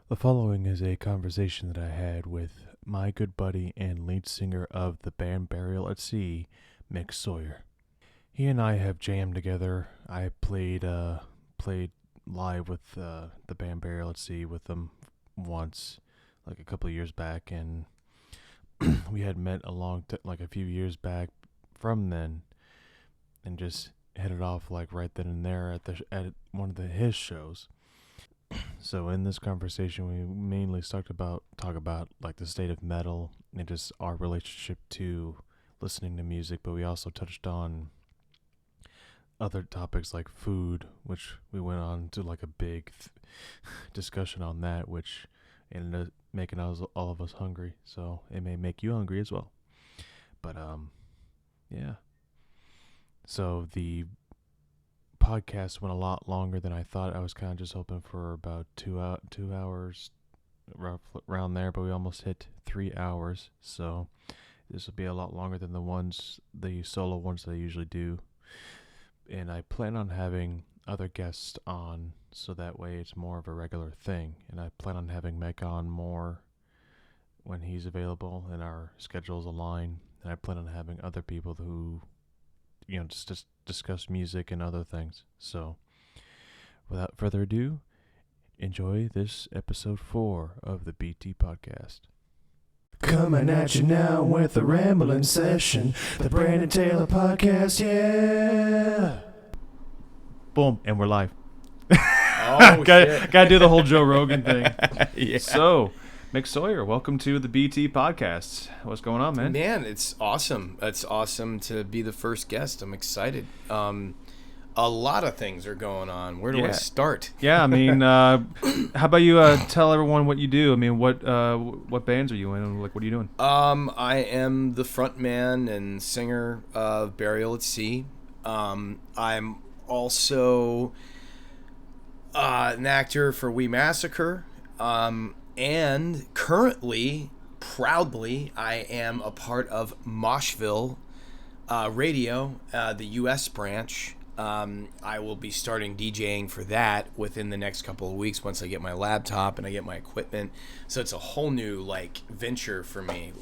The following is a conversation that I had with my good buddy and lead singer of the band Burial at Sea, Mick Sawyer. He and I have jammed together. I played live with the band Burial at Sea with them once, like a couple of years back, and we had met like a few years back from then, and just headed off like right then and there at one of his shows. So in this conversation, we mainly talk about like the state of metal and just our relationship to listening to music, but we also touched on other topics like food, which we went on to like a big discussion on that, which ended up making all of us hungry. So it may make you hungry as well. But yeah. So the podcast went a lot longer than I thought. I was kind of just hoping for about 2 hours, around there, but we almost hit 3 hours. So this will be a lot longer than the solo ones that I usually do. And I plan on having other guests on, so that way it's more of a regular thing. And I plan on having Mick on more when he's available and our schedules align. And I plan on having other people who, just discuss music and other things. So, without further ado, enjoy this episode 4 of the BT Podcast. Coming at you now with a rambling session, the Brandon Taylor Podcast, yeah! Boom, and we're live. Oh, gotta do the whole Joe Rogan thing. Yeah. So, Mick Sawyer, welcome to the BT Podcast. What's going on, man? Man, it's awesome. It's awesome to be the first guest. I'm excited. A lot of things are going on. Where do I start? Yeah, I mean, how about you tell everyone what you do? I mean, what bands are you in? Like, what are you doing? I am the front man and singer of Burial at Sea. I'm also an actor for We Massacre. And currently, proudly, I am a part of Moshville Radio, the U.S. branch. I will be starting DJing for that within the next couple of weeks once I get my laptop and I get my equipment. So it's a whole new venture for me.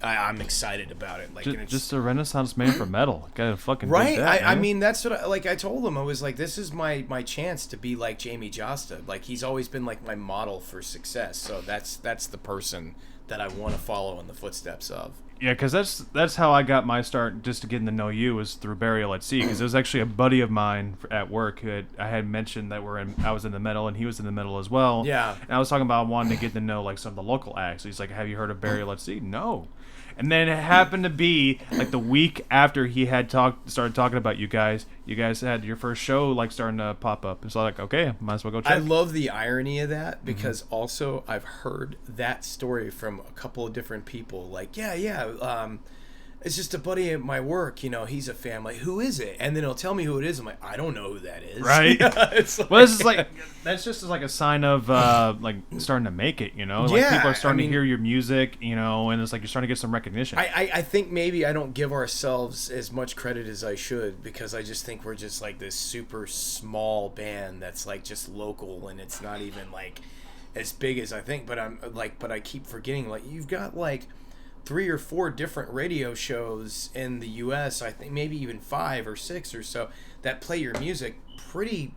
I'm excited about it. Just a renaissance man for metal. Gotta fucking right. dig that, I mean, that's what I told him. I was like, this is my chance to be like Jamie Josta. Like, he's always been like my model for success. So that's the person that I want to follow in the footsteps of. Yeah, because that's how I got my start, just to getting to know you, was through Burial at Sea. Because it was actually a buddy of mine at work who I had mentioned that I was in the metal and he was in the metal as well. Yeah. And I was talking about wanting to get to know like some of the local acts. He's like, "Have you heard of Burial at Sea?" No. And then it happened to be like the week after he had started talking about you guys. You guys had your first show like starting to pop up. It's like, okay, might as well go check. I love the irony of that because also I've heard that story from a couple of different people. Like, it's just a buddy at my work. He's a fan. Like, who is it? And then he'll tell me who it is. I'm like, I don't know who that is. Right. It's well, this is that's just like a sign of like starting to make it. Like people are starting to hear your music. And it's like you're starting to get some recognition. I think maybe I don't give ourselves as much credit as I should because I just think we're just like this super small band that's like just local and it's not even like as big as I think. But I keep forgetting like you've got like 3 or 4 different radio shows in the U.S., I think maybe even 5 or 6 or so, that play your music pretty,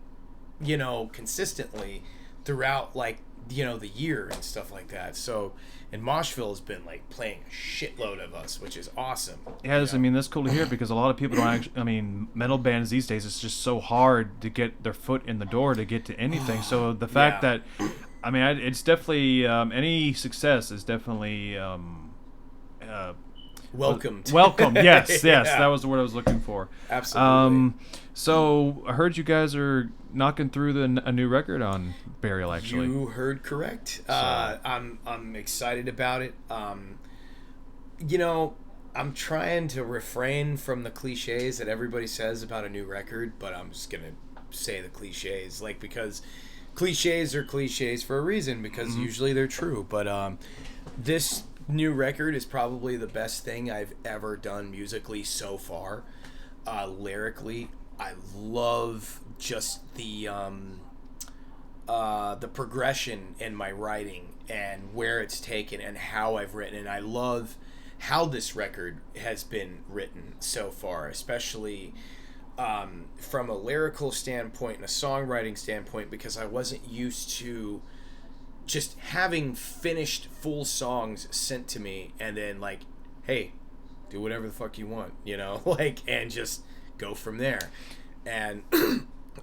consistently throughout, the year and stuff like that. So, and Moshville has been, playing a shitload of us, which is awesome. Yeah, I mean, that's cool to hear because a lot of people don't actually, metal bands these days, it's just so hard to get their foot in the door to get to anything. So the fact that, it's definitely, any success is definitely... welcome. Yes, Yeah. that was the word I was looking for. Absolutely. So I heard you guys are knocking through a new record on Burial. Actually, you heard correct. So. I'm excited about it. I'm trying to refrain from the cliches that everybody says about a new record, but I'm just gonna say the cliches, because cliches are cliches for a reason, because usually they're true. But this new record is probably the best thing I've ever done musically so far. Lyrically, I love just the the progression in my writing and where it's taken and how I've written. And I love how this record has been written so far, especially from a lyrical standpoint and a songwriting standpoint, because I wasn't used to just having finished full songs sent to me and then like, hey, do whatever the fuck you want, like, and just go from there. And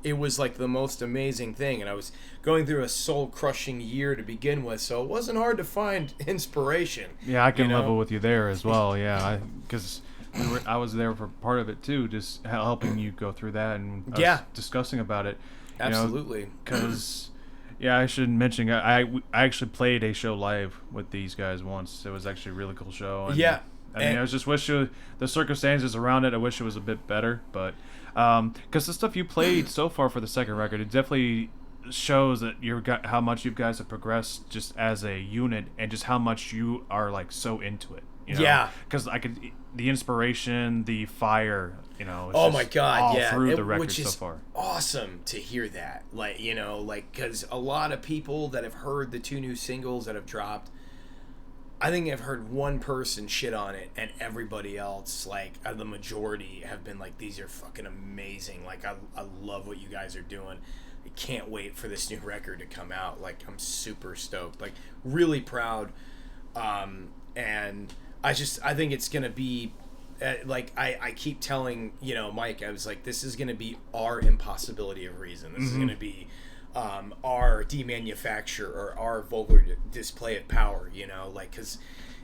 it was like the most amazing thing. And I was going through a soul-crushing year to begin with, so it wasn't hard to find inspiration. Yeah, I can level with you there as well. Yeah, because I was there for part of it too, just helping you go through that and discussing about it. Absolutely. Because I should mention I actually played a show live with these guys once. It was actually a really cool show. And, I was just the circumstances around it. I wish it was a bit better, but because the stuff you played so far for the second record, it definitely shows that how much you guys have progressed just as a unit, and just how much you are like so into it. Because the inspiration, the fire, oh my god, through the record so far. Awesome to hear that, because a lot of people that have heard the 2 new singles that have dropped, I think I've heard one person shit on it, and everybody else, like the majority, have been like, these are fucking amazing. Like, I love what you guys are doing. I can't wait for this new record to come out. Like, I'm super stoked. Like, really proud. And I think it's going to be, I keep telling, Mike, I was like, this is going to be our impossibility of reason. This is going to be our demanufacture or our vulgar display of power,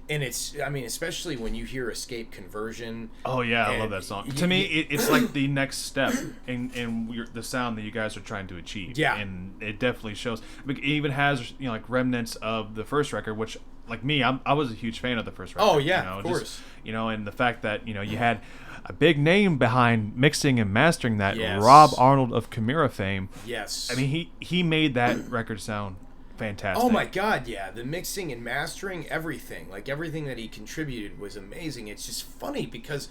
and it's, especially when you hear Escape Conversion. Oh yeah, I love that song. To me, it's like the next step in the sound that you guys are trying to achieve. Yeah, and it definitely shows. It even has like remnants of the first record, which, like me, I was a huge fan of the first record. Oh yeah, of course. And the fact that you had a big name behind mixing and mastering that, Rob Arnold of Chimera fame. Yes. I mean, he made that record sound fantastic. Oh my god, yeah. The mixing and mastering, everything. Like, everything that he contributed was amazing. It's just funny because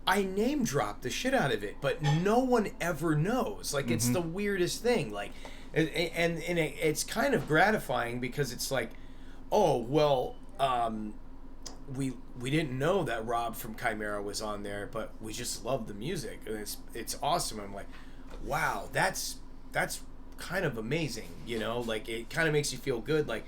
I name dropped the shit out of it, but no one ever knows. Like, it's the weirdest thing. Like, and it's kind of gratifying because it's like, oh, well, we didn't know that Rob from Chimera was on there, but we just love the music. And it's awesome. I'm like, wow, that's kind of amazing, like, it kind of makes you feel good, like,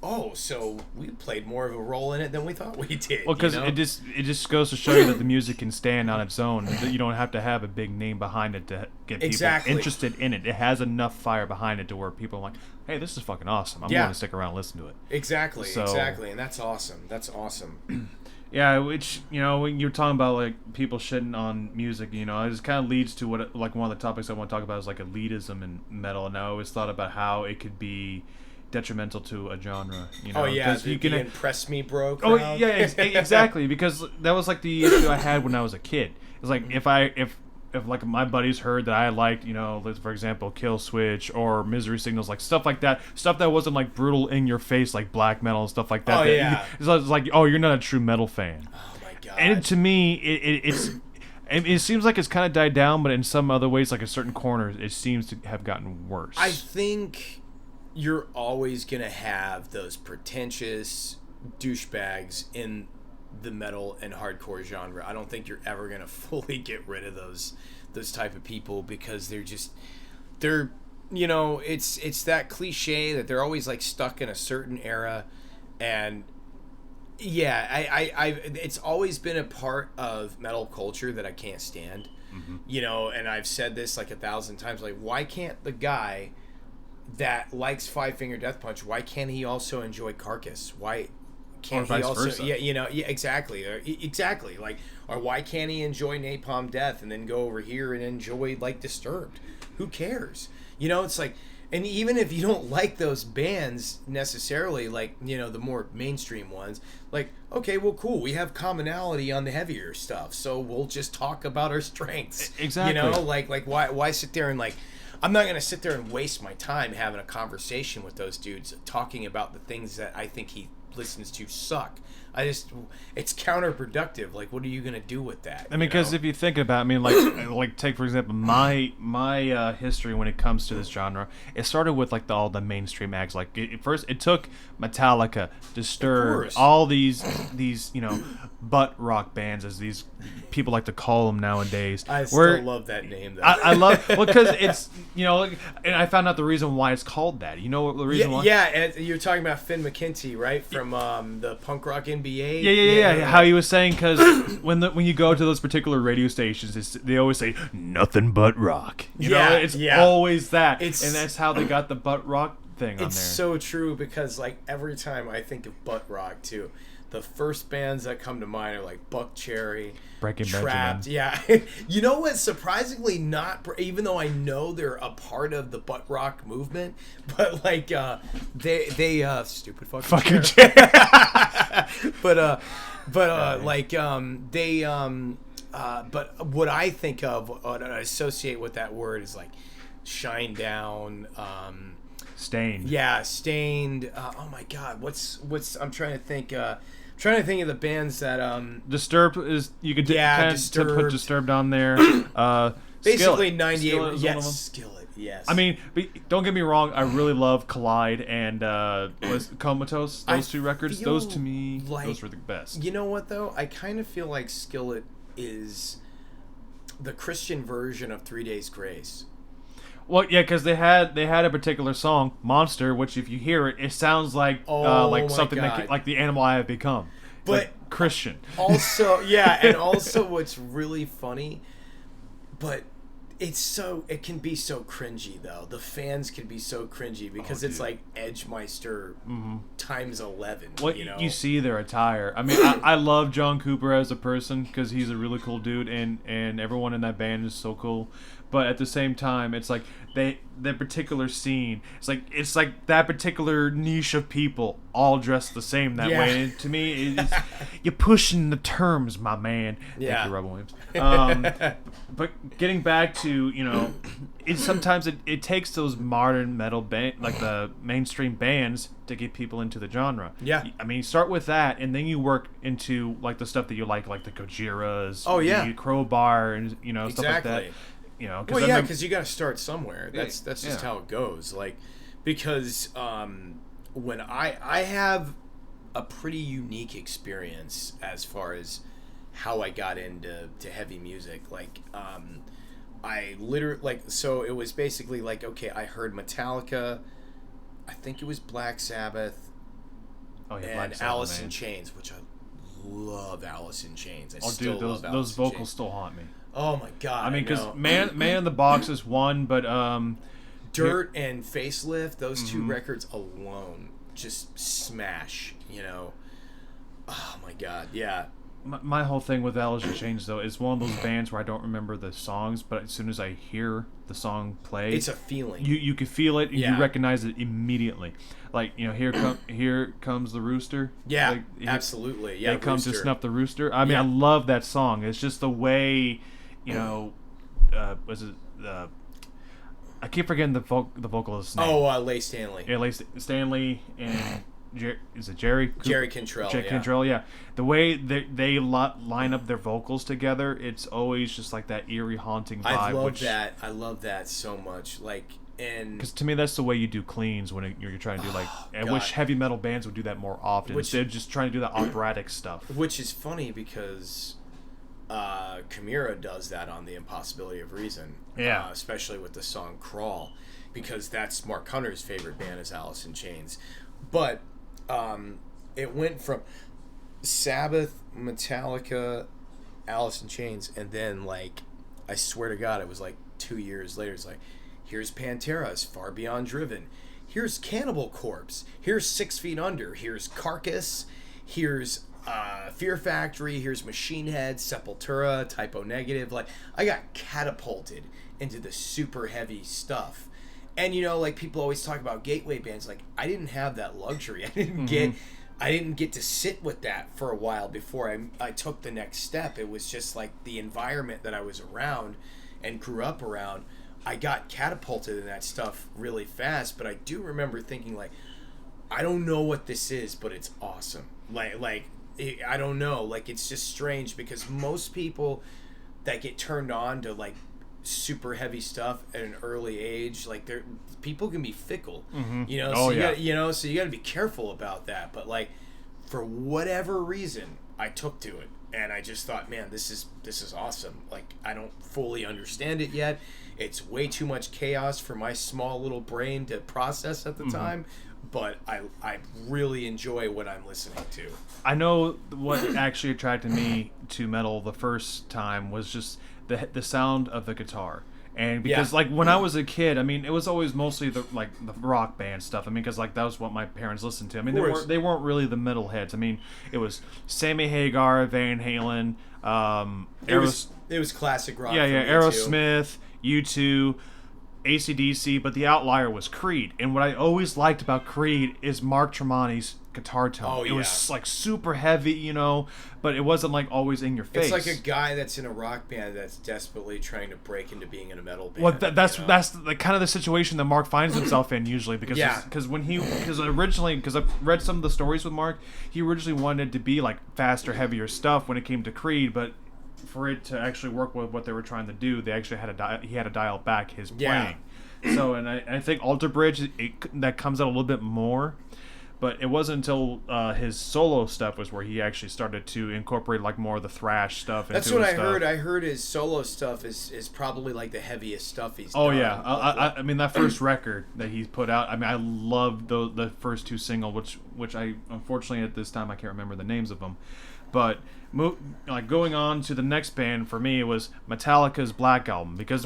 oh, so we played more of a role in it than we thought we did. Well, because it just goes to show you that the music can stand on its own. That you don't have to have a big name behind it to get people interested in it. It has enough fire behind it to where people are like, hey, this is fucking awesome. I'm going to stick around and listen to it. Exactly, and that's awesome. That's awesome. Yeah, which, when you're talking about, like, people shitting on music, it just kind of leads to what, like, one of the topics I want to talk about is, like, elitism in metal, and I always thought about how it could be detrimental to a genre, Oh, yeah, you can impress me, bro crowd. Oh, yeah, exactly, because that was, like, the issue I had when I was a kid. It's like, if like my buddies heard that I liked, for example, Kill Switch or Misery Signals, like stuff like that, stuff that wasn't like brutal in your face, like black metal and stuff like that. Oh, yeah. It's like, oh, you're not a true metal fan. Oh my god. And to me, it seems like it's kind of died down, but in some other ways, like in certain corners, it seems to have gotten worse. I think you're always gonna have those pretentious douchebags in the metal and hardcore genre. I don't think you're ever gonna fully get rid of those type of people, because they're it's that cliche that they're always like stuck in a certain era. And yeah, I it's always been a part of metal culture that I can't stand. And I've said this like 1,000 times, like, why can't the guy that likes Five Finger Death Punch, why can't he also enjoy Carcass? Why can't he also versa. Exactly, like, or why can't he enjoy Napalm Death and then go over here and enjoy, like, Disturbed? Who cares? It's like, and even if you don't like those bands necessarily, like, the more mainstream ones, like, okay, well, cool, we have commonality on the heavier stuff, so we'll just talk about our strengths. Exactly. Like why sit there and, like, I'm not going to sit there and waste my time having a conversation with those dudes talking about the things that I think listens to suck. It's counterproductive. Like, what are you gonna do with that? I mean, because if you think about, I mean, like take for example my history when it comes to this genre. It started with like all the mainstream acts. Like first, it took Metallica, Disturbed, all these butt rock bands, as these people like to call them nowadays. I still love that name though. I love because it's and I found out the reason why it's called that. You know what the reason why? Yeah, and you're talking about Finn McKenty, right, from the punk rock NBA. Yeah. How he was saying, because when you go to those particular radio stations, they always say nothing but rock. You know, it's always that, and that's how they got the butt rock thing on there. It's so true, because like every time I think of butt rock too, the first bands that come to mind are like Buck Cherry, Breaking Trapped. Benjamin. Yeah. You know what? Surprisingly not, even though I know they're a part of the butt rock movement, but like they stupid fucking chair. but what I think of, what I associate with that word is like Shine Down, Stained. Yeah, Stained. Oh my God, what's I'm trying to think. Trying to think of the bands that Disturbed is, you could put Disturbed on there. Basically Skillet. 98. Skillet is Yes, Skillet. Yes. I mean, don't get me wrong. I really love Collide and Comatose. Those two records. Those to me, those were the best. You know what though? I kind of feel like Skillet is the Christian version of 3 Days Grace. Well, yeah, because they had a particular song, "Monster," which if you hear it, it sounds like something like the animal I have become. But like Christian. Also, yeah, and also what's really funny, but it can be so cringy though. The fans can be so cringy because it's like Edgemeister times 11. Well, you see their attire. I mean, I love John Cooper as a person because he's a really cool dude, and everyone in that band is so cool. But at the same time, it's like that particular scene. It's like that particular niche of people all dressed the same that way. And to me, you're pushing the terms, my man. Yeah. Thank you, Robin Williams. But getting back to sometimes it takes those modern metal like the mainstream bands to get people into the genre. Yeah. I mean, you start with that, and then you work into like the stuff that you like the Gojiras, the Crowbar, and stuff like that. Because you got to start somewhere. That's just how it goes. Like, because when I have a pretty unique experience as far as how I got into heavy music. Like, I literally so it was basically like, okay, I heard Metallica, I think it was Black Sabbath, and Black Sabbath, Alice man. in Chains, which I love. Alice in Chains. Those vocals still haunt me. Oh my God! I mean, because Man in the Box is one, but Dirt and Facelift, those two records alone just smash. Oh my God, yeah. My whole thing with Alice in Chains, though, is one of those bands where I don't remember the songs, but as soon as I hear the song play, it's a feeling. You can feel it. You recognize it immediately. Like, here comes the rooster. Yeah, absolutely. Yeah, They come to snuff the rooster. I mean, I love that song. It's just the way, was it? I keep forgetting the vocalist's name. Oh, Leigh Stanley. Yeah, Leigh Stanley and. Is it Jerry? Jerry Cantrell. Jerry Cantrell, yeah. The way they line up their vocals together, it's always just like that eerie, haunting vibe. I love that so much. Like, and because to me, that's the way you do cleans when you're trying to do I wish heavy metal bands would do that more often instead of just trying to do that operatic stuff. Which is funny because Chimera does that on The Impossibility of Reason. Yeah. Especially with the song Crawl, because that's Mark Hunter's favorite band is Alice in Chains. But it went from Sabbath, Metallica, Alice in Chains, and then I swear to God, it was 2 years later. It's here's Pantera's Far Beyond Driven, here's Cannibal Corpse, here's 6 Feet Under, here's Carcass, here's Fear Factory, here's Machine Head, Sepultura, Typo Negative. I got catapulted into the super heavy stuff. And people always talk about gateway bands. I didn't have that luxury. I didn't get to sit with that for a while before I took the next step. It was just the environment that I was around and grew up around. I got catapulted in that stuff really fast. But I do remember thinking I don't know what this is, but it's awesome. I don't know. Like, it's just strange because most people that get turned on to, like, super heavy stuff at an early age, like, people can be fickle, you know? So you gotta be careful about that. But, like, for whatever reason, I took to it. And I just thought, man, this is awesome. Like, I don't fully understand it yet. It's way too much chaos for my small little brain to process at the time. But I really enjoy what I'm listening to. I know what actually attracted me to metal the first time was just the sound of the guitar. And because, like, when I was a kid, I mean, it was always mostly the rock band stuff. I mean, because, like, that was what my parents listened to. I mean, they weren't really the metal heads. I mean, it was Sammy Hagar, Van Halen, it was classic rock. Yeah, Aerosmith, U2, AC/DC, but the outlier was Creed. And what I always liked about Creed is Mark Tremonti's guitar tone. Oh, yeah. It was, like, super heavy, you know, but it wasn't, like, always in your face. It's like a guy that's in a rock band that's desperately trying to break into being in a metal band. Well, that's the kind of the situation that Mark finds himself in usually, because originally I've read some of the stories with Mark, he originally wanted to be, like, faster, heavier stuff when it came to Creed, but for it to actually work with what they were trying to do, they actually he had to dial back his playing. So, and I think Alter Bridge, that comes out a little bit more. But it wasn't until his solo stuff was where he actually started to incorporate, like, more of the thrash stuff. That's what I heard. I heard his solo stuff is probably, like, the heaviest stuff he's done. Oh, yeah. I mean, that first record that he put out, I mean, I loved the first two singles, which I, unfortunately, at this time, I can't remember the names of them. But like going on to the next band for me, it was Metallica's Black Album, because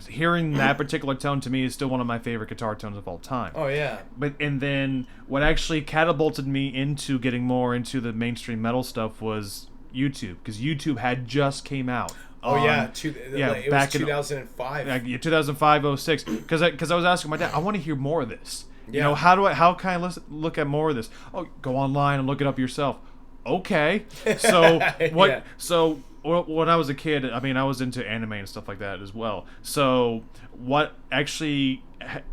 hearing that particular tone to me is still one of my favorite guitar tones of all time. Oh yeah. And then what actually catapulted me into getting more into the mainstream metal stuff was YouTube, because YouTube had just came out. It was 2005. 2005, 06. Because I was asking my dad, I want to hear more of this. You know, how can I look at more of this? Oh, go online and look it up yourself. Okay, so what? So when I was a kid, I mean, I was into anime and stuff like that as well. So what actually,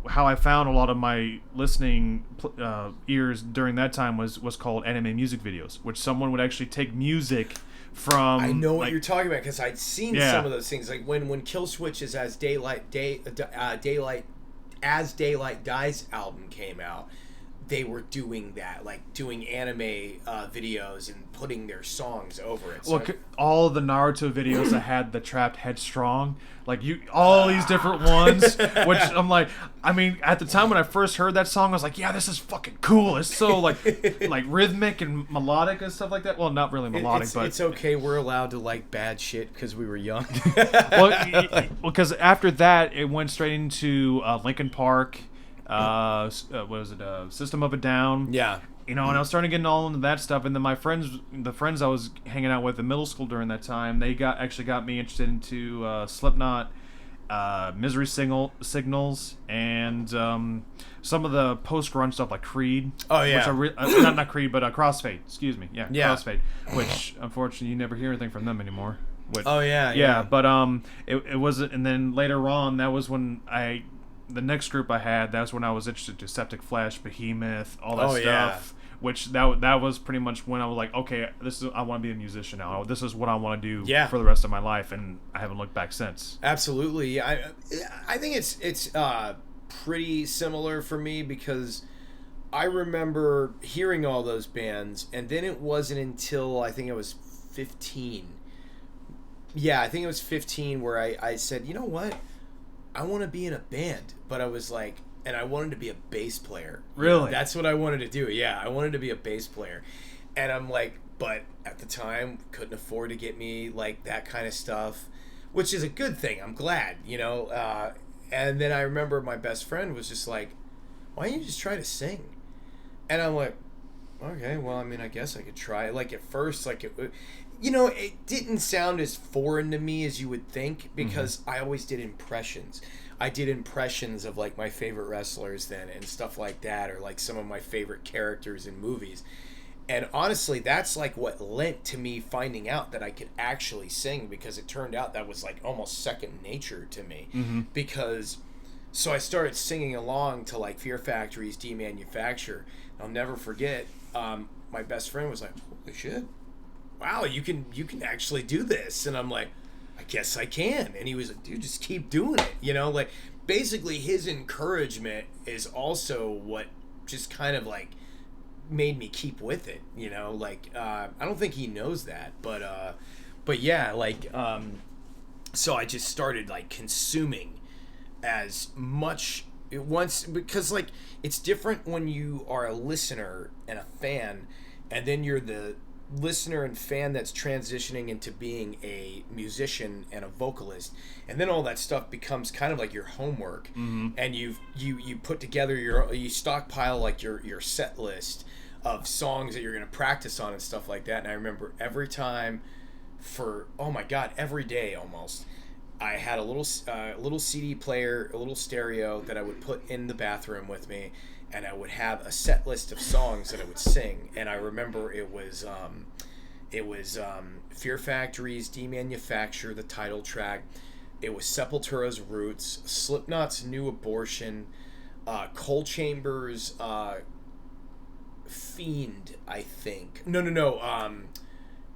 how I found a lot of my listening ears during that time was called anime music videos, which someone would actually take music from. I know what you're talking about, because I'd seen some of those things, like when Killswitch's As Daylight Dies album came out. They were doing that, like doing anime videos and putting their songs over it. So well, all the Naruto videos that had the Trapped Headstrong, like all these different ones, which I'm like, I mean, at the time when I first heard that song, I was like, yeah, this is fucking cool. It's so like rhythmic and melodic and stuff like that. Well, not really melodic, but it's okay. We're allowed to like bad shit because we were young. well, because after that, it went straight into Linkin Park. What was it? System of a Down. Yeah. You know, and I was starting to get all into that stuff, and then the friends I was hanging out with in middle school during that time, they got me interested into Slipknot, Misery Signals, and some of the post-grunge stuff like Creed. Oh yeah. Which not Creed, but Crossfade. Excuse me. Yeah. Crossfade. Which unfortunately you never hear anything from them anymore. Yeah. But it wasn't, and then later on, that was when the next group I had, that's when I was interested to Septic Flesh, Behemoth, all that stuff. Yeah. Which that was pretty much when I was like, okay, I want to be a musician now. This is what I want to do for the rest of my life, and I haven't looked back since. Absolutely, I think it's pretty similar for me, because I remember hearing all those bands, and then it wasn't until I think I was 15. Yeah, I think it was 15 where I said, you know what? I want to be in a band, but I was like, and I wanted to be a bass player. Really? That's what I wanted to do. Yeah, I wanted to be a bass player. And I'm like, but at the time, couldn't afford to get me like that kind of stuff, which is a good thing. I'm glad, you know. And then I remember my best friend was just like, why don't you just try to sing? And I'm like, okay, well, I mean, I guess I could try it. Like at first, like it didn't sound as foreign to me as you would think, because I always did impressions. I did impressions of like my favorite wrestlers then and stuff like that, or like some of my favorite characters in movies. And honestly, that's like what lent to me finding out that I could actually sing, because it turned out that was like almost second nature to me. Because So I started singing along to like Fear Factory's Demanufacture. I'll never forget. My best friend was like, "Holy shit! Wow, you can actually do this." And I'm like, "I guess I can." And he was like, "Dude, just keep doing it." Like basically his encouragement is also what just kind of like made me keep with it. Like I don't think he knows that, but yeah, like so I just started like consuming as much at once, because like it's different when you are a listener and a fan, and then you're the listener and fan that's transitioning into being a musician and a vocalist, and then all that stuff becomes kind of like your homework. And you put together you stockpile like your set list of songs that you're going to practice on and stuff like that. And I remember every time for, oh my god, every day almost, I had a little CD player, a little stereo that I would put in the bathroom with me, and I would have a set list of songs that I would sing. And I remember it was Fear Factory's Demanufacture, the title track. It was Sepultura's Roots, Slipknot's New Abortion, Coal Chamber's Fiend, I think. No.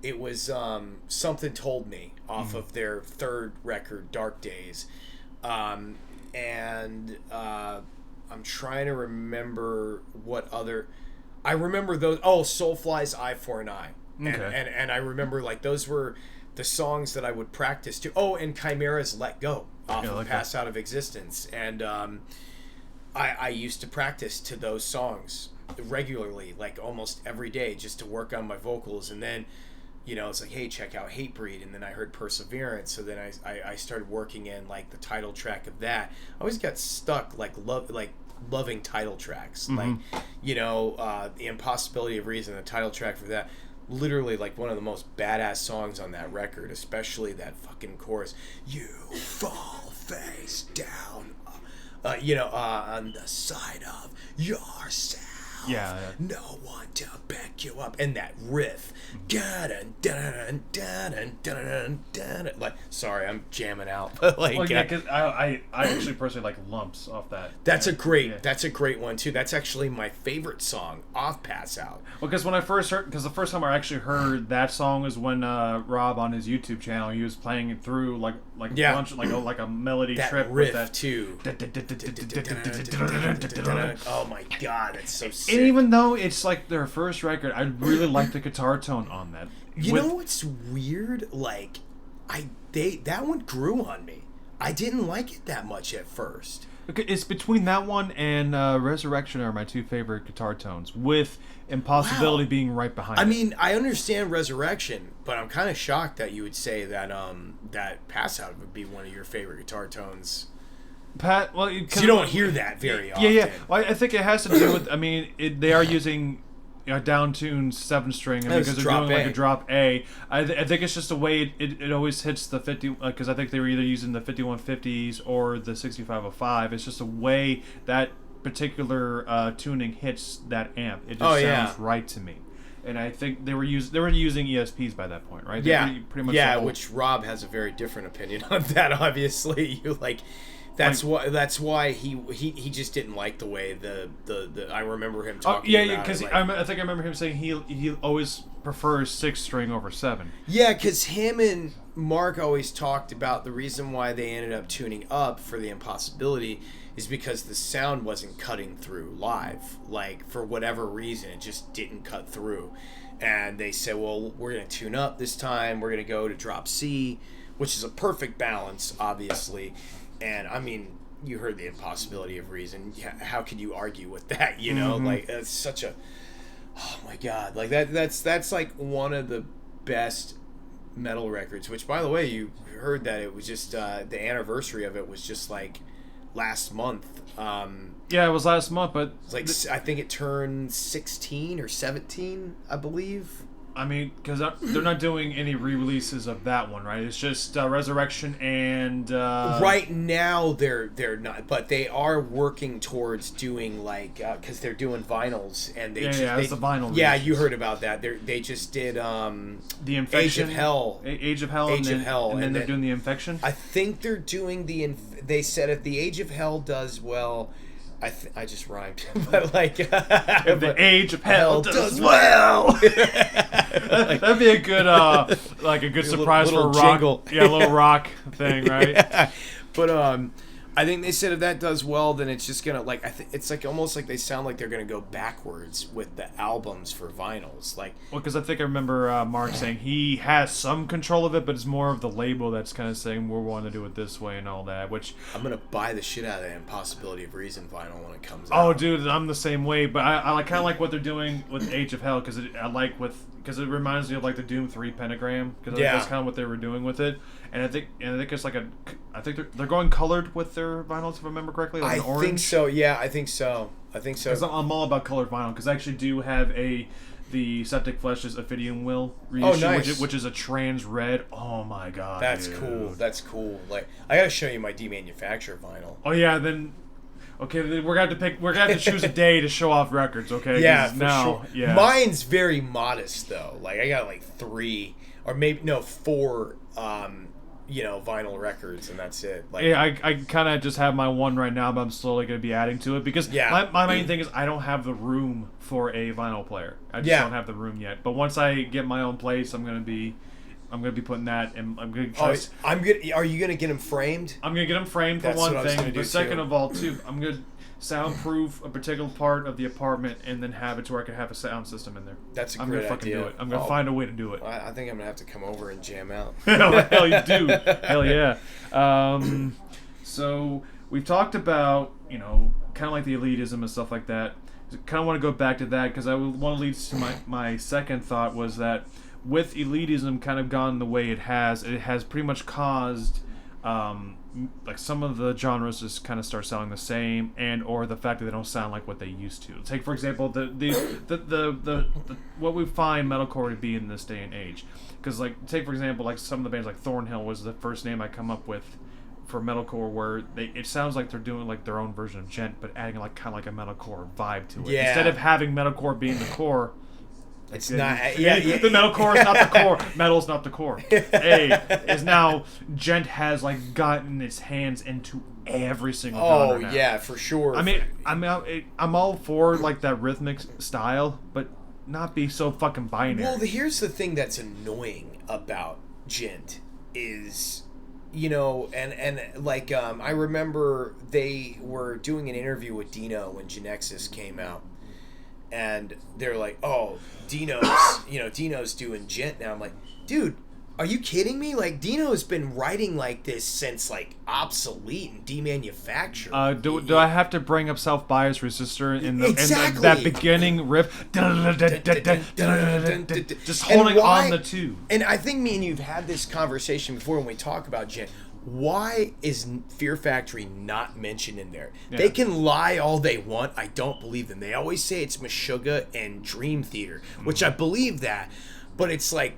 It was Something Told Me off of their third record, Dark Days. And I'm trying to remember what other... I remember those... Oh, Soulfly's Eye for an Eye. Okay. And I remember like those were the songs that I would practice to. Oh, and Chimera's Let Go off of Pass Out of Existence. And I used to practice to those songs regularly, like almost every day, just to work on my vocals. And then it's like, hey, check out Hatebreed, and then I heard Perseverance, so then I started working in like the title track of that. I always got stuck like loving title tracks, like The Impossibility of Reason, the title track for that, literally like one of the most badass songs on that record, especially that fucking chorus, "You fall face down, on the side of yourself. Yeah. No one to back you up." And that riff. Like, sorry, I'm jamming out. But like, well, yeah, because I actually personally like Lumps off that. That's a great one too. That's actually my favorite song off Pass Out. Well, because the first time I actually heard that song was when Rob on his YouTube channel, he was playing it through like a bunch, like a melody that trip riff with that too. Oh my god, that's so sick. And even though it's like their first record, I really like the guitar tone on that. You know what's weird? Like, that one grew on me. I didn't like it that much at first. Okay, it's between that one and Resurrection are my two favorite guitar tones, with Impossibility being right behind it. I mean, I understand Resurrection, but I'm kind of shocked that you would say that that Pass Out would be one of your favorite guitar tones. Well, because you don't hear that very often. Yeah. Well, I think it has to do with. I mean, they are using down-tuned 7-string, because they're doing like a drop A. I think it's just the way it always hits the 50. Because I think they were either using the 5150s or the 6505. It's just the way that particular tuning hits that amp. It just sounds right to me. And I think they were using ESPs by that point, right? Pretty much which Rob has a very different opinion on that. Obviously, That's why he just didn't like the way the I remember him talking. Because I think I remember him saying he always prefers 6-string over 7. Yeah, because him and Mark always talked about the reason why they ended up tuning up for the Impossibility is because the sound wasn't cutting through live. Like, for whatever reason, it just didn't cut through. And they said, well, we're going to tune up this time. We're going to go to drop C, which is a perfect balance, obviously. And I mean, you heard the Impossibility of Reason. How could you argue with that? Like, it's such a, oh my god, like that's like one of the best metal records. Which, by the way, you heard that it was just the anniversary of it was just like last month. Yeah, it was last month, but it's like I think it turned 16 or 17, I believe. I mean, because they're not doing any re-releases of that one, right? It's just Resurrection and right now they're not, but they are working towards doing like because they're doing vinyls and it's the vinyl. Yeah, releases. you heard about that. They just did the Infection, Age of Hell, Age of Hell, and then they're doing the Infection. I think they're doing they said if the Age of Hell does well. I just rhymed, but like if the Age of Hell does well, that'd be a good like a good surprise for a rock, jingle. Yeah, a little rock thing, right? Yeah. But I think they said if that does well, then it's just gonna like it's like almost like they sound like they're gonna go backwards with the albums for vinyls, like. Well, because I think I remember Mark saying he has some control of it, but it's more of the label that's kind of saying we want to do it this way and all that. Which I'm gonna buy the shit out of that Impossibility of Reason vinyl when it comes out. Oh, dude, I'm the same way, but I kind of like what they're doing with Age of Hell because because it reminds me of like the Doom 3 pentagram because that's kind of what they were doing with it. And I think it's like I think they're going colored with their vinyls if I remember correctly. Like an orange. Think so. Yeah, I think so. Because I'm all about colored vinyl because I actually do have the Septic Flesh's Ophidian Will reissue, nice. which is a trans red. Oh my god, that's dude. cool. That's cool. Like I gotta show you my demanufactured vinyl. Oh yeah, then. Okay, we're gonna have to choose a day to show off records. Okay. Yeah, for sure. Yeah. Mine's very modest though. Like I got like 3 or maybe 4. Vinyl records, and that's it. Like, yeah, I kind of just have my one right now, but I'm slowly going to be adding to it because my main thing is I don't have the room for a vinyl player. I just don't have the room yet. But once I get my own place, I'm going to be putting that, and I'm going to try. Are you going to get them framed? I'm going to get them framed for one thing, but second of all, too, I'm going to soundproof a particular part of the apartment and then have it to where I can have a sound system in there. That's a great idea. I'm going to fucking do it. I'm going to find a way to do it. I think I'm going to have to come over and jam out. Hell, you do. Hell yeah. So we've talked about, kind of like the elitism and stuff like that. I kind of want to go back to that because I want to lead to my second thought was that with elitism kind of gone the way it has pretty much caused like some of the genres just kind of start sounding the same, and or the fact that they don't sound like what they used to. Take for example the what we find metalcore to be in this day and age, because like take for example like some of the bands like Thornhill was the first name I come up with for metalcore, where it sounds like they're doing like their own version of gent, but adding like kind of like a metalcore vibe to it. Yeah. Instead of having metalcore being the core. It's not. The metalcore is not the core. Metal's not the core. Is now gent has like gotten its hands into every single genre now. Yeah, for sure. I mean, I'm all for like that rhythmic style, but not be so fucking binary. Well, here's the thing that's annoying about gent is, and like I remember they were doing an interview with Dino when Genexus came out. And they're like, oh, Dino's doing gent now. I'm like, dude, are you kidding me? Like, Dino's been writing like this since like Obsolete and Demanufactured. Do I have to bring up Self-Bias Resistor in that beginning riff? Just holding on the two. And I think me and you've had this conversation before when we talk about gent. Why is Fear Factory not mentioned in there? Yeah. They can lie all they want. I don't believe them. They always say it's Meshuggah and Dream Theater, which I believe that. But it's like,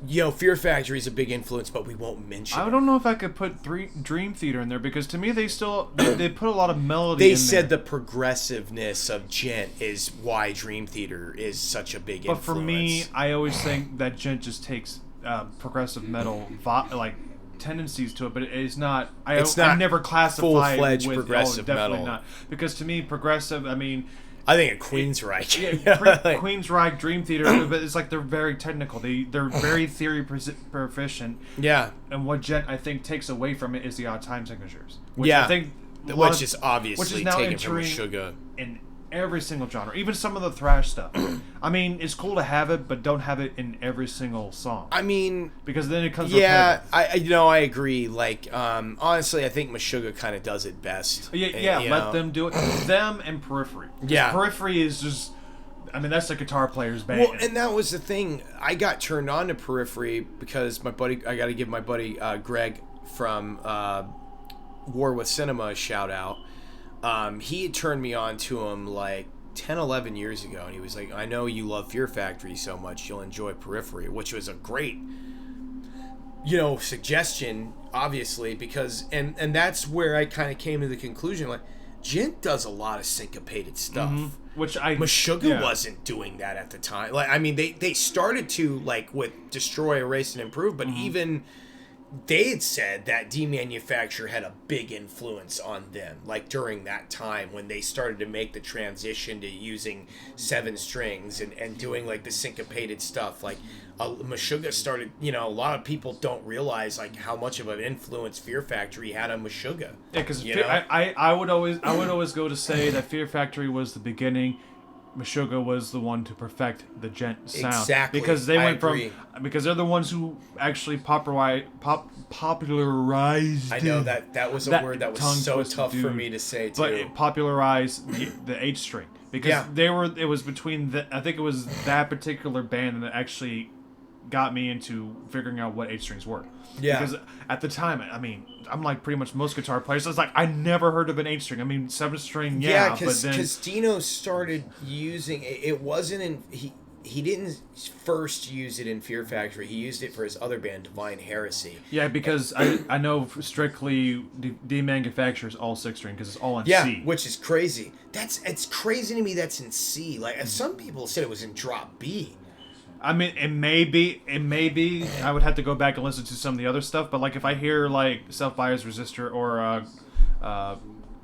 Fear Factory is a big influence, but we won't mention it. I don't know if I could put Dream Theater in there, because to me they put a lot of melody in there. They said the progressiveness of gent is why Dream Theater is such a big influence. But for me, I always think that gent just takes progressive metal tendencies to it, but it's not. I've never classified full-fledged progressive definitely metal. Not, because to me, progressive. I mean, I think of Queensryche. Queensryche, Dream Theater, but it's like they're very technical. They're very theory proficient. Yeah. And what gent I think takes away from it is the odd time signatures. Which I think which is obviously taken from Meshuggah. In every single genre, even some of the thrash stuff. I mean, it's cool to have it, but don't have it in every single song. I mean, because then it comes. Yeah, I agree. Like, honestly, I think Meshuggah kind of does it best. Yeah, let them do it. Them and Periphery. Yeah, Periphery is just. I mean, that's the guitar player's band. Well, and that was the thing. I got turned on to Periphery because I got to give my buddy Greg from War with Cinema a shout out. He had turned me on to him like 10, 11 years ago, and he was like, I know you love Fear Factory so much, you'll enjoy Periphery, which was a great, suggestion, obviously, because, and that's where I kind of came to the conclusion, like, Jint does a lot of syncopated stuff. Mm-hmm. Which Meshuggah wasn't doing that at the time. Like, I mean, they started to, like, with Destroy, Erase, and Improve, but even they had said that Demanufacture had a big influence on them, like, during that time when they started to make the transition to using 7 strings and doing, like, the syncopated stuff. Like, Meshuggah started, a lot of people don't realize, like, how much of an influence Fear Factory had on Meshuggah. Yeah, because I would always go to say that Fear Factory was the beginning. Meshuggah was the one to perfect the gent sound. Exactly. Because they because they're the ones who actually popularized. I know that was a word that was so tough for me to say too. But it popularized the H string because it was between I think it was that particular band that actually got me into figuring out what H strings were. Yeah. Because at the time, I mean, I'm like pretty much most guitar players. So it's like I never heard of an 8-string. I mean, 7-string, yeah. Because Dino started using it. Wasn't he didn't first use it in Fear Factory. He used it for his other band, Divine Heresy. Yeah, because I know strictly Demanufacture is all 6-string because it's all in C. Yeah, which is crazy. It's crazy to me that's in C. Like some people said it was in drop B. I mean, it may be. I would have to go back and listen to some of the other stuff. But like, if I hear like Self-Biased Resistor or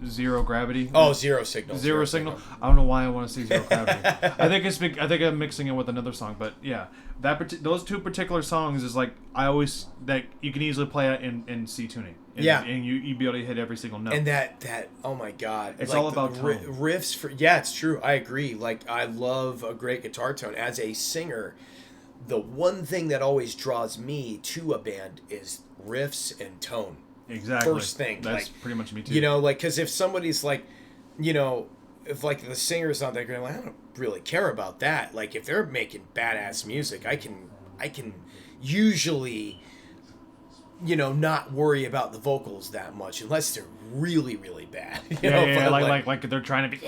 Zero Gravity. Oh, Zero Signal. Zero Signal. I don't know why I want to say Zero Gravity. I think I'm mixing it with another song. But yeah, those two particular songs is like I always that you can easily play it in C tuning. And you'd be able to hit every single note. And that oh my god, it's like all about tone. Riffs for it's true. I agree. Like I love a great guitar tone. As a singer, the one thing that always draws me to a band is riffs and tone. Exactly. First thing. That's pretty much me too. Like because if somebody's like, if like the singer's not that great, like I don't really care about that. Like if they're making badass music, I can usually not worry about the vocals that much unless they're really, really bad. Like they're trying to be.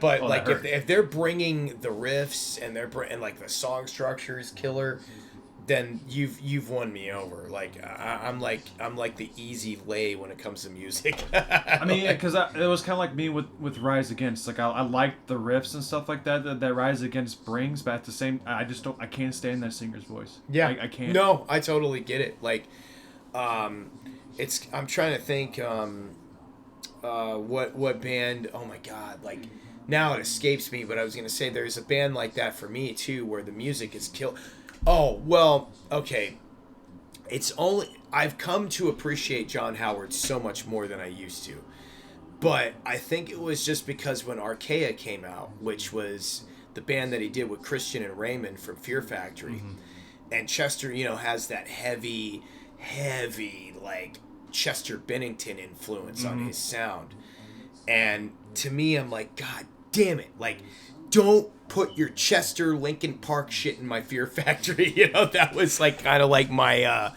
But like if they're bringing the riffs and and like the song structure is killer, then you've won me over. Like I'm like the easy lay when it comes to music. I mean, because it was kind of like me with Rise Against. Like I liked the riffs and stuff like that Rise Against brings, but at the same, I can't stand that singer's voice. Yeah, I can't. No, I totally get it. Like, I'm trying to think, what band? Oh my god, like. Now it escapes me, but I was gonna say there's a band like that for me too, where the music is killed. Oh, well, okay. I've come to appreciate John Howard so much more than I used to. But I think it was just because when Archaea came out, which was the band that he did with Christian and Raymond from Fear Factory, and Chester, has that heavy, like, Chester Bennington influence on his sound. And to me, I'm like, God damn it. Like, don't put your Chester Linkin Park shit in my Fear Factory. That was like kind of like my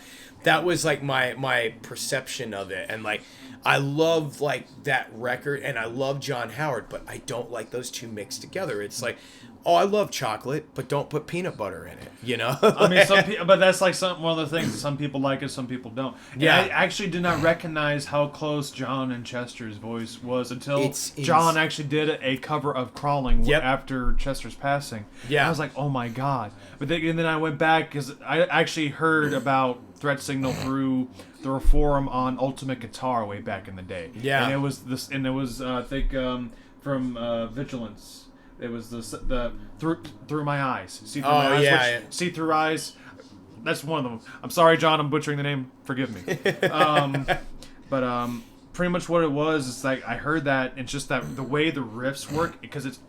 my perception of it. And like I love like that record and I love John Howard, but I don't like those two mixed together. It's like, oh, I love chocolate, but don't put peanut butter in it, I mean, but that's like one of the things. Some people like it, some people don't. Yeah, and I actually did not recognize how close John and Chester's voice was until John actually did a cover of "Crawling" after Chester's passing. Yeah, I was like, oh my god. But then I went back because I actually heard about Threat Signal through the Reform on Ultimate Guitar way back in the day. Yeah, and it was I think from Vigilance. It was the through my eyes. See through my eyes. See through eyes. That's one of them. I'm sorry, John. I'm butchering the name. Forgive me. But pretty much what it was is like I heard that. It's just that the way the riffs work because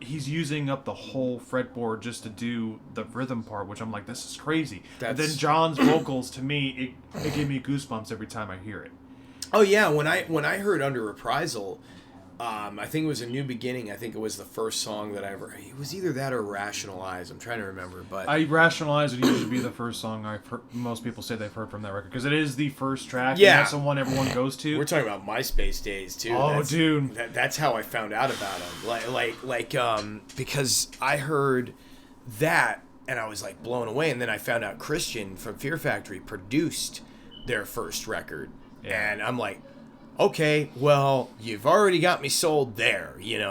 he's using up the whole fretboard just to do the rhythm part, which I'm like, this is crazy. And then John's vocals to me, it gave me goosebumps every time I hear it. Oh yeah, when I heard Under Reprisal. I think it was A New Beginning. I think it was the first song that I ever. It was either that or Rationalize. I'm trying to remember, but I Rationalize would usually be the first song I've heard, most people say they've heard from that record because it is the first track. Yeah. And that's the one everyone goes to. we're talking about MySpace days too. Oh, dude, that's how I found out about him. Because I heard that and I was like blown away, and then I found out Christian from Fear Factory produced their first record, and I'm like, okay, well, you've already got me sold there, they've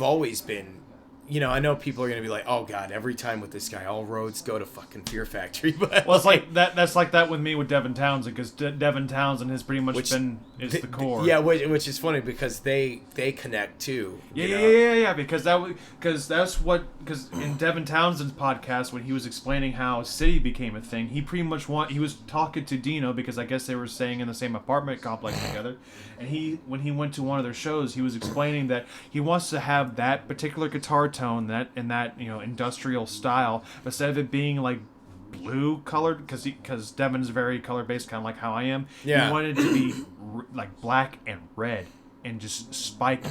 always been, I know people are going to be like, oh, God, every time with this guy, all roads go to fucking Fear Factory. But well, it's like that. That's like that with me with Devin Townsend, because Devin Townsend has pretty much is the core. Yeah, which is funny because they connect too. Yeah. Because in Devin Townsend's podcast, when he was explaining how City became a thing, he pretty much he was talking to Dino, because I guess they were staying in the same apartment complex together, and when he went to one of their shows, he was explaining that he wants to have that particular guitar tone, that industrial style, instead of it being like blue colored, because Devin's very color based, kind of like how I am. Yeah. He wanted it to be like black and red and just spiky.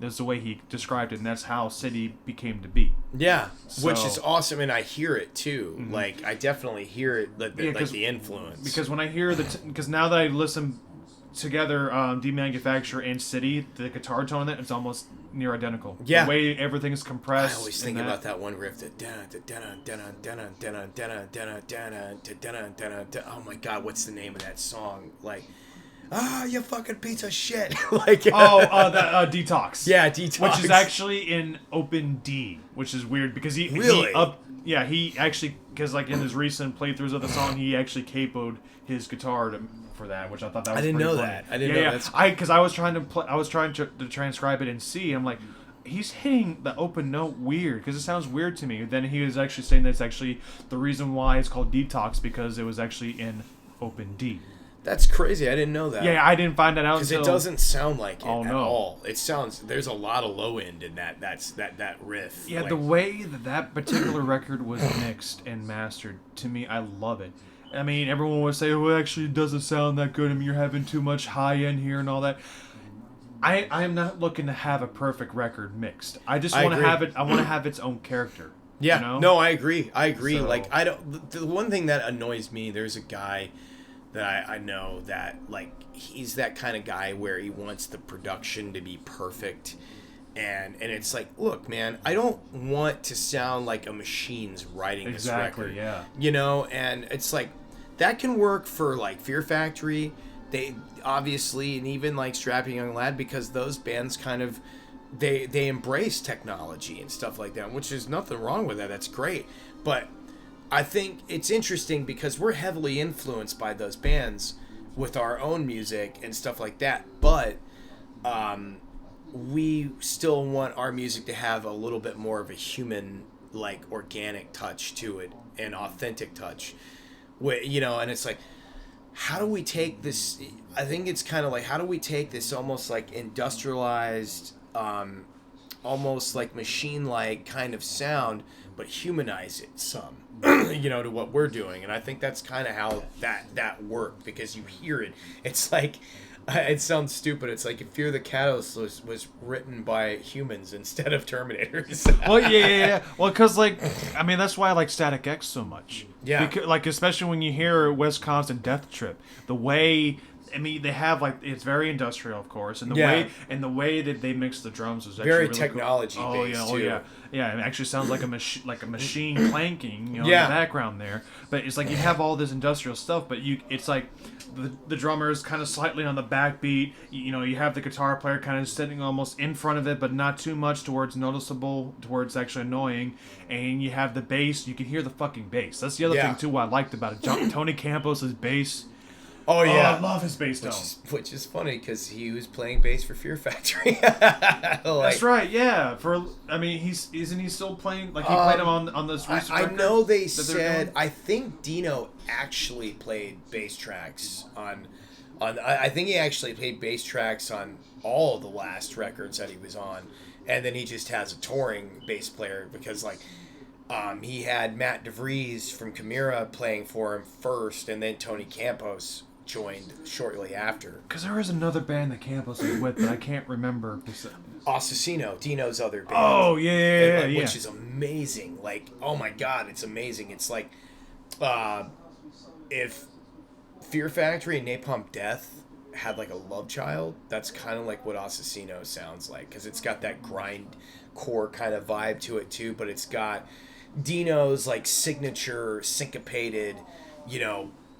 That's the way he described it, and that's how City became to be. Yeah, which is awesome, and I hear it too. Mm-hmm. Like I definitely hear it, the influence. Because when I hear because now that I listen together, Demanufacture and City, the guitar tone in that is almost near identical. Yeah. The way everything's compressed. I always think about that one riff. Oh my God, what's the name of that song? Like, you fucking piece of shit. Detox. Yeah, Detox. Which is actually in open D, which is weird because he actually, because like in his recent playthroughs of the song, he actually capoed his guitar for that, which I thought that was pretty funny. that. I didn't know that. Because I was trying to transcribe it in C. I'm like, he's hitting the open note weird because it sounds weird to me. Then he was actually saying that's actually the reason why it's called Detox, because it was actually in open D. That's crazy. I didn't know that. Yeah, I didn't find that out because it doesn't sound like it at no. all. It sounds, there's a lot of low end in that riff. Yeah, the way that particular record was mixed and mastered, to me, I love it. I mean, everyone would say, "Oh, it actually doesn't sound that good. I mean, you're having too much high end here and all that." I am not looking to have a perfect record mixed. I just want to have it. I want to have its own character. Yeah. No, I agree. So, like, I don't. The one thing that annoys me, there's a guy that I know that, like, he's that kind of guy where he wants the production to be perfect. And it's like, look, man, I don't want to sound like a machine's writing this record. Yeah. And it's like, that can work for, like, Fear Factory. They obviously, and even like Strapping Young Lad, because those bands kind of, they embrace technology and stuff like that, which is nothing wrong with that. That's great. But I think it's interesting because we're heavily influenced by those bands with our own music and stuff like that. But, we still want our music to have a little bit more of a human, like, organic touch to it, an authentic touch. And it's like, how do we take this? I think it's kind of like, how do we take this almost like industrialized, almost like machine-like kind of sound, but humanize it some, to what we're doing? And I think that's kind of how that worked, because you hear it. It's like, it sounds stupid. It's like if Fear the Catalyst was written by humans instead of Terminators. Well, yeah. Well, because, like, I mean, that's why I like Static X so much. Yeah. Because, like, especially when you hear Wisconsin Death Trip, the way, I mean, they have, like, it's very industrial, of course, and the way that they mix the drums is actually very really technology cool. based too. Yeah, it actually sounds like a machine clanking, in the background there. But it's like you have all this industrial stuff, but it's like the drummer is kind of slightly on the backbeat. You have the guitar player kind of sitting almost in front of it, but not too much towards noticeable, towards actually annoying. And you have the bass. You can hear the fucking bass. That's the other thing too. What I liked about it, Tony Campos's bass. Oh yeah, I love his bass tone. Which is funny because he was playing bass for Fear Factory. That's right. Yeah. Isn't he still playing? Like he played him on this recent record? I know they said. I think Dino actually played bass tracks on. I think he actually played bass tracks on all the last records that he was on, and then he just has a touring bass player because like. He had Matt DeVries from Chimera playing for him first, and then Tony Campos joined shortly after. Because there is another band that Campos is with, but I can't remember. Assassino, Dino's other band. Oh, yeah. Which is amazing. Like, oh my god, it's amazing. It's like, if Fear Factory and Napalm Death had like a love child, that's kind of like what Assassino sounds like, because it's got that grindcore kind of vibe to it too, but it's got Dino's like signature syncopated,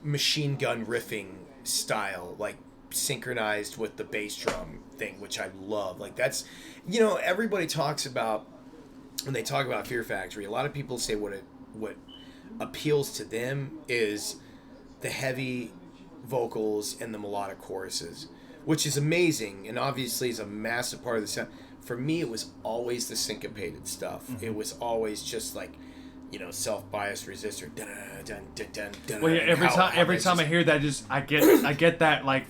machine gun riffing style, like synchronized with the bass drum thing, which I love. Like, that's, everybody talks about, when they talk about Fear Factory, a lot of people say what appeals to them is the heavy vocals and the melodic choruses, which is amazing and obviously is a massive part of the sound. For me, it was always the syncopated stuff. Mm-hmm. It was always just like, self-biased resistor. Dun, dun, dun, dun, dun, well, yeah, every time I hear that, I get that like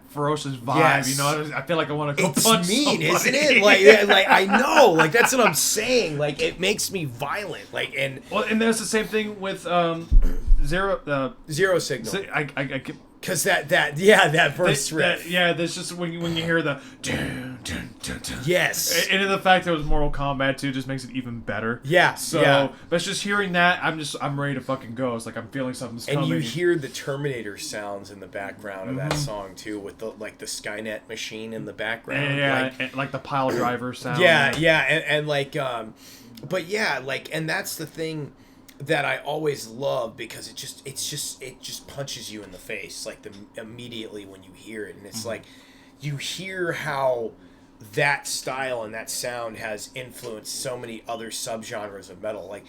ferocious vibe. Yes. I feel like I want to go punch somebody. Isn't it? Like I know, like that's what I'm saying. Like, it makes me violent. Like, and there's the same thing with Zero Signal. I because that first riff. There's just when you hear the dun, dun, dun, dun. Yes, and the fact that it was Mortal Kombat 2 just makes it even better. Yeah. So, but it's just hearing that, I'm ready to fucking go. It's like I'm feeling something's coming. And you hear the Terminator sounds in the background of that song too, with the Skynet machine in the background. Like the pile driver sound. And like, but yeah, like, and that's the thing that I always love, because it just punches you in the face, like immediately when you hear it, and it's like you hear how that style and that sound has influenced so many other subgenres of metal. Like,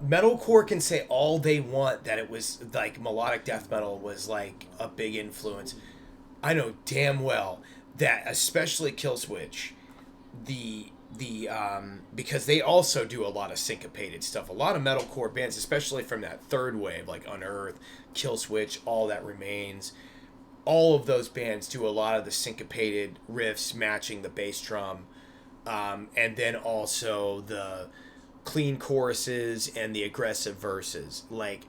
metalcore can say all they want that it was like melodic death metal was like a big influence. I know damn well that, especially Killswitch, because they also do a lot of syncopated stuff. A lot of metalcore bands, especially from that third wave, like Unearth, Killswitch, All That Remains, all of those bands do a lot of the syncopated riffs matching the bass drum, and then also the clean choruses and the aggressive verses. Like,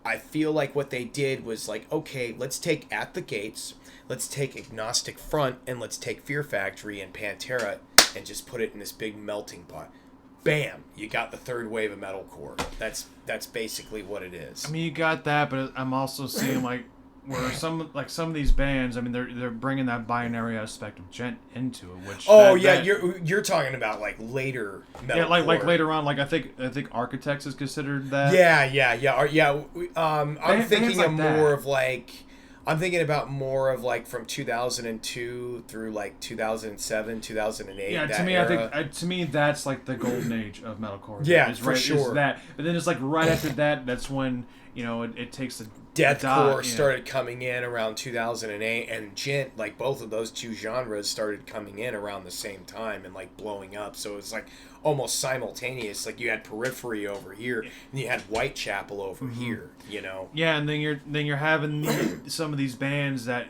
I feel like what they did was like, okay, let's take At the Gates, let's take Agnostic Front, and let's take Fear Factory and Pantera and just put it in this big melting pot. Bam! You got the third wave of metalcore. That's basically what it is. I mean, you got that, but I'm also seeing like where some of these bands, I mean, they're bringing that binary aspect of gent into it. Which you're talking about like later metalcore. Yeah, like later on, like I think Architects is considered that. I'm thinking of more of like. I'm thinking about more of like from 2002 through like 2007, 2008. Yeah, to me, era. I think to me that's like the golden age of metalcore. Yeah, for sure. Is that, but then it's like right after that, that's when it takes the deathcore started coming in around 2008, and gent, like both of those two genres started coming in around the same time and like blowing up. So it's like almost simultaneous. Like you had Periphery over here, and you had Whitechapel over here. Yeah, and then you're having some of these bands that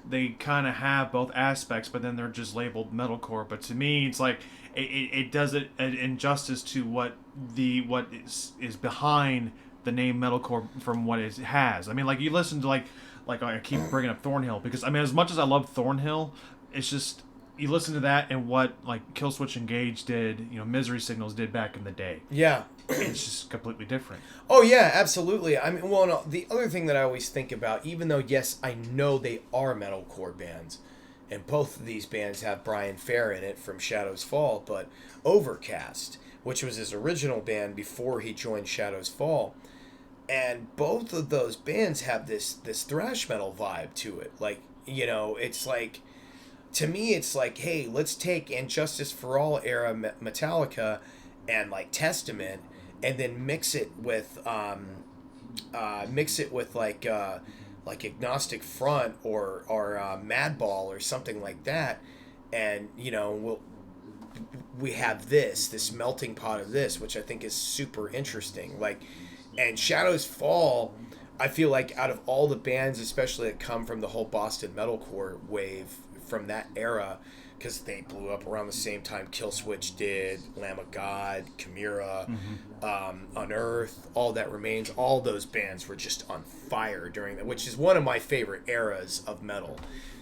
they kind of have both aspects, but then they're just labeled metalcore. But to me, it's like it does it an injustice to what is behind the name metalcore from what it has. I mean, like you listen to like I keep bringing up Thornhill, because I mean, as much as I love Thornhill, it's just you listen to that and what like Killswitch Engage did, Misery Signals did back in the day. Yeah. It's just completely different. Oh yeah, absolutely. I mean, well, no, the other thing that I always think about, even though yes, I know they are metalcore bands, and both of these bands have Brian Fair in it from Shadows Fall, but Overcast, which was his original band before he joined Shadows Fall, and both of those bands have this thrash metal vibe to it. Like, it's like, to me, it's like, hey, let's take Injustice for All era Metallica and like Testament, and then mix it with like Agnostic Front or Madball or something like that, and we have this melting pot of this, which I think is super interesting. Like, and Shadows Fall, I feel like out of all the bands, especially that come from the whole Boston metalcore wave from that era, because they blew up around the same time Killswitch did, Lamb of God, Chimera, Unearth, All That Remains. All those bands were just on fire during that, which is one of my favorite eras of metal,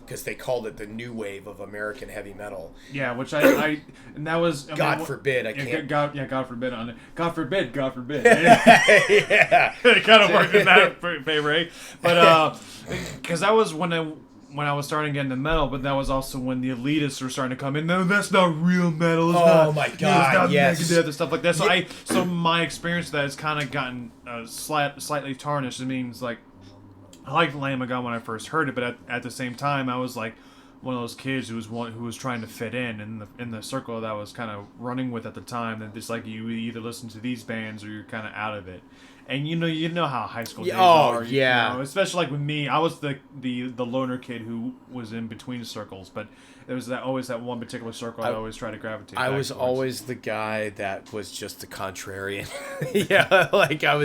because they called it the new wave of American heavy metal. Yeah, which I and that was God forbid I can't. God forbid on it. God forbid. Yeah. It kind of worked in that favor, eh? But because that was when I was starting getting into metal, but that was also when the elitists were starting to come in. No, that's not real metal. It's not, my God, it's not yes. Megadeth and stuff like that. So so my experience with that has kind of gotten slightly tarnished. It means like I liked Lamb of God when I first heard it, but at the same time, I was like one of those kids who was trying to fit in the circle that I was kind of running with at the time. That it's like you either listen to these bands or you're kind of out of it. And you know how high school days are. Yeah. You know, especially like with me, I was the loner kid who was in between circles, but there was always that one particular circle I always try to gravitate. I was always the guy that was just the contrarian. Yeah, like I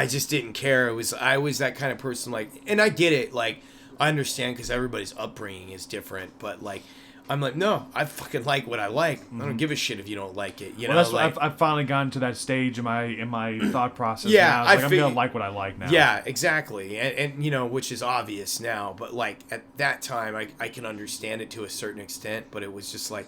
just didn't care. I was that kind of person, like, and I get it, like, I understand because everybody's upbringing is different, but like, I'm like, no, I fucking like what I like. I don't give a shit if you don't like it. You know, that's like, I've finally gotten to that stage in my thought process. Yeah, now. I'm gonna like what I like now. Yeah, exactly, and you know, which is obvious now, but like at that time, I can understand it to a certain extent, but it was just like,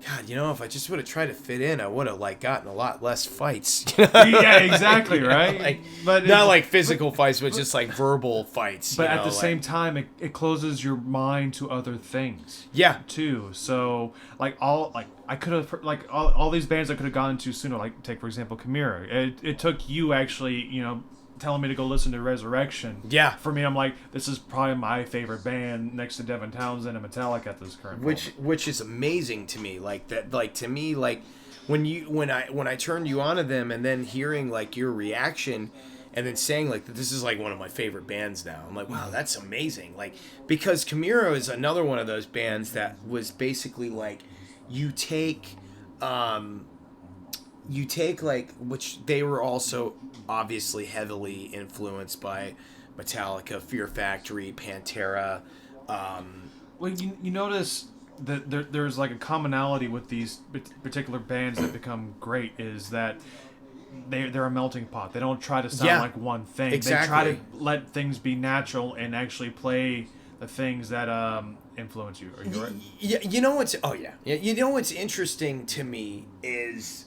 God, you know, if I just would have tried to fit in, I would have like gotten a lot less fights. Yeah, exactly, right. Like, but not like physical fights, but just like verbal fights. But you at the know, same time, it closes your mind to other things. Yeah. Too. So I could have all these bands I could have gone into sooner. Like take for example Chimera. It took you actually telling me to go listen to Resurrection. Yeah. For me, I'm like, this is probably my favorite band next to Devin Townsend and Metallica at this current moment. Which is amazing to me. Like that, like to me, like when I turned you on to them and then hearing like your reaction and then saying like this is like one of my favorite bands now. I'm like, wow, that's amazing. Like, because Chimera is another one of those bands that was basically like you take like, which they were also obviously heavily influenced by Metallica, Fear Factory, Pantera. Well, you notice that there's like a commonality with these particular bands that become great is that they're a melting pot. They don't try to sound like one thing. Exactly. They try to let things be natural and actually play the things that influence you. Are you right? Yeah, you know what's you know what's interesting to me is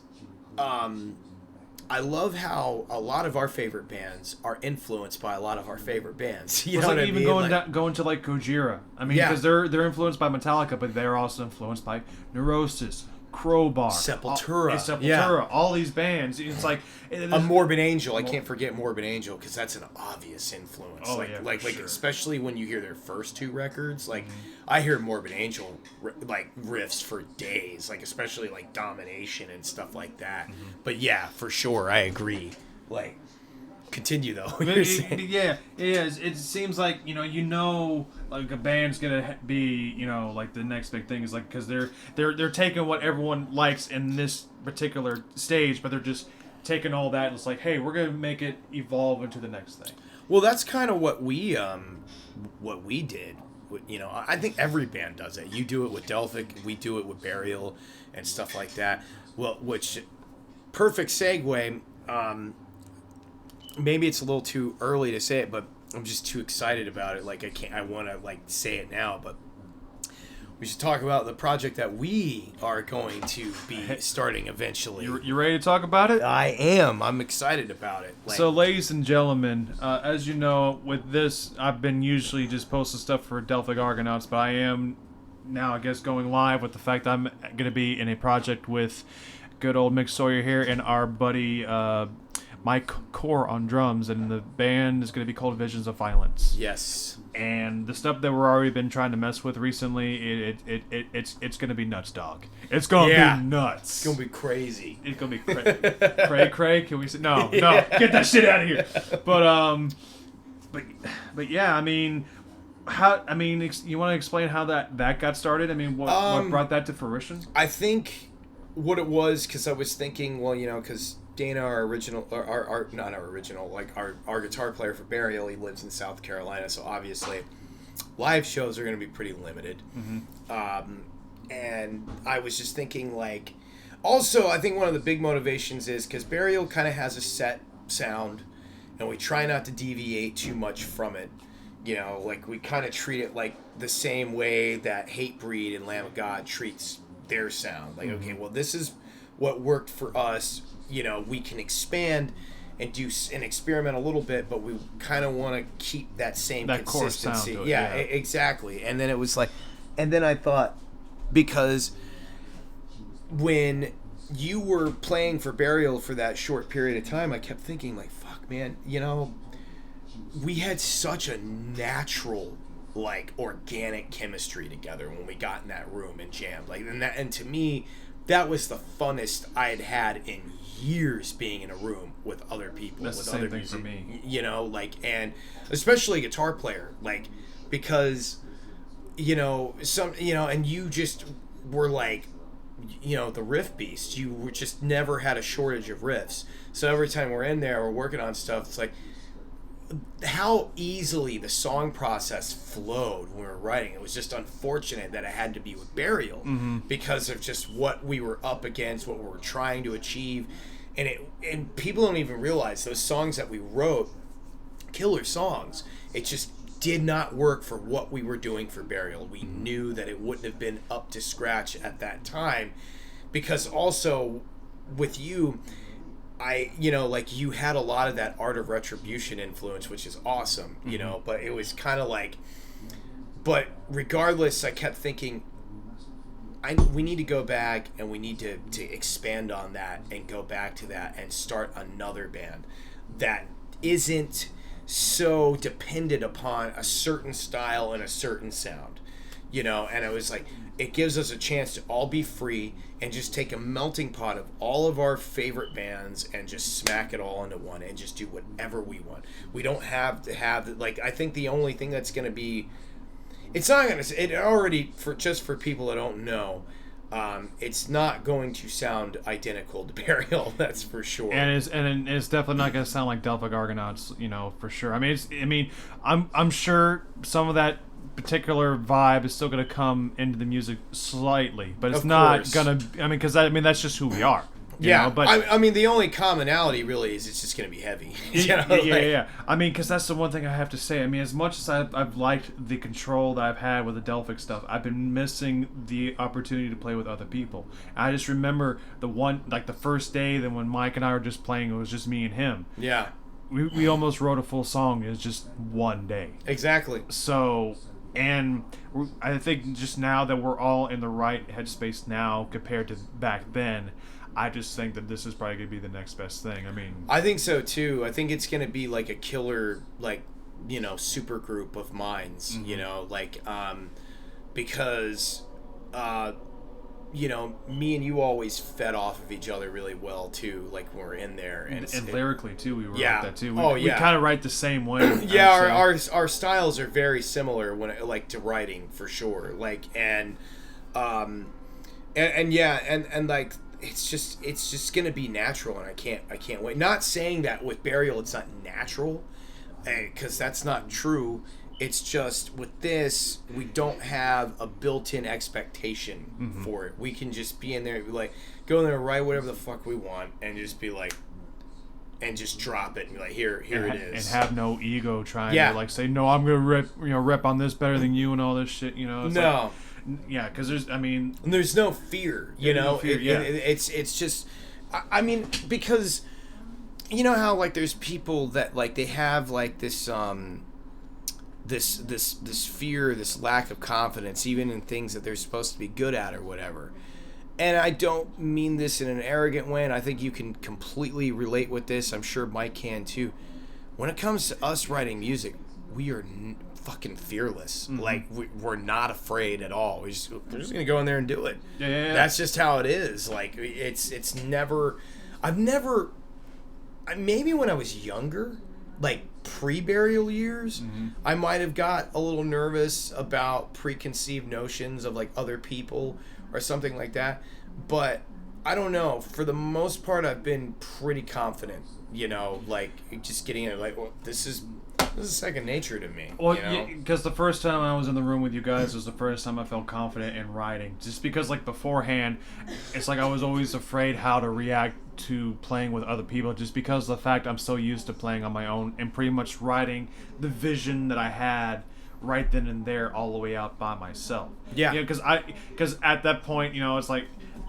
I love how a lot of our favorite bands are influenced by a lot of our favorite bands. You know like what even I mean? going to like Gojira. I mean, because they're influenced by Metallica, but they're also influenced by Neurosis, Crowbar, Sepultura, all these bands. It's like a Morbid Angel. I can't forget Morbid Angel because that's an obvious influence. Oh, like sure. especially when you hear their first two records. Like I hear Morbid Angel like riffs for days. Like especially like Domination and stuff like that. But yeah, for sure, I agree. Like, continue though. It seems like like a band's gonna be like the next big thing is like because they're taking what everyone likes in this particular stage, but they're just taking all that and it's like, hey, we're gonna make it evolve into the next thing. Well, that's kind of what we did. I think every band does it. You do it with Delphic, we do it with Burial and stuff like that. Well, which perfect segue. Maybe it's a little too early to say it, but I'm just too excited about it. Like I want to like say it now, but we should talk about the project that we are going to be starting eventually. You ready to talk about it? I am. I'm excited about it. So, ladies and gentlemen, as you know, with this, I've been usually just posting stuff for Delphic Argonauts, but I am now, I guess, going live with the fact that I'm going to be in a project with good old Mick Sawyer here and our buddy Mike Core on drums, and the band is going to be called Visions of Violence. Yes. And the stuff that we're already been trying to mess with recently, it's going to be nuts, dog. It's going to be nuts. It's going to be crazy. It's going to be crazy. Cray? Can we say no? Get that shit out of here. But yeah, I mean, you want to explain how that got started? I mean, what brought that to fruition? I think what it was, because I was thinking, well, because Dana, our guitar player for Burial, he lives in South Carolina, so obviously live shows are going to be pretty limited. and I was just thinking, like, also, I think one of the big motivations is because Burial kind of has a set sound, and we try not to deviate too much from it. You know, like, we kind of treat it like the same way that Hatebreed and Lamb of God treats their sound. Like, okay, well, this is what worked for us. You know, we can expand and do and experiment a little bit, but we kind of want to keep that same consistency. Core sound to it, yeah, exactly. And then it was like, and then I thought, because when you were playing for Burial for that short period of time, I kept thinking, like, fuck, man, you know, we had such a natural, like, organic chemistry together when we got in that room and jammed. Like, and to me, that was the funnest I had in years, being in a room with other people. That's with the same other thing music, for me. you know, like, and especially a guitar player, like, because, you know, and you just were like, you know, the riff beast. You were just never had a shortage of riffs. So every time we're in there, we're working on stuff, it's like how easily the song process flowed when we were writing. It was just unfortunate that it had to be with Burial because of just what we were up against, what we were trying to achieve. And people don't even realize those songs that we wrote, killer songs, it just did not work for what we were doing for Burial. We knew that it wouldn't have been up to scratch at that time, because also with you, you know, like, you had a lot of that Art of Retribution influence, which is awesome, you know, but it was kind of like, but regardless, I kept thinking, we need to go back and we need to expand on that and go back to that and start another band that isn't so dependent upon a certain style and a certain sound, you know. And I was like, it gives us a chance to all be free and just take a melting pot of all of our favorite bands and just smack it all into one and just do whatever we want. We don't have to have, like, I think the only thing that's going to be, it's not going to, it already, for people that don't know, it's not going to sound identical to Burial, that's for sure. And it's definitely not going to sound like Delphic Argonauts, you know, for sure. I mean, I'm sure some of that particular vibe is still going to come into the music slightly, but it's not going to, I mean, because that's just who we are. You know? But I mean, the only commonality really is it's just going to be heavy. You know? Yeah. I mean, because that's the one thing I have to say. I mean, as much as I've liked the control that I've had with the Delphic stuff, I've been missing the opportunity to play with other people. I just remember the first day that when Mike and I were just playing, it was just me and him. Yeah. We almost wrote a full song in just one day. Exactly. So, and I think just now that we're all in the right headspace now compared to back then, I just think that this is probably going to be the next best thing. I mean, I think so too. I think it's going to be like a killer, like, you know, super group of minds, you know, like, because, you know, me and you always fed off of each other really well too, like when we're in there. And lyrically too, we were like that too. We kind of write the same way. Yeah, our styles are very similar when it, like, to writing, for sure. Like, and like, it's just gonna be natural, and I can't wait. Not saying that with Burial it's not natural, because that's not true. It's just with this, we don't have a built-in expectation for it. We can just be in there and be like, go in there and write whatever the fuck we want, and just be like, and just drop it and be like, here it is, and have no ego trying to, like, say, no, I'm gonna rep on this better than you and all this shit, you know. It's no. Yeah, because there's no fear, you know. It's just, I mean, because you know how, like, there's people that, like, they have, like, this this fear, this lack of confidence, even in things that they're supposed to be good at or whatever. And I don't mean this in an arrogant way, and I think you can completely relate with this. I'm sure Mike can too. When it comes to us writing music, we are fucking fearless. Like, we're not afraid at all. We're just gonna go in there and do it. Yeah. That's just how it is. Like, it's never. Maybe when I was younger, like pre-Burial years, I might have got a little nervous about preconceived notions of, like, other people or something like that. But I don't know. For the most part, I've been pretty confident. You know, like, just getting it. Like, well, this is This is second nature to me. Well, you know? because the first time I was in the room with you guys was the first time I felt confident in writing. Just because, like, beforehand, it's like I was always afraid how to react to playing with other people, just because of the fact I'm so used to playing on my own and pretty much writing the vision that I had right then and there all the way out by myself. Yeah. Because at that point, you know, it's like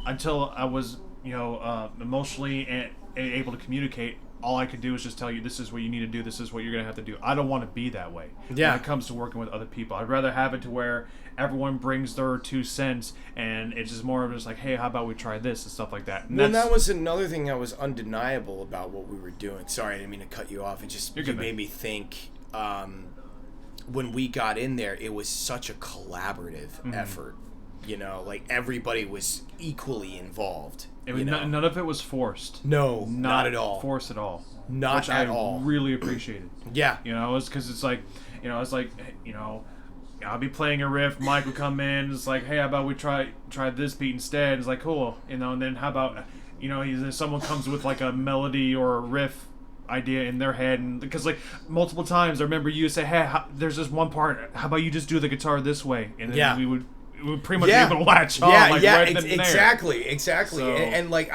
until I was, you know, emotionally and able to communicate, all I could do is just tell you, this is what you need to do, this is what you're going to have to do. I don't want to be that way Yeah. when it comes to working with other people. I'd rather have it to where everyone brings their 2 cents, and it's just more of just like, hey, how about we try this and stuff like that. And Well, that was another thing that was undeniable about what we were doing. Sorry, I didn't mean to cut you off. It just made me think, when we got in there, it was such a collaborative effort. You know, like everybody was equally involved. None of it was forced. No, not at all. Forced at all. Not at all. Which I really appreciated. Yeah. You know, it's because it's like, you know, I'll be playing a riff, Mike will come in, it's like, hey, how about we try this beat instead? It's like, cool, you know, and then how about, you know, someone comes with like a melody or a riff idea in their head, and because like multiple times I remember you say, hey, there's this one part, how about you just do the guitar this way? And then we would pretty much be able to latch on, right then and exactly. So, and like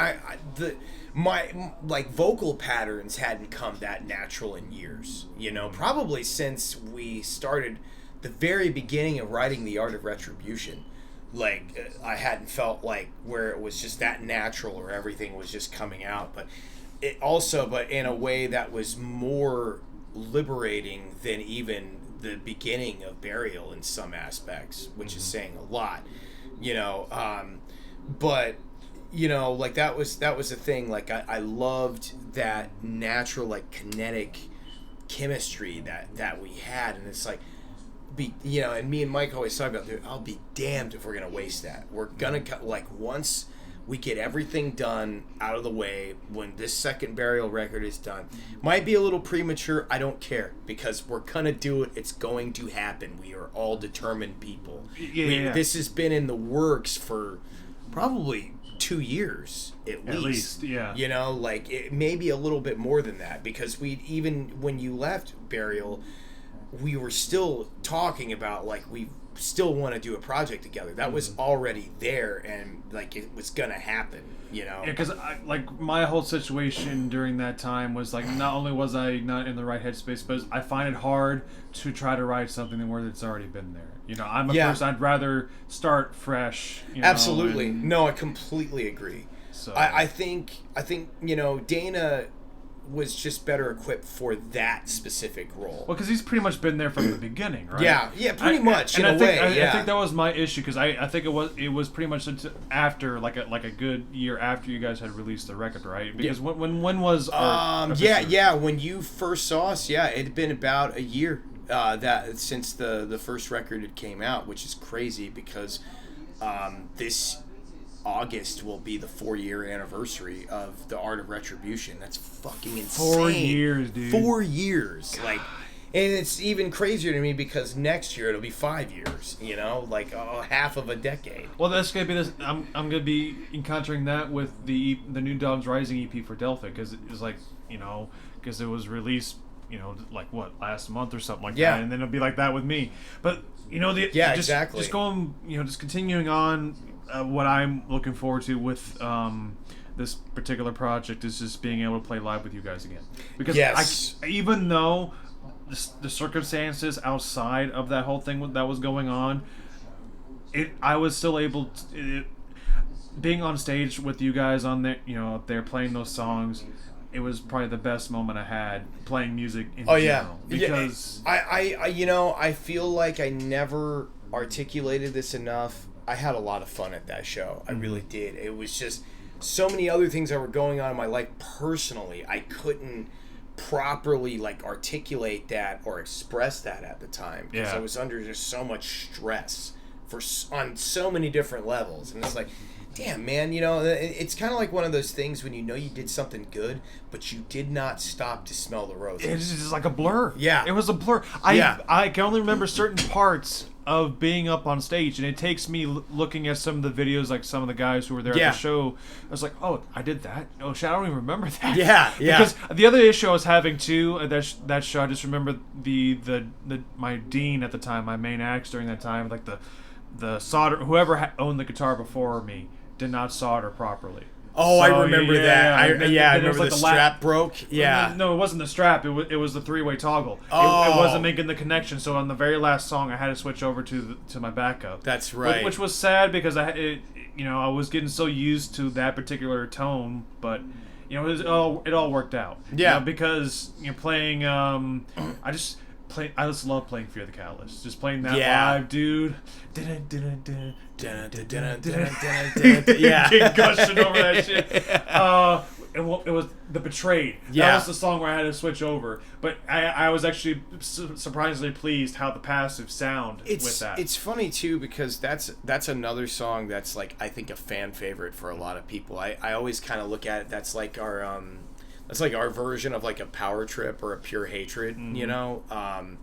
my like vocal patterns hadn't come that natural in years, you know, probably since we started the very beginning of writing the Art of Retribution. Like I hadn't felt like where it was just that natural or everything was just coming out, but in a way that was more liberating than even the beginning of Burial in some aspects, which is saying a lot, you know. But you know, like that was the thing. Like I loved that natural, like kinetic chemistry that we had, and it's like, you know, and me and Mike always talk about, I'll be damned if we're gonna waste that. We're gonna like once we get everything done out of the way, when this second Burial record is done, might be a little premature, I don't care, because we're gonna do it. It's going to happen. We are all determined people. This has been in the works for probably 2 years at least. Yeah. You know, like it maybe a little bit more than that, because even when you left Burial, we were still talking about like we still want to do a project together. That was already there, and like it was gonna happen, you know. Yeah, because like my whole situation during that time was like, not only was I not in the right headspace, but I find it hard to try to write something where it's already been there. You know, I'm a person, I'd rather start fresh. You know, absolutely. No, I completely agree. So I think you know, Dana was just better equipped for that specific role. Well, because he's pretty much been there from the beginning, right? Yeah, pretty much. I think that was my issue, because I think it was pretty much after like a good year after you guys had released the record, right? Because when was our episode? When you first saw us, it had been about a year that since the first record had came out, which is crazy because this August will be the 4-year anniversary of the Art of Retribution. That's fucking insane. 4 years, dude. 4 years. God. Like, and it's even crazier to me because next year it'll be 5 years, you know, like half of a decade. Well, that's gonna be this. I'm gonna be encountering that with the New Dogs Rising EP for Delphic, because it was like, you know, because it was released, you know, like what, last month or something like that, and then it'll be like that with me. But you know, exactly. Just going, you know, just continuing on. What I'm looking forward to with this particular project is just being able to play live with you guys again. Because even though the circumstances outside of that whole thing that was going on, I was still able to, being on stage with you guys on there, you know, up there playing those songs. It was probably the best moment I had playing music in general. Because I you know, I feel like I never articulated this enough. I had a lot of fun at that show. I really did. It was just so many other things that were going on in my life personally. I couldn't properly like articulate that or express that at the time because I was under just so much stress on so many different levels. And it's like, damn, man, you know, it's kind of like one of those things when you know you did something good, but you did not stop to smell the roses. It's just like a blur. Yeah. It was a blur. I can only remember certain parts of being up on stage, and it takes me looking at some of the videos, like some of the guys who were there at the show. I was like, oh, I did that. Oh shit, I don't even remember that. Yeah. Because the other issue I was having too, that show, I just remember the my dean at the time, my main acts during that time, like the solder, whoever owned the guitar before me did not solder properly. Oh, So, I remember that. I remember like the strap broke. Yeah. No, it wasn't the strap. It was the three-way toggle. Oh. It wasn't making the connection. So on the very last song, I had to switch over to my backup. That's right. Which was sad because I was getting so used to that particular tone, but it all worked out. Yeah. Because playing. I just love playing Fear the Catalyst. Just playing that live, dude. Yeah. Gushing over that shit. It was The Betrayed. Yeah. That was the song where I had to switch over. But I was actually surprisingly pleased how the passive sound with that. It's funny too because that's another song that's like I think a fan favorite for a lot of people. I always kind of look at it. That's like our version of like a Power Trip or a Pure Hatred, and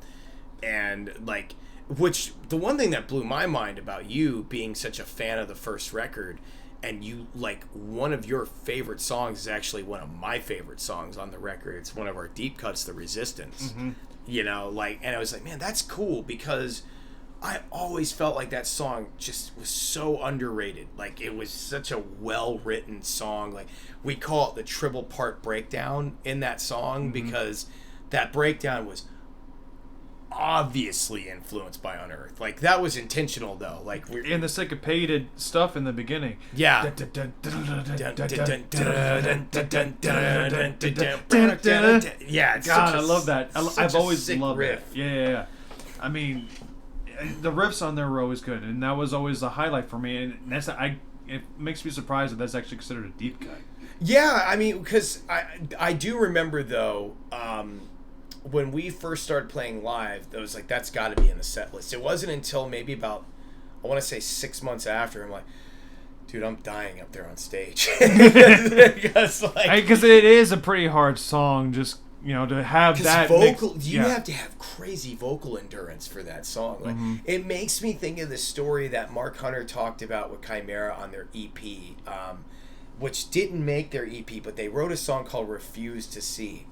like. Which, the one thing that blew my mind about you being such a fan of the first record, and you, like, one of your favorite songs is actually one of my favorite songs on the record. It's one of our deep cuts, The Resistance. Mm-hmm. And I was like, man, that's cool, because I always felt like that song just was so underrated. Like, it was such a well-written song. Like, we call it the triple part breakdown in that song, because that breakdown was obviously influenced by Unearthed. Like, that was intentional though. Like, in the syncopated stuff in the beginning. Yeah. Yeah. God, I love that. I've always loved riff. it. Yeah. I mean, the riffs on there were always good, and that was always a highlight for me. And it makes me surprised that that's actually considered a deep cut. Yeah, I mean, because I do remember though. When we first started playing live, it was like, that's got to be in the set list. It wasn't until maybe about, I want to say 6 months after, I'm like, dude, I'm dying up there on stage. Because it is a pretty hard song, just, to have that. You have to have crazy vocal endurance for that song. Like, it makes me think of the story that Mark Hunter talked about with Chimera on their EP, which didn't make their EP, but they wrote a song called Refuse to See.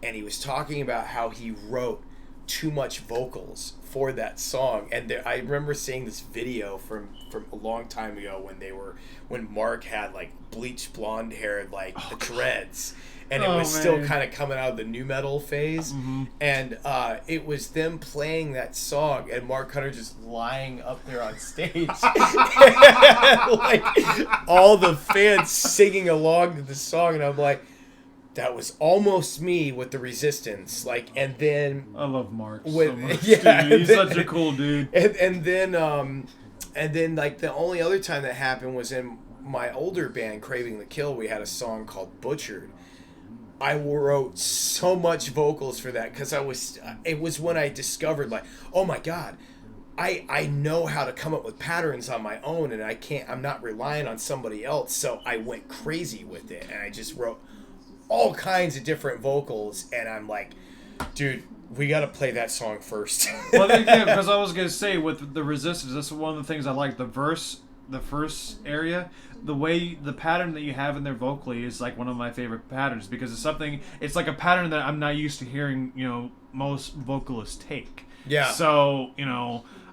And he was talking about how he wrote too much vocals for that song. And I remember seeing this video from a long time ago when Mark had like bleached blonde hair, like the dreads, and it was still kind of coming out of the nu metal phase. And it was them playing that song and Mark Hunter just lying up there on stage, like all the fans singing along to the song, and I'm like, that was almost me with The Resistance, like, and then I love Mark so much. Dude, he's such a cool dude. And then like the only other time that happened was in my older band, Craving the Kill. We had a song called Butchered. I wrote so much vocals for that because it was when I discovered, like, oh my God, I know how to come up with patterns on my own, and I'm not relying on somebody else. So I went crazy with it, and I just wrote all kinds of different vocals, and I'm like, dude, we got to play that song first. Well, because I was going to say, with The Resistance, that's one of the things I like. The first area, the pattern that you have in there vocally is like one of my favorite patterns, because it's like a pattern that I'm not used to hearing, most vocalists take. Yeah. So,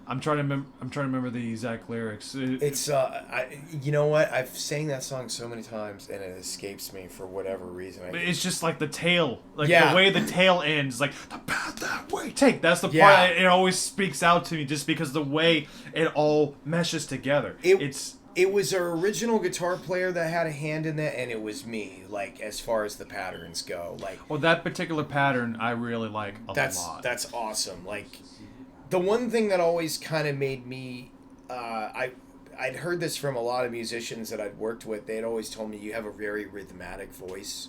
I'm trying to remember the exact lyrics. It's you know what? I've sang that song so many times and it escapes me for whatever reason. It's just like the tail, the way the tail ends, like the path that way take. That's the part that it always speaks out to me, just because the way it all meshes together. It was our original guitar player that had a hand in that, and it was me. Like, as far as the patterns go, that particular pattern I really like a lot. That's awesome. Like, the one thing that always kind of made me, I'd heard this from a lot of musicians that I'd worked with. They'd always told me, you have a very rhythmic voice.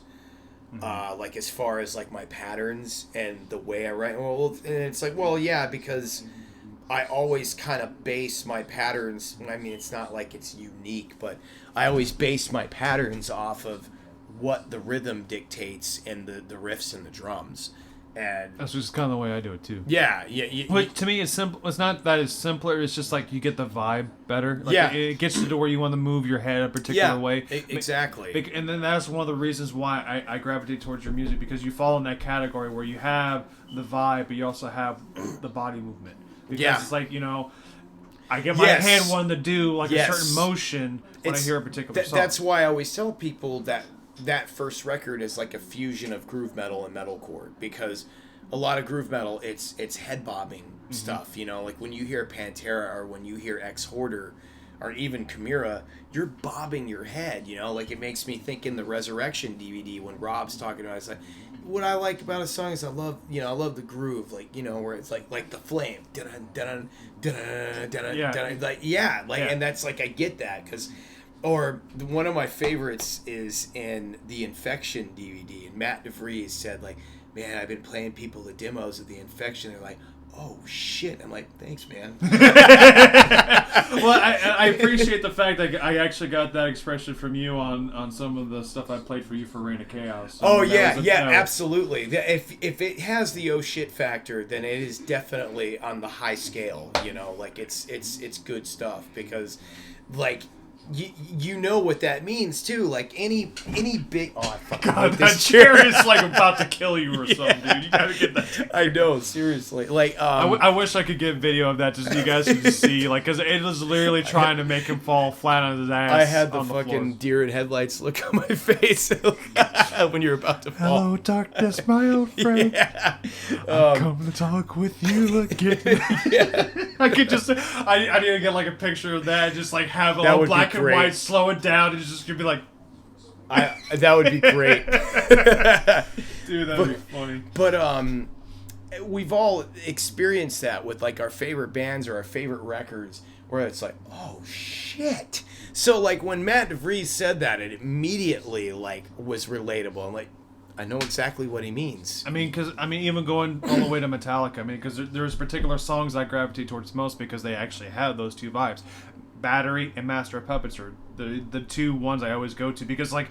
Like, as far as, like, my patterns and the way I write. Well, and it's like, well, yeah, because I always kind of base my patterns. I mean, it's not like it's unique, but I always base my patterns off of what the rhythm dictates and the riffs and the drums. And That's just kind of the way I do it too. yeah, But to me, it's simple. It's not that it's simpler. It's just like you get the vibe better. Like Yeah. it gets you to where you want to move your head a particular way. Exactly. And then that's one of the reasons why I gravitate towards your music, because you fall in that category where you have the vibe, but you also have the body movement. Because it's like, I get my hand wanting to do like a certain motion when I hear a particular song. That's why I always tell people that first record is like a fusion of groove metal and metalcore, because a lot of groove metal, it's head bobbing stuff, like when you hear Pantera or when you hear Ex Hoarder or even Chimera, you're bobbing your head, like it makes me think in the Resurrection DVD when Rob's talking about it, it's like, what I like about a song is I love the groove, like, where it's like the flame, dun dun dun dun dun, and that's like, I get that, because or one of my favorites is in the Infection DVD, and Matt DeVries said, like, man, I've been playing people the demos of the Infection. They're like, oh shit. I'm like, thanks, man. Well, I appreciate the fact that I actually got that expression from you on some of the stuff I played for you for Reign of Chaos. Absolutely. If it has the oh shit factor, then it is definitely on the high scale. Like it's good stuff, because like. You know what that means too. Like any big. Oh, I fucking God, that chair is like about to kill you or something, dude. You gotta get that. I know, seriously. Like, I wish I could get video of that just so you guys could just see, like, because it was literally trying to make him fall flat on his ass. I had the fucking deer in headlights look on my face when you're about to fall. Hello, darkness, my old friend. Yeah. I'm coming to talk with you again. I could just, I need to get like a picture of that, just like have it That all would be black and great. white, slow it down, and it's just gonna be like, that would be great. dude, that'd be funny. But we've all experienced that with like our favorite bands or our favorite records, where it's like, oh shit. So like when Matt DeVries said that, it immediately like was relatable. I'm like, I know exactly what he means. I mean, even going all the way to Metallica, because there's particular songs I gravitate towards most because they actually have those two vibes. Battery and Master of Puppets are the two ones I always go to, because like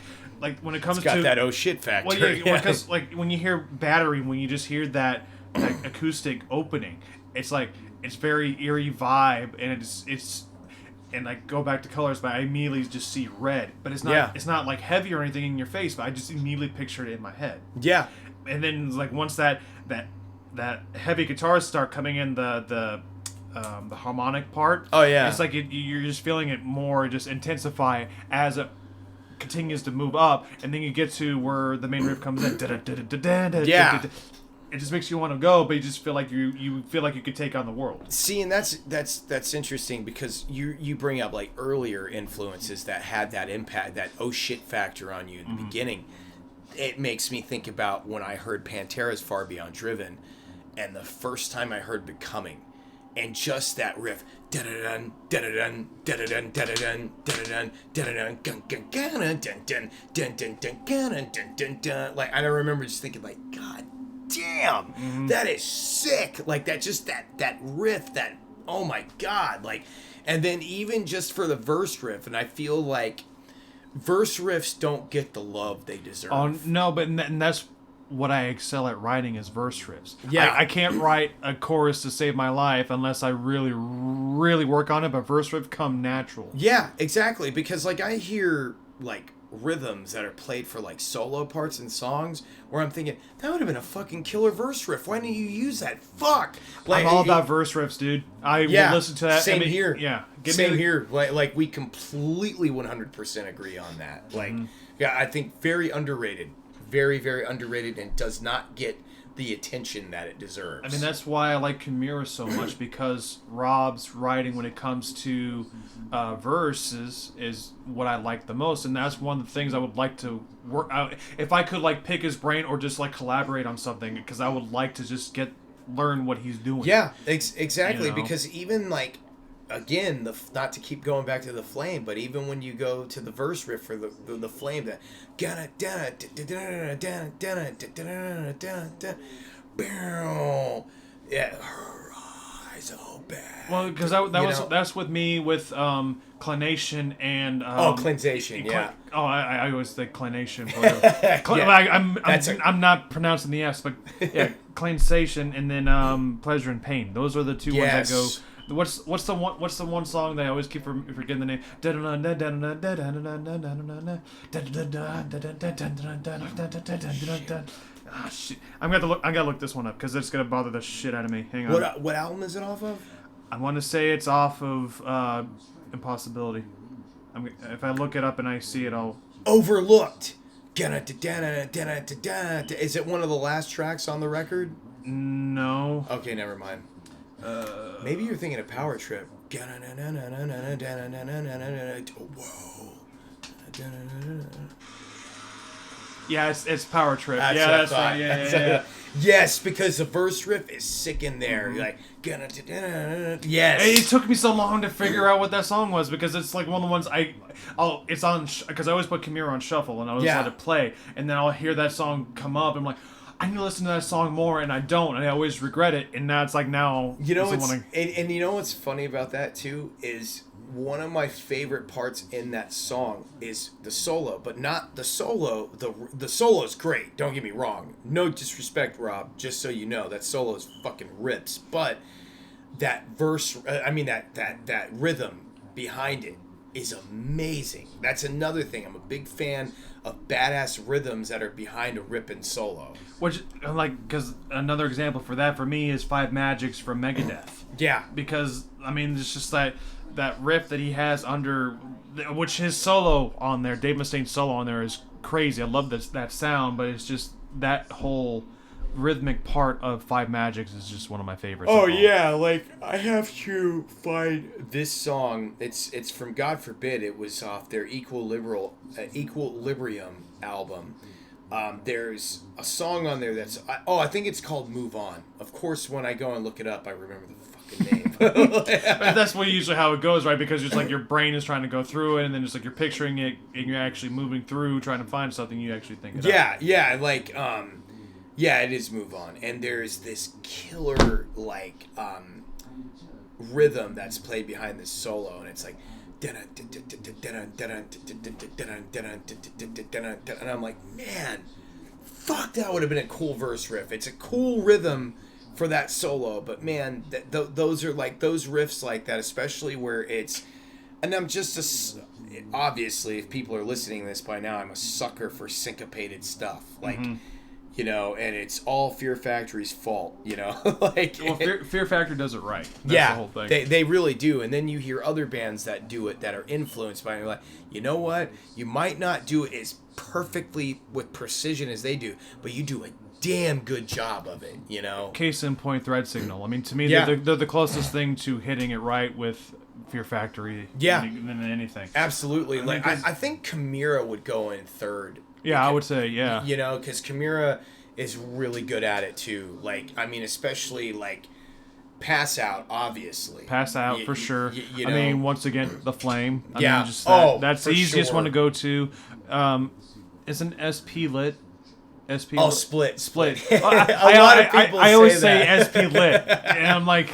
when it comes it's got to that oh shit factor. Well, yeah, because like when you hear Battery, when you just hear that acoustic opening, it's like it's very eerie vibe, and it's and like go back to Colors, but I immediately just see red, but it's not like heavy or anything in your face, but I just immediately picture it in my head. Yeah, and then like once that heavy guitars start coming in, the harmonic part. Oh yeah. It's like you're just feeling it more, just intensify as it continues to move up, and then you get to where the main riff comes in. Yeah. It just makes you want to go, but you just feel like you feel like you could take on the world. See, and that's interesting, because you bring up like earlier influences that had that impact, that oh shit factor on you in the beginning. It makes me think about when I heard Pantera's Far Beyond Driven, and the first time I heard Becoming. And just that riff, like I remember just thinking, like, God damn, that is sick. Like that riff, that, oh my God, like, and then even just for the verse riff, and I feel like verse riffs don't get the love they deserve. Oh no, and that's what I excel at writing is verse riffs. Yeah. I can't write a chorus to save my life unless I really, really work on it, but verse riff come natural. Yeah, exactly. Because like I hear like rhythms that are played for like solo parts in songs where I'm thinking, that would have been a fucking killer verse riff. Why didn't you use that? Fuck. Like, I'm all about verse riffs, dude. I will listen to that. Same here. Yeah. Same here. Like we completely 100% agree on that. Like, yeah, I think very underrated. Very, very underrated, and does not get the attention that it deserves. I mean, that's why I like Chimera so much, because Rob's writing when it comes to verses is what I like the most, and that's one of the things I would like to work out. If I could like pick his brain or just like collaborate on something, because I would like to just learn what he's doing. Yeah, exactly. You know? Because even like, again, not to keep going back to the Flame, but even when you go to the verse riff for the Flame, that so bad. Well, because that's with me with clination and clinization, yeah. I always think clination. Yeah. I'm not pronouncing the S, but yeah, clinization and then pleasure and pain. Those are the two ones that go. What's the one song that I always keep forgetting the name? Ah, shit. I gotta look this one up because it's gonna bother the shit out of me. Hang on. What album is it off of? I want to say it's off of Impossibility. If I look it up and I see it, I'll... Overlooked. Is it one of the last tracks on the record? No. Okay, never mind. Maybe you're thinking of Power Trip. Whoa. Yeah, it's Power Trip. That's right. Yeah. Yes, because the verse riff is sick in there. Mm-hmm. You're like, yes. It took me so long to figure out what that song was because it's like one of the ones it's on because I always put Kimura on shuffle and I always let it play and then I'll hear that song come up and I'm like, I need to listen to that song more and I don't and I always regret it and now it's like now you know and you know what's funny about that too is one of my favorite parts in that song is the solo, but not the solo. The solo is great. Don't get me wrong. No disrespect, Rob. Just so you know, that solo is fucking rips. But that verse, that rhythm behind it is amazing. That's another thing. I'm a big fan of badass rhythms that are behind a ripping solo. Which, because another example for that for me is Five Magics from Megadeth. Yeah. Because it's just that riff that he has under, which his solo on there, Dave Mustaine's solo on there is crazy. I love that sound, but it's just that whole rhythmic part of Five Magics is just one of my favorites. Oh yeah, like I have to find this song. It's from God Forbid. It was off their Equilibrium album. There's a song on there that's I think it's called Move On. Of course, when I go and look it up, I remember the fucking name. But that's usually how it goes, right? Because it's like your brain is trying to go through it, and then it's like you're picturing it, and you're actually moving through, trying to find something you actually think it Yeah, it is Move On, and there's this killer rhythm that's played behind this solo, and it's like. And I'm like, man, fuck, that would have been a cool verse riff. It's a cool rhythm for that solo, but man, those are like those riffs like that, especially where it's. And I'm just obviously, if people are listening to this by now, I'm a sucker for syncopated stuff, like. Mm-hmm. You know, and it's all Fear Factory's fault, you know? Fear Factory does it right. That's the whole thing. They really do. And then you hear other bands that do it that are influenced by it. You're like, you know what? You might not do it as perfectly with precision as they do, but you do a damn good job of it, you know? Case in point, Thread Signal. I mean, to me, they're the closest thing to hitting it right with Fear Factory than anything. Absolutely. I think Kimura would go in third. Yeah, I would say, yeah. You know, because Kimura is really good at it, too. Especially, Pass Out, obviously. Pass Out, for sure. You know? I mean, once again, The Flame. That's the easiest one to go to. Isn't SP Lit? SP Lit? Split. A lot of people I always say SP Lit. And I'm like,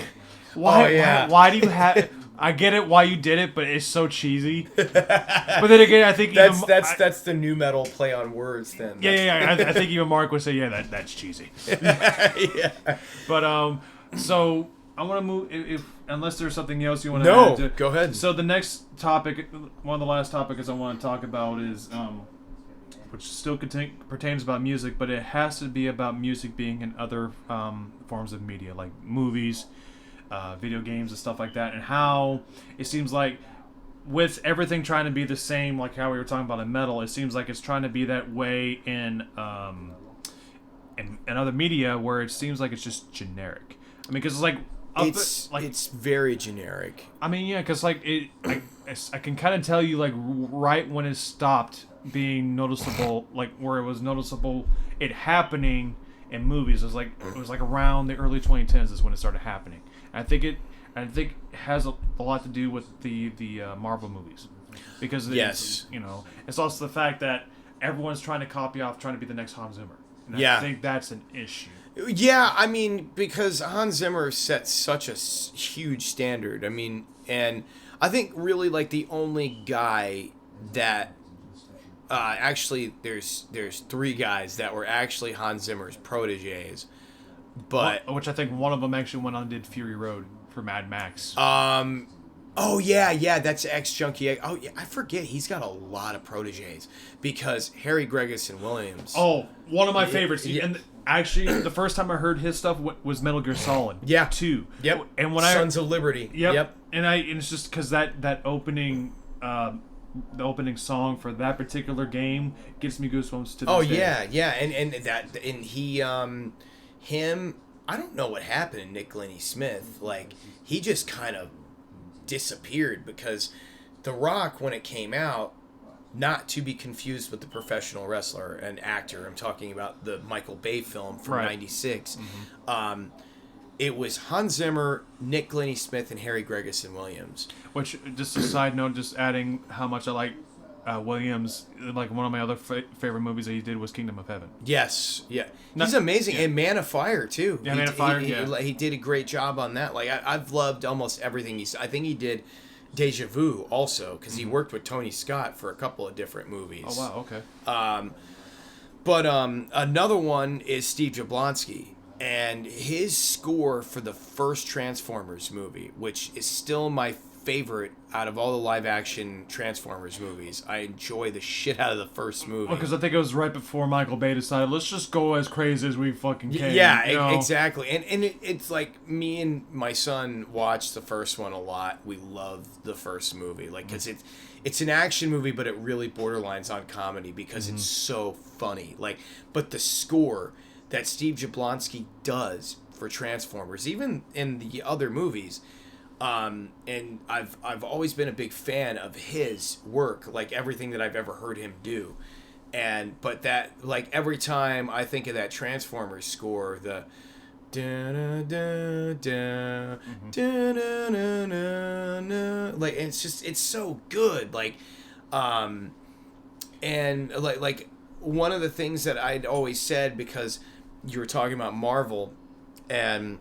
why do you have... I get it why you did it, but it's so cheesy. But then again, I think that's the new metal play on words. Then I think even Mark would say, that's cheesy. Yeah. But so I want to move. Unless there's something else you want to add to, go ahead. So the next topic, one of the last topics I want to talk about is which still pertains about music, but it has to be about music being in other forms of media, like movies. Video games and stuff like that, and how it seems like with everything trying to be the same, like how we were talking about in metal, it seems like it's trying to be that way in other media where it seems like it's just generic. I mean, because it's like it's very generic. I mean, yeah, because I can kind of tell you like right when it stopped being noticeable, like where it was noticeable it happening in movies. It was like around the early 2010s is when it started happening. I think it has a lot to do with the Marvel movies, because it's also the fact that everyone's trying to copy off, trying to be the next Hans Zimmer, And Yeah. I think that's an issue. Yeah, I mean, because Hans Zimmer set such a huge standard. I mean, and I think really like the only guy that actually there's three guys that were actually Hans Zimmer's proteges, but Which I think one of them actually went on and did Fury Road for Mad Max. oh yeah, that's ex-Junkie. Oh yeah, I forget he's got a lot of proteges because Harry Gregson Williams. Oh, one of my favorites. yeah. And actually, the first time I heard his stuff was Metal Gear Solid. Yeah. 2. Yep. And when Sons of Liberty. Yep. And it's just because that opening, the opening song for that particular game gives me goosebumps to this Oh day. yeah, and he him. I don't know what happened to Nick Lenny Smith. Like he just kind of disappeared because The Rock, when it came out, not to be confused with the professional wrestler and actor. I'm talking about the Michael Bay film from '96. It was Hans Zimmer, Nick Lenny Smith, and Harry Gregson Williams. Which, just a side note, just adding how much I like Williams. Like one of my other favorite movies that he did was Kingdom of Heaven. Yes, yeah, he's amazing, and Man of Fire too. Yeah, Man of Fire. He did a great job on that. Like I've loved almost everything I think he did Deja Vu also because he worked with Tony Scott for a couple of different movies. Oh wow, okay. But another one is Steve Jablonsky. And his score for the first Transformers movie, which is still my favorite out of all the live-action Transformers movies. I enjoy the shit out of the first movie. Because I think it was right before Michael Bay decided, let's just go as crazy as we fucking can. Yeah, you know? exactly. And it's like me and my son watched the first one a lot. We love the first movie. Like, because it's an action movie, but it really borderlines on comedy because it's so funny. Like, but the score that Steve Jablonsky does for Transformers, even in the other movies, and I've always been a big fan of his work, like everything that I've ever heard him do, but that like every time I think of that Transformers score, the like it's so good, like and like one of the things that I'd always said, because you were talking about Marvel and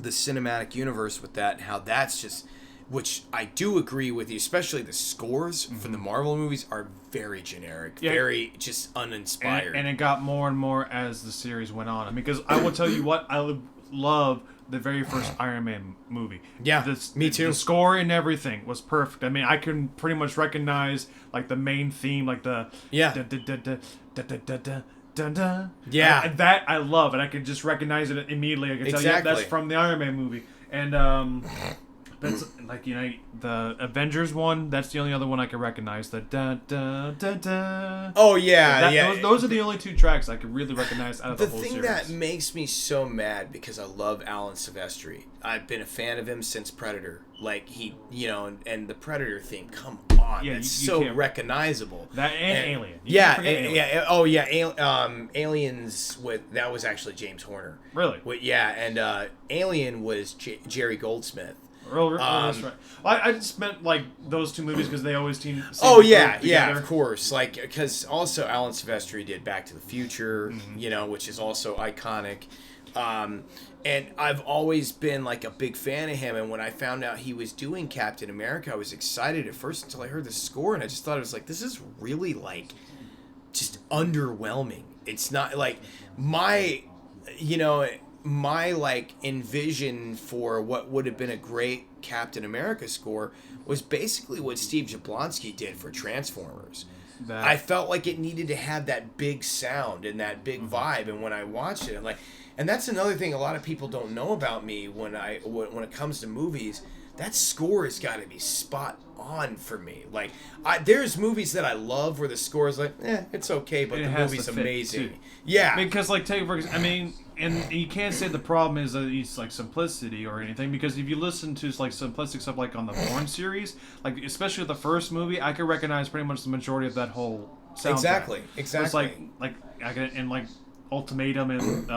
the cinematic universe with that, and how that's just, which I do agree with you, especially the scores for the Marvel movies are very generic, very just uninspired. And it got more and more as the series went on. I mean, because I will tell you what, I love the very first Iron Man movie. Yeah, me too. The score and everything was perfect. I mean, I can pretty much recognize like the main theme, like the yeah, and that I love, and I can just recognize it immediately. I can tell you that's from the Iron Man movie, and that's like, you know, the Avengers one. That's the only other one I can recognize. The da da da da. Oh yeah. Those are the only two tracks I can really recognize out of the whole series. The thing that makes me so mad, because I love Alan Silvestri. I've been a fan of him since Predator. Like he, you know, and the Predator theme. Come on, it's so recognizable. That and Alien. Alien. Oh yeah, Aliens that was actually James Horner. Really? And Alien was Jerry Goldsmith. That's right. I just meant like those two movies because they always seem yeah, of course. Like, because also Alan Silvestri did Back to the Future, you know, which is also iconic. And I've always been like a big fan of him. And when I found out he was doing Captain America, I was excited at first until I heard the score, and I just thought it was like, this is really like just underwhelming. It's not like my like envision for what would have been a great Captain America score was basically what Steve Jablonsky did for Transformers. I felt like it needed to have that big sound and that big vibe, and when I watched it, I'm like, and that's another thing a lot of people don't know about me when it comes to movies. That score has got to be spot on for me. Like, there's movies that I love where the score is like, it's okay, but the movie's amazing. Too. Yeah, because like, take for example, I mean, and you can't say the problem is that it's like simplicity or anything, because if you listen to like simplistic stuff like on the Bourne series, like especially the first movie, I could recognize pretty much the majority of that whole soundtrack. Exactly. It's like I can, and like Ultimatum and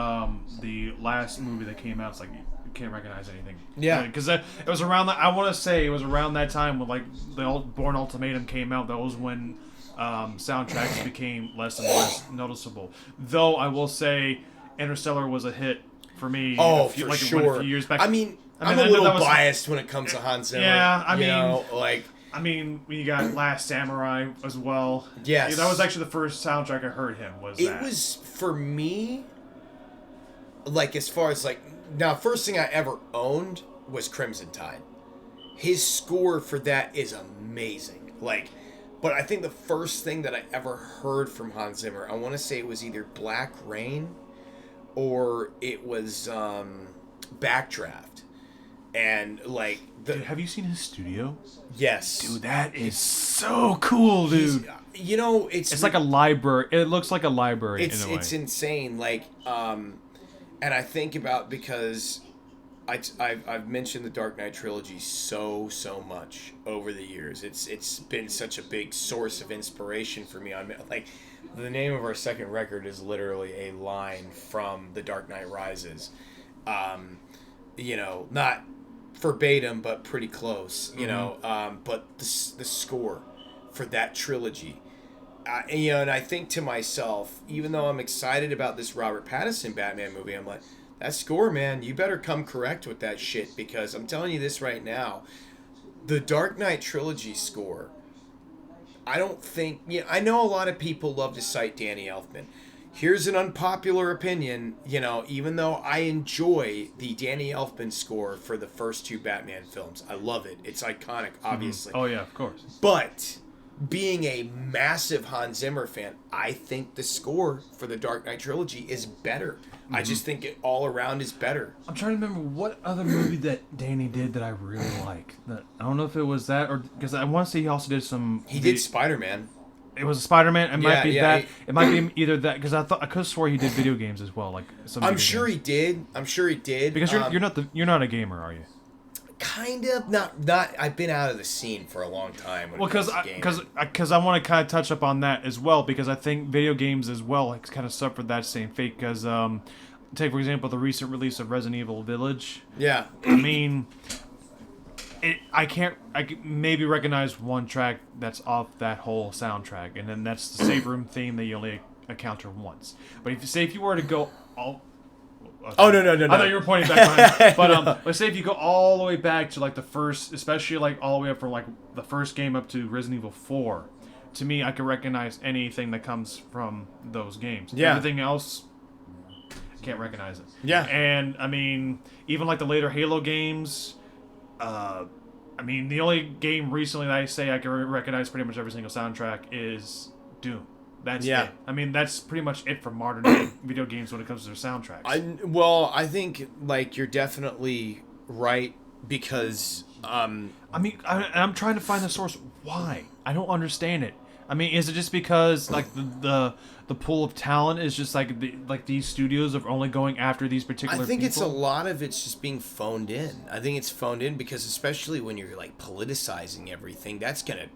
the last movie that came out, it's like you can't recognize anything. Yeah, because it was around that. I want to say it was around that time when like the Bourne Ultimatum came out. That was when soundtracks became less and less noticeable. Though I will say, Interstellar was a hit for me. Oh, for a few years back. I'm a little biased when it comes to Hans Zimmer. Yeah, I mean, when you got Last Samurai as well. Yes. That was actually the first soundtrack I heard him. It was, for me, like, as far as, like, now, first thing I ever owned was Crimson Tide. His score for that is amazing. Like, but I think the first thing that I ever heard from Hans Zimmer, I want to say it was either Black Rain or it was Backdraft. And, like... Dude, have you seen his studio? Yes. Dude, that is so cool, dude. You know, it's like a library. It looks like a library in a way. It's insane. Like, and I think about, because I've mentioned the Dark Knight trilogy so much over the years. It's been such a big source of inspiration for me. Like, the name of our second record is literally a line from The Dark Knight Rises. You know, not verbatim, but pretty close. You know, but the score for that trilogy. You know, and I think to myself, even though I'm excited about this Robert Pattinson Batman movie, I'm like, that score, man, you better come correct with that shit, because I'm telling you this right now, the Dark Knight trilogy score, I don't think... I know a lot of people love to cite Danny Elfman. Here's an unpopular opinion, you know, even though I enjoy the Danny Elfman score for the first two Batman films. I love it. It's iconic, obviously. Oh, yeah, of course. But... being a massive Hans Zimmer fan, I think the score for the Dark Knight trilogy is better. I just think it all around is better. I'm trying to remember what other movie that Danny did that I really like. I don't know if it was that, or because I want to say he also did some... He did Spider-Man. It was a Spider-Man. It might be that. It might be either that, because I could have swore he did video games as well. Like I'm sure he did. Because you're not a gamer, are you? Kind of not. I've been out of the scene for a long time. Well, because I want to kind of touch up on that as well, because I think video games as well has kind of suffered that same fate. Because take for example the recent release of Resident Evil Village. Yeah. I mean, I can maybe recognize one track that's off that whole soundtrack, and then that's the save room theme that you only encounter once. But if you were to go all... Oh, no. I thought you were pointing back behind. But let's say if you go all the way back to like the first, especially like all the way up from like the first game up to Resident Evil 4, to me I can recognize anything that comes from those games. Yeah. Everything else, can't recognize it. Yeah. And I mean, even like the later Halo games, I mean, the only game recently that I say I can recognize pretty much every single soundtrack is Doom. That's it. I mean, that's pretty much it for modern day video games when it comes to their soundtracks. I think like you're definitely right, because I mean, I'm trying to find the source. Why? I don't understand it. I mean, is it just because like the pool of talent is just like these studios are only going after these particular? I think people? it's a lot of it's just being phoned in. I think it's phoned in because especially when you're like politicizing everything, that's gonna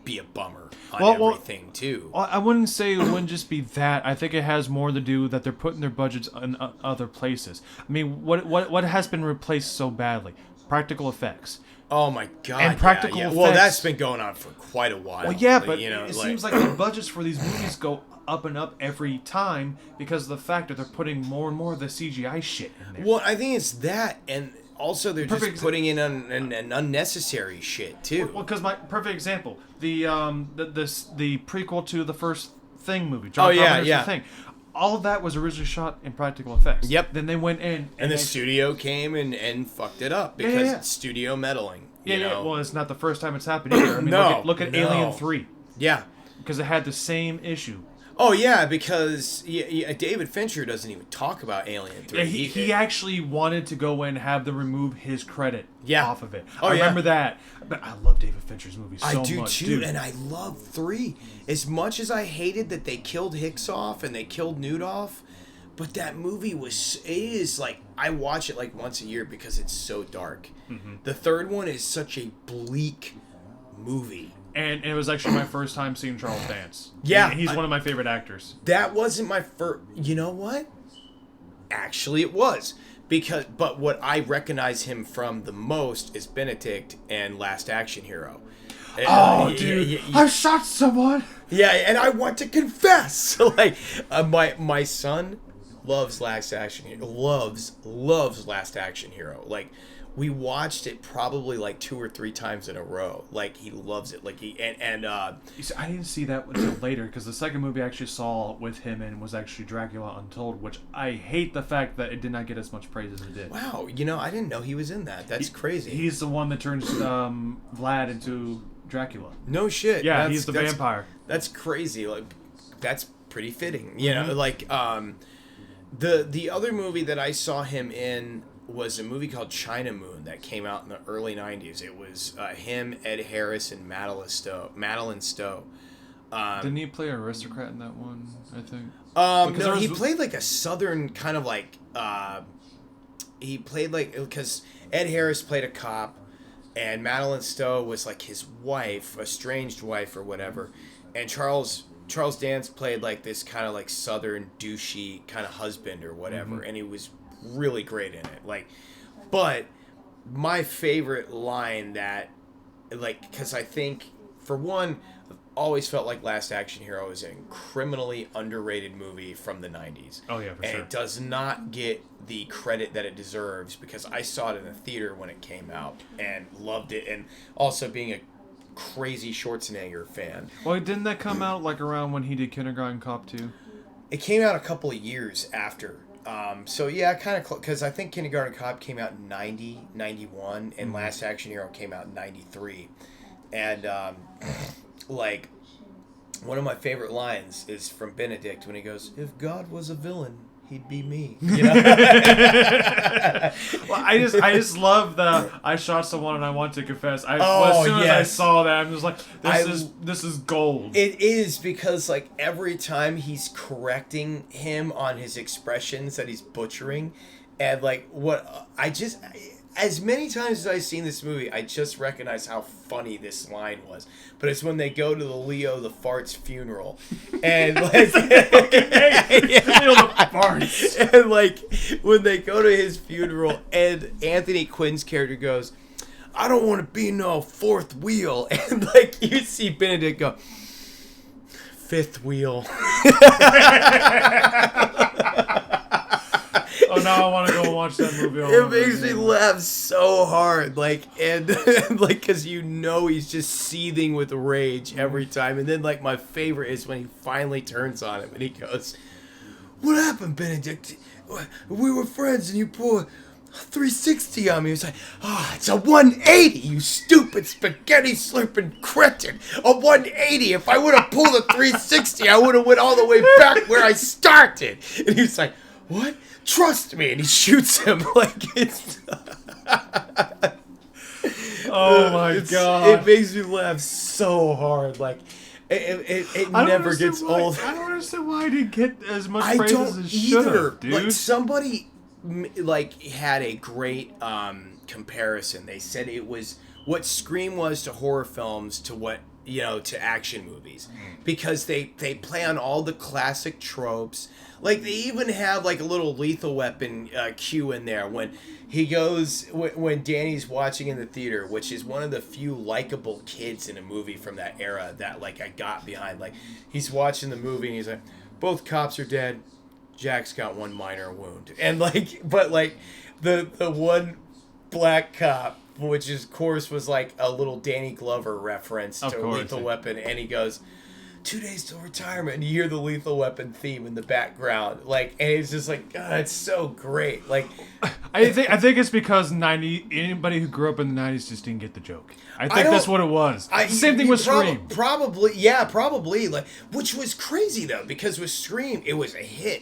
be a bummer on everything too. I wouldn't say it wouldn't just be that. I think it has more to do that they're putting their budgets in other places. I mean, what has been replaced so badly? Practical effects. Oh my god! And practical effects. Well, that's been going on for quite a while. Well, yeah, but it seems like the budgets for these movies go up and up every time because of the fact that they're putting more and more of the CGI shit in there. Well, I think it's that, and also they're just putting in an unnecessary shit too. Well, because my perfect example, the prequel to the first Thing movie, John Carpenter's Thing. All of that was originally shot in practical effects. Yep. Then they went in and the studio came and fucked it up because it's studio meddling. You know? Well, it's not the first time it's happened either. I mean, look at Alien 3. Yeah. Because it had the same issue. Oh, yeah, because David Fincher doesn't even talk about Alien 3. Yeah, he actually wanted to go in and have them remove his credit off of it. Oh, I remember that. But I love David Fincher's movies so much. I do too, dude. And I love 3. As much as I hated that they killed Hicks off and they killed Newt off, but that movie is like, I watch it like once a year because it's so dark. Mm-hmm. The third one is such a bleak movie. And it was actually my first time seeing Charles dance. Yeah. He's one of my favorite actors. That wasn't my first... You know what? Actually, it was. But what I recognize him from the most is Benedict and Last Action Hero. Dude. I shot someone! Yeah, and I want to confess. Like, my son loves Last Action Hero. Loves Last Action Hero. Like, we watched it probably like 2 or 3 times in a row. Like, he loves it. Like, You see, I didn't see that until later, because the second movie I actually saw with him in was actually Dracula Untold, which I hate the fact that it did not get as much praise as it did. wow, I didn't know he was in that. That's crazy. He's the one that turns Vlad into Dracula. No shit. Yeah, he's the vampire. That's crazy. Like, that's pretty fitting. You know, like, the other movie that I saw him in was a movie called China Moon that came out in the early 90s. It was him, Ed Harris, and Madeline Stowe. Didn't he play an aristocrat in that one, I think? No, he played like a southern kind of like... he played like... Because Ed Harris played a cop, and Madeline Stowe was like his wife, estranged wife or whatever. And Charles Dance played like this kind of like southern douchey kind of husband or whatever. And he was really great in it. Like, but my favorite line that, like, because I think, for one, I've always felt like Last Action Hero is a criminally underrated movie from the 90s. Oh, yeah, for sure. And it does not get the credit that it deserves, because I saw it in the theater when it came out and loved it, and also being a crazy Schwarzenegger fan. Well, didn't that come out like around when he did Kindergarten Cop 2? It came out a couple of years after. So yeah, kind of because I think Kindergarten Cop came out in 90, 91, and Last Action Hero came out in 93. And like, one of my favorite lines is from Benedict when he goes, "If God was a villain, he'd be me." You know? Well, I just love the "I shot someone and I want to confess." As soon as I saw that, I'm just like, this is gold. It is, because like every time he's correcting him on his expressions that he's butchering, and like as many times as I've seen this movie, I just recognize how funny this line was. But it's when they go to the Leo the Fart's funeral, and like, Leo the Farts. And like when they go to his funeral, and Anthony Quinn's character goes, "I don't want to be no fourth wheel," and like you see Benedict go, "Fifth wheel." Oh, now I want to go and watch that movie. It makes me laugh so hard, like, and like, because he's just seething with rage every time. And then like my favorite is when he finally turns on him and he goes, "What happened, Benedict? We were friends and you pulled a 360 on me." He was like, "It's a 180, you stupid spaghetti slurping cretin. A 180. If I would have pulled a 360, I would have went all the way back where I started." And he's like, "What? Trust me," and he shoots him like it's. Oh my god! It makes me laugh so hard. Like it never gets old. I don't understand why I didn't get as much praise as it should have, dude. Like, somebody like had a great comparison. They said it was what Scream was to horror films to what, to action movies, because they play on all the classic tropes. Like, they even have like a little Lethal Weapon cue in there when he goes, when Danny's watching in the theater, which is one of the few likable kids in a movie from that era that like I got behind. Like, he's watching the movie and he's like, "Both cops are dead. Jack's got one minor wound." And like, but like the one black cop, which of course was like a little Danny Glover reference to Lethal Weapon, and he goes, "2 days till retirement," and you hear the Lethal Weapon theme in the background, like, and it's just like, God, it's so great. Like, I think it's because anybody who grew up in the 90s just didn't get the joke. I think that's what it was. Same thing with Scream. Probably. Like, which was crazy though, because with Scream it was a hit.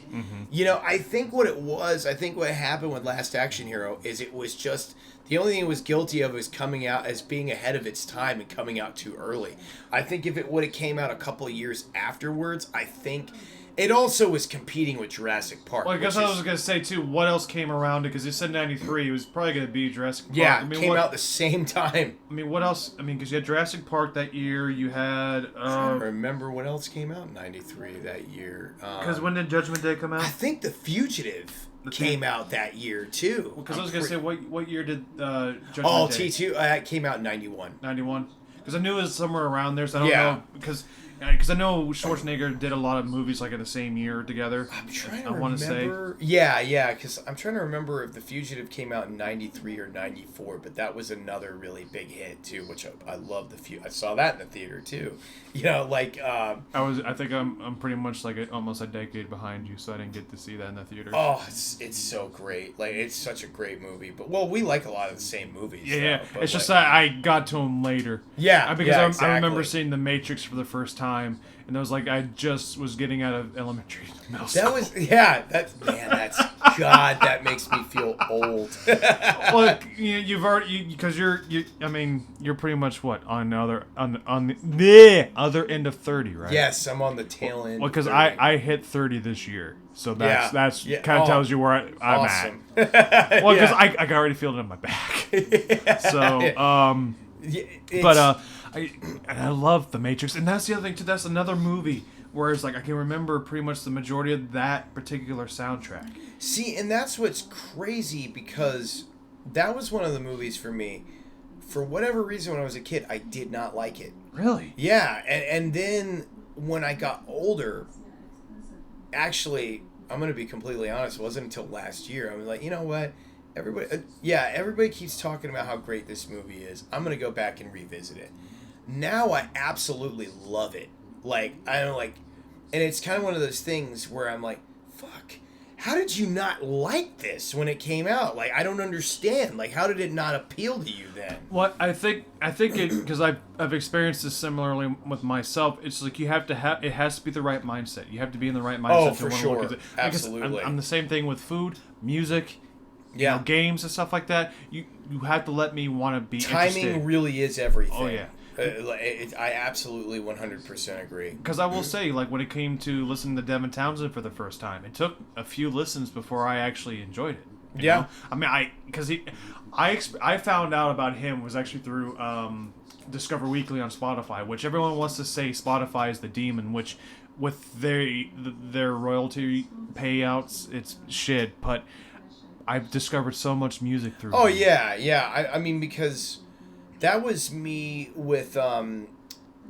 I think what happened with Last Action Hero is it was just. The only thing it was guilty of was coming out as being ahead of its time and coming out too early. I think if it would have came out a couple of years afterwards, I think it also was competing with Jurassic Park. Well, I guess I was going to say, too, what else came around? Because you said 93, it was probably going to be Jurassic Park. Yeah, came out the same time. I mean, what else? I mean, because you had Jurassic Park that year, you had... I don't remember what else came out in 93 that year. Because when did Judgment Day come out? I think The Fugitive came out that year too. Because I was gonna say, what year did Judgment Day? T2 came out in 91. 91. Because I knew it was somewhere around there, so I don't know. Because Because I know Schwarzenegger did a lot of movies like in the same year together. I'm trying to I want to say. remember. Yeah, because I'm trying to remember if The Fugitive came out in '93 or '94, but that was another really big hit too, which I love. I saw that in the theater too. You know, like. I think I'm pretty much like almost a decade behind you, so I didn't get to see that in the theater. Oh, it's so great. Like, it's such a great movie. But well, we like a lot of the same movies. Yeah, though, it's just that I got to them later. Yeah, because exactly. I remember seeing The Matrix for the first time, and it was like I just was getting out of elementary middle school. That makes me feel old. Well, you've already because you're pretty much what on the other end of 30, right? Yes, I'm on the tail end. Well, because I hit 30 this year, so that's kind of tells you where I'm awesome. at. Well, because I already feel it in my back. So I love The Matrix, and that's the other thing too. That's another movie where it's like I can remember pretty much the majority of that particular soundtrack. See, and that's what's crazy, because that was one of the movies for me. For whatever reason, when I was a kid, I did not like it. Really? Yeah, and then when I got older, actually, I'm going to be completely honest, it wasn't until last year. I was like, you know what? Everybody keeps talking about how great this movie is. I'm going to go back and revisit it. Now I absolutely love it. Like, I don't like, and it's kind of one of those things where I'm like, fuck, how did you not like this when it came out? Like, I don't understand. Like, how did it not appeal to you then? Well, I think it, because I've experienced this similarly with myself. It's like you have to have, it has to be the right mindset. You have to be in the right mindset. Oh, for sure. Absolutely. I'm the same thing with food, music, games and stuff like that. You have to let me want to be Timing interested. Really is everything. Oh, yeah. I absolutely 100% agree. Because I will say, like, when it came to listening to Devin Townsend for the first time, it took a few listens before I actually enjoyed it. You know? I mean, I found out about him was actually through Discover Weekly on Spotify, which everyone wants to say Spotify is the demon, which with their royalty payouts, it's shit. But I've discovered so much music through. Oh, him. yeah. I mean, because that was me with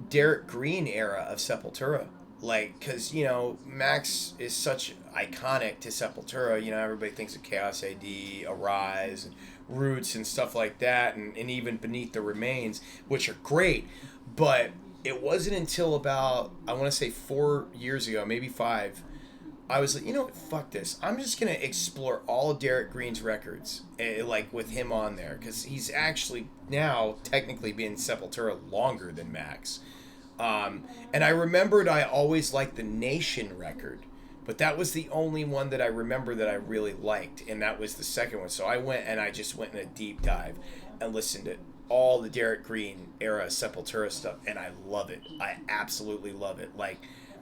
Derek Green era of Sepultura. Like, because, you know, Max is such iconic to Sepultura. You know, everybody thinks of Chaos AD, Arise, and Roots and stuff like that, and even Beneath the Remains, which are great. But it wasn't until about, I want to say 4 years ago, maybe 5, I was like, you know what, fuck this. I'm just going to explore all of Derek Green's records, like, with him on there. Because he's actually now technically been Sepultura longer than Max. And I remembered I always liked the Nation record. But that was the only one that I remember that I really liked. And that was the second one. So I went and I just went in a deep dive and listened to all the Derek Green era Sepultura stuff. And I love it. I absolutely love it. Like,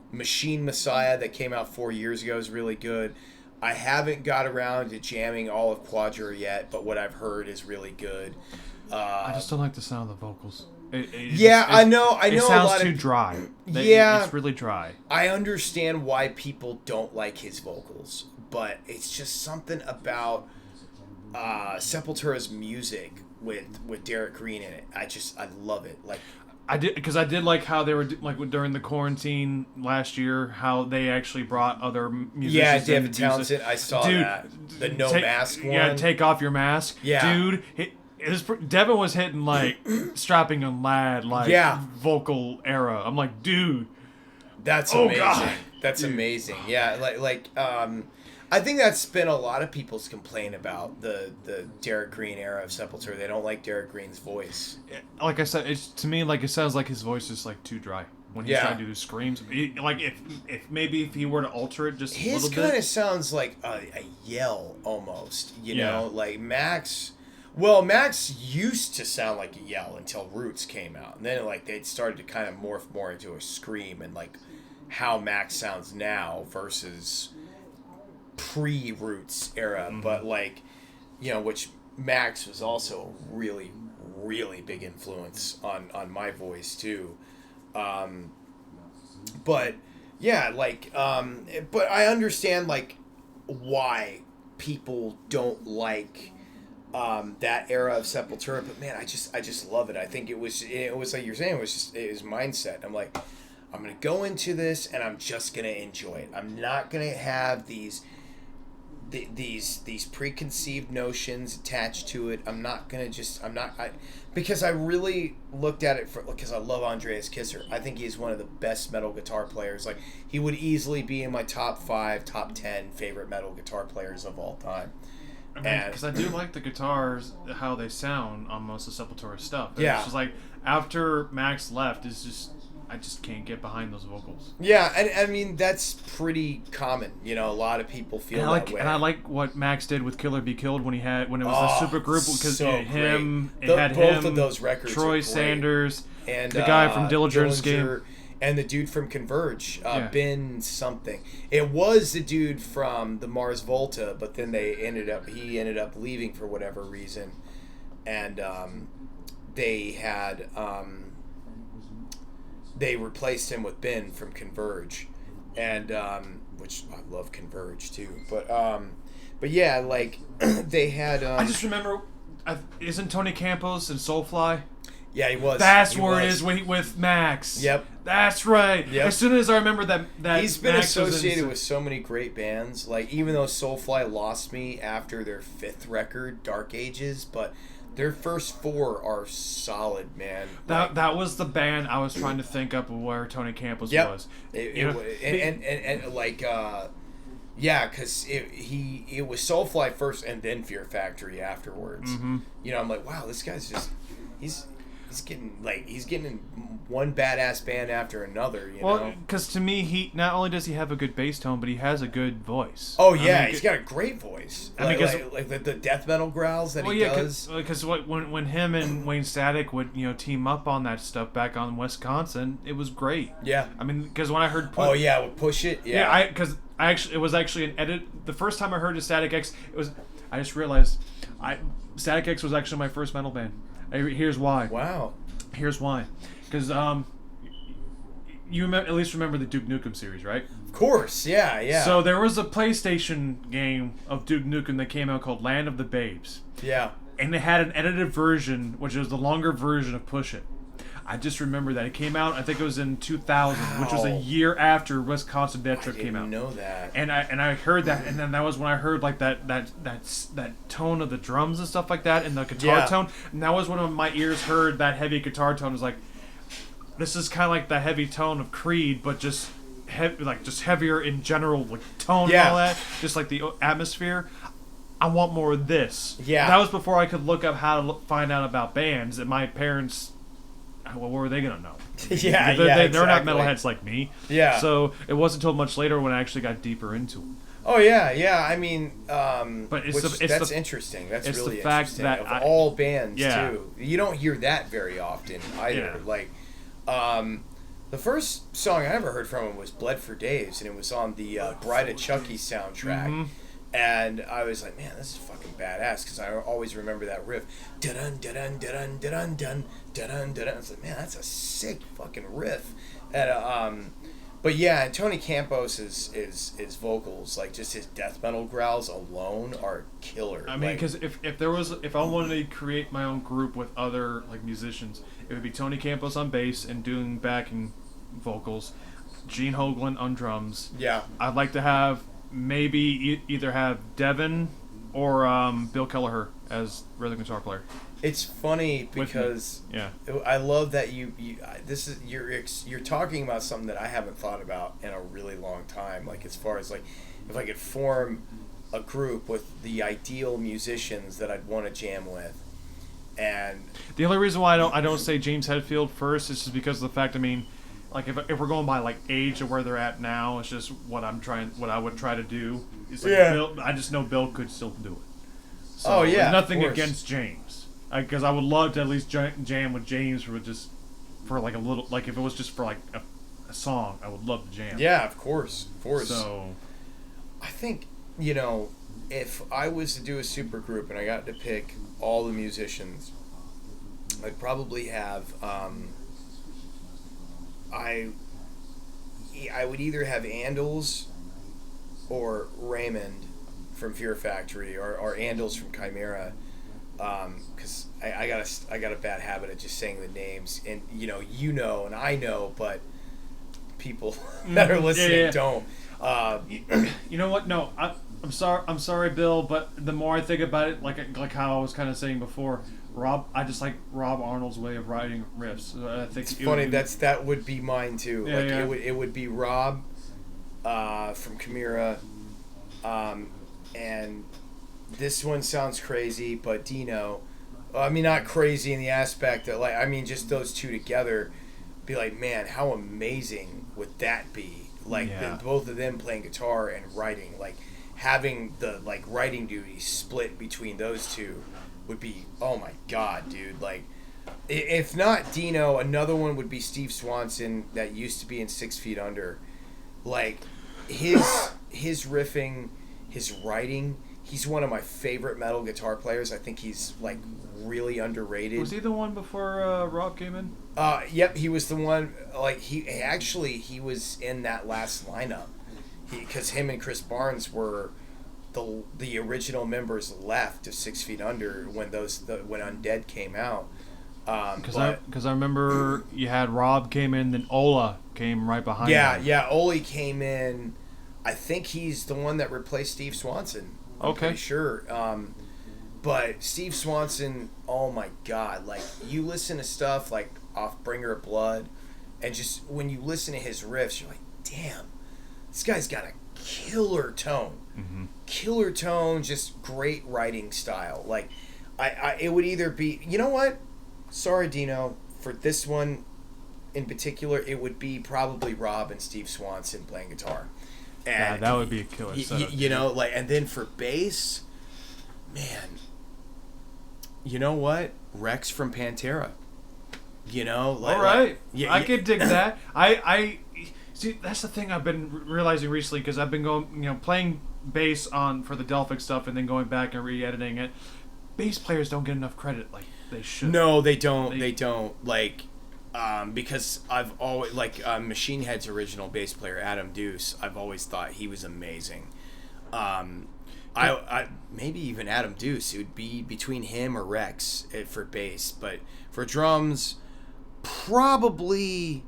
Machine Messiah that came out 4 years ago is really good. I haven't got around to jamming all of Quadra yet, but what I've heard is really good. I just don't like the sound of the vocals. I know. It sounds too dry. It's really dry. I understand why people don't like his vocals, but it's just something about Sepultura's music with Derek Green in it. I love it. Like, I did like how they were like during the quarantine last year, how they actually brought other musicians. Yeah, David Townsend. I saw that. The mask one. Yeah, take off your mask. Yeah, dude. Devin was hitting like strapping a lad vocal era. I'm like, dude, that's amazing. God. That's amazing. Yeah, I think that's been a lot of people's complaint about the Derek Green era of Sepultura. They don't like Derek Green's voice. Like I said, to me, like, it sounds like his voice is like too dry when he's trying to do screams. Like if he were to alter it just a little bit. His kind of sounds like a yell almost. You know, like Max. Well, Max used to sound like a yell until Roots came out, and then they started to kind of morph more into a scream, and like how Max sounds now versus pre-Roots era, but like, you know, which Max was also a really, really big influence on my voice too. But yeah, like, but I understand like why people don't like that era of Sepultura, but man, I just love it. I think it was like you're saying, it was mindset. I'm like, I'm going to go into this and I'm just going to enjoy it. I'm not going to have these preconceived notions attached to it. Because I really looked at it because I love Andreas Kisser. I think he's one of the best metal guitar players. Like, he would easily be in my top 5, top 10 favorite metal guitar players of all time. Because I do like the guitars, how they sound on most of Sepultura stuff. And Yeah. It's just like, after Max left, I just can't get behind those vocals. Yeah, and I mean, that's pretty common. You know, a lot of people feel that way. And I like what Max did with Killer Be Killed when it was a super group, because so it had both him, of those records are Troy great. Sanders, And the guy from Dillinger's Game, and the dude from Converge, Yeah. Ben something. It was the dude from the Mars Volta, but then he ended up leaving for whatever reason, and they replaced him with Ben from Converge, and which I love Converge too. But yeah, like they had. I just remember, isn't Tony Campos in Soulfly? Yeah, he was. That's where it is with Max. Yep. That's right. Yep. As soon as I remember that He's been Max was associated with so many great bands. Like, even though Soulfly lost me after their 5th record, Dark Ages, but their first 4 are solid, man. That was the band I was trying to think up of where Tony Campos Yep. was. Yeah, because it was Soulfly first and then Fear Factory afterwards. Mm-hmm. You know, I'm like, wow, this guy's just he's getting in one badass band after another. You know, because to me, he not only does he have a good bass tone, but he has a good voice. Oh yeah, he's got a great voice. Like the death metal growls that he does. Because when him and Wayne Static would team up on that stuff back on Wisconsin, it was great. Yeah, I mean, because when I heard we'll Push It. Yeah, it was actually an edit. The first time I heard of Static X, I just realized Static X was actually my first metal band. Here's why. Wow. Here's why. Because you at least remember the Duke Nukem series, right? Of course, yeah. So there was a PlayStation game of Duke Nukem that came out called Land of the Babes. Yeah. And they had an edited version, which was the longer version of Push It. I just remember that it came out. I think it was in 2000, which was a year after Wisconsin Death Trip came out. I didn't know that. And I heard that, and then that was when I heard like that tone of the drums and stuff like that, and the guitar tone. And that was when my ears heard that heavy guitar tone. It was like, this is kind of like the heavy tone of Creed, but just heavier in general, like tone and all that. Just like the atmosphere. I want more of this. Yeah. That was before I could look up how to find out about bands. And my parents, what were they gonna know? They're not metalheads like me. Yeah. So it wasn't until much later when I actually got deeper into it. Oh yeah. I mean, but that's interesting. That's it's really the fact interesting. that of all bands too, you don't hear that very often either. Yeah. Like, the first song I ever heard from him was "Bled for Days," and it was on the Bride of Chucky soundtrack. Mm-hmm. And I was like, man, this is fucking badass, because I always remember that riff. Dun dun dun dun dun dun dun dun. I was like, man, that's a sick fucking riff. And but yeah, and Tony Campos' vocals, like just his death metal growls alone, are killer. I mean, because if I wanted to create my own group with other like musicians, it would be Tony Campos on bass and doing backing vocals, Gene Hoglan on drums. Yeah, I'd like to have maybe either have Devin or Bill Kelleher as rhythm guitar player. It's funny because I love that you're talking about something that I haven't thought about in a really long time. Like, as far as like, if I could form a group with the ideal musicians that I'd want to jam with, and the only reason why I don't say James Hetfield first is just because of the fact, I mean, like if we're going by like age of where they're at now, it's just what I would try to do. Is like Bill, I just know Bill could still do it. So, nothing against James, because I would love to at least jam with James for like a little, like if it was just for like a song, I would love to jam. Yeah, of course. So, I think, if I was to do a super group and I got to pick all the musicians, I'd probably have I would either have Andals or Raymond from Fear Factory, or Andals from Chimera, because I got a bad habit of just saying the names, and and I know, but people that are listening don't. You know what? No, I'm sorry. I'm sorry, Bill. But the more I think about it, like how I was kind of saying before, I just like Rob Arnold's way of writing riffs. I think it's funny. That would be mine too. Yeah, like yeah. It would be Rob from Chimera, and this one sounds crazy, but Dino. I mean, not crazy in the aspect that, like, I mean, just those two together, be like, man, how amazing would that be? Like, both of them playing guitar and writing, like, having the, like, writing duties split between those two would be, oh my god, dude. Like, if not Dino, another one would be Steve Swanson that used to be in 6 Feet Under. Like, his riffing, his writing. He's one of my favorite metal guitar players. I think he's, like, really underrated. Was he the one before Rob came in? Yep, he was the one. Like, he was in that last lineup. Because him and Chris Barnes were the original members left of 6 Feet Under when when Undead came out. Because I remember you had Rob came in, then Ola came right behind him. Yeah, Ole came in. I think he's the one that replaced Steve Swanson. I'm pretty sure. But Steve Swanson, oh my god, like, you listen to stuff like off Bringer of Blood, and just when you listen to his riffs, you're like, damn, this guy's got a killer tone. Mm-hmm. Killer tone, just great writing style. Like, it would either be, you know what? Sorry, Dino, for this one in particular, it would be probably Rob and Steve Swanson playing guitar. And that would be a killer setup. You know, like, and then for bass, man, you know what? Rex from Pantera. You know, like, all right, I could dig that. I see. That's the thing I've been realizing recently, because I've been going, playing bass for the Delphic stuff, and then going back and re-editing it. Bass players don't get enough credit like they should. No, they don't. They don't. Like, because I've always, like, Machine Head's original bass player, Adam Deuce, I've always thought he was amazing. I maybe even Adam Deuce, it would be between him or Rex for bass, but for drums, probably,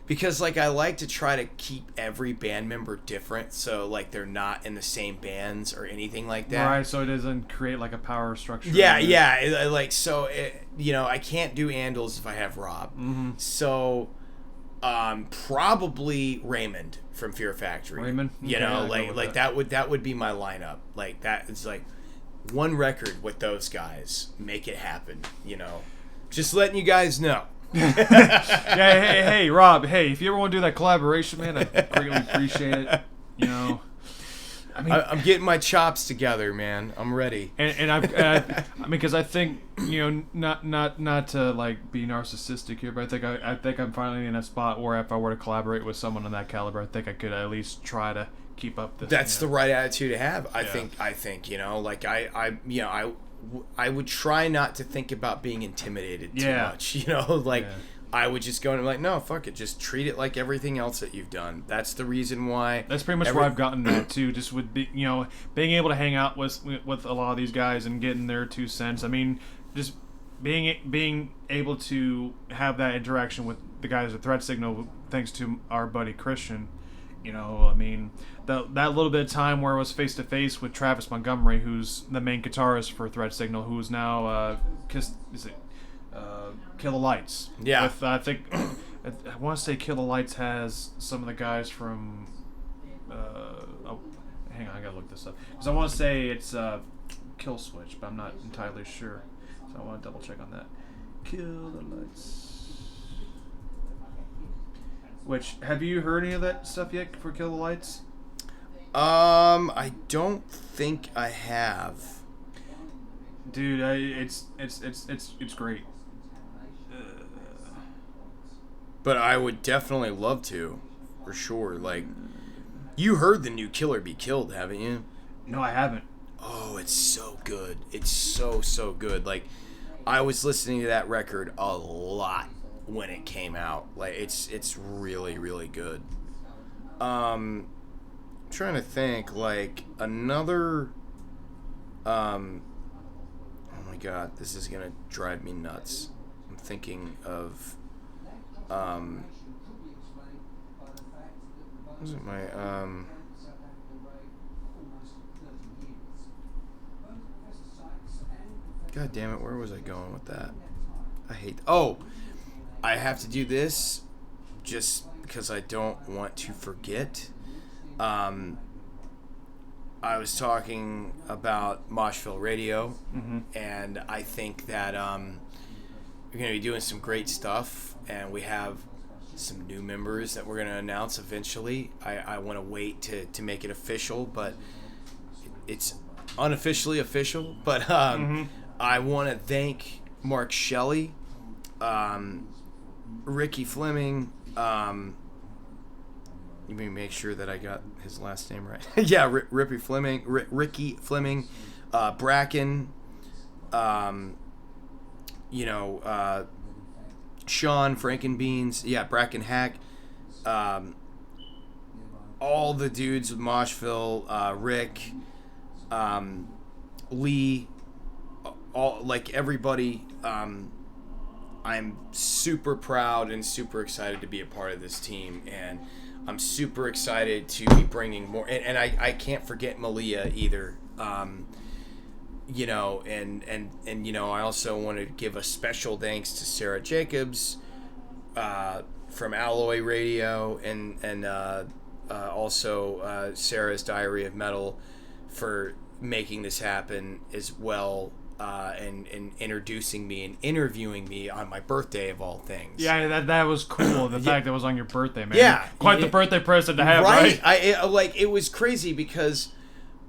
because, like, I like to try to keep every band member different, so, like, they're not in the same bands or anything like that. Right, so it doesn't create, like, a power structure. Yeah, like, so, I can't do Andals if I have Rob. Mm-hmm. So, probably Raymond from Fear Factory. Raymond? You know, like that would be my lineup. Like, that is, like, one record with those guys. Make it happen, Just letting you guys know. Yeah, hey, Rob, if you ever want to do that collaboration, man, I greatly appreciate it. I mean, I'm getting my chops together, man. I'm ready. And I mean, because I think, not to, like, be narcissistic here, but I think I'm finally in a spot where if I were to collaborate with someone on that caliber, I think I could at least try to keep up this. That's the right attitude to have. I think, like, I would try not to think about being intimidated too much, like, I would just go and be like, no, fuck it, just treat it like everything else that you've done. That's the reason why. That's pretty much where I've gotten that too, just with being able to hang out with a lot of these guys and getting their 2 cents. I mean, just being able to have that interaction with the guys at Threat Signal, thanks to our buddy Christian. I mean, that little bit of time where it was face to face with Travis Montgomery, who's the main guitarist for Threat Signal, who is now Kill the Lights. Yeah. With, I think I want to say Kill the Lights has some of the guys from. Hang on, I gotta look this up because I want to say it's Kill Switch, but I'm not entirely sure, so I want to double check on that. Kill the Lights. Which, have you heard any of that stuff yet for Kill the Lights? I don't think I have. Dude, it's great. But I would definitely love to, for sure. Like, you heard the new Killer Be Killed, haven't you? No, I haven't. Oh, it's so good. It's so good. Like, I was listening to that record a lot when it came out. Like, it's really, really good. I'm trying to think, like, another oh my god, this is gonna drive me nuts. I'm thinking of Was it my God damn it, where was I going with that? I have to do this just because I don't want to forget. I was talking about Moshville Radio, and I think that we're going to be doing some great stuff, and we have some new members that we're going to announce eventually. I want to wait to make it official, but it's unofficially official. But I want to thank Mark Shelley, Ricky Fleming. You may make sure that I got his last name right. Yeah, Ricky Fleming, Bracken, Sean Frankenbeans, yeah, Bracken Hack, all the dudes with Moshville, Rick, Lee, all, like, everybody. I'm super proud and super excited to be a part of this team, and I'm super excited to be bringing more, and I can't forget Malia either. And I also want to give a special thanks to Sarah Jacobs from Alloy Radio, and also Sarah's Diary of Metal for making this happen as well. And introducing me and interviewing me on my birthday of all things. Yeah, that was cool. The fact that it was on your birthday, man. Yeah, quite the birthday present to have, right? It was crazy because,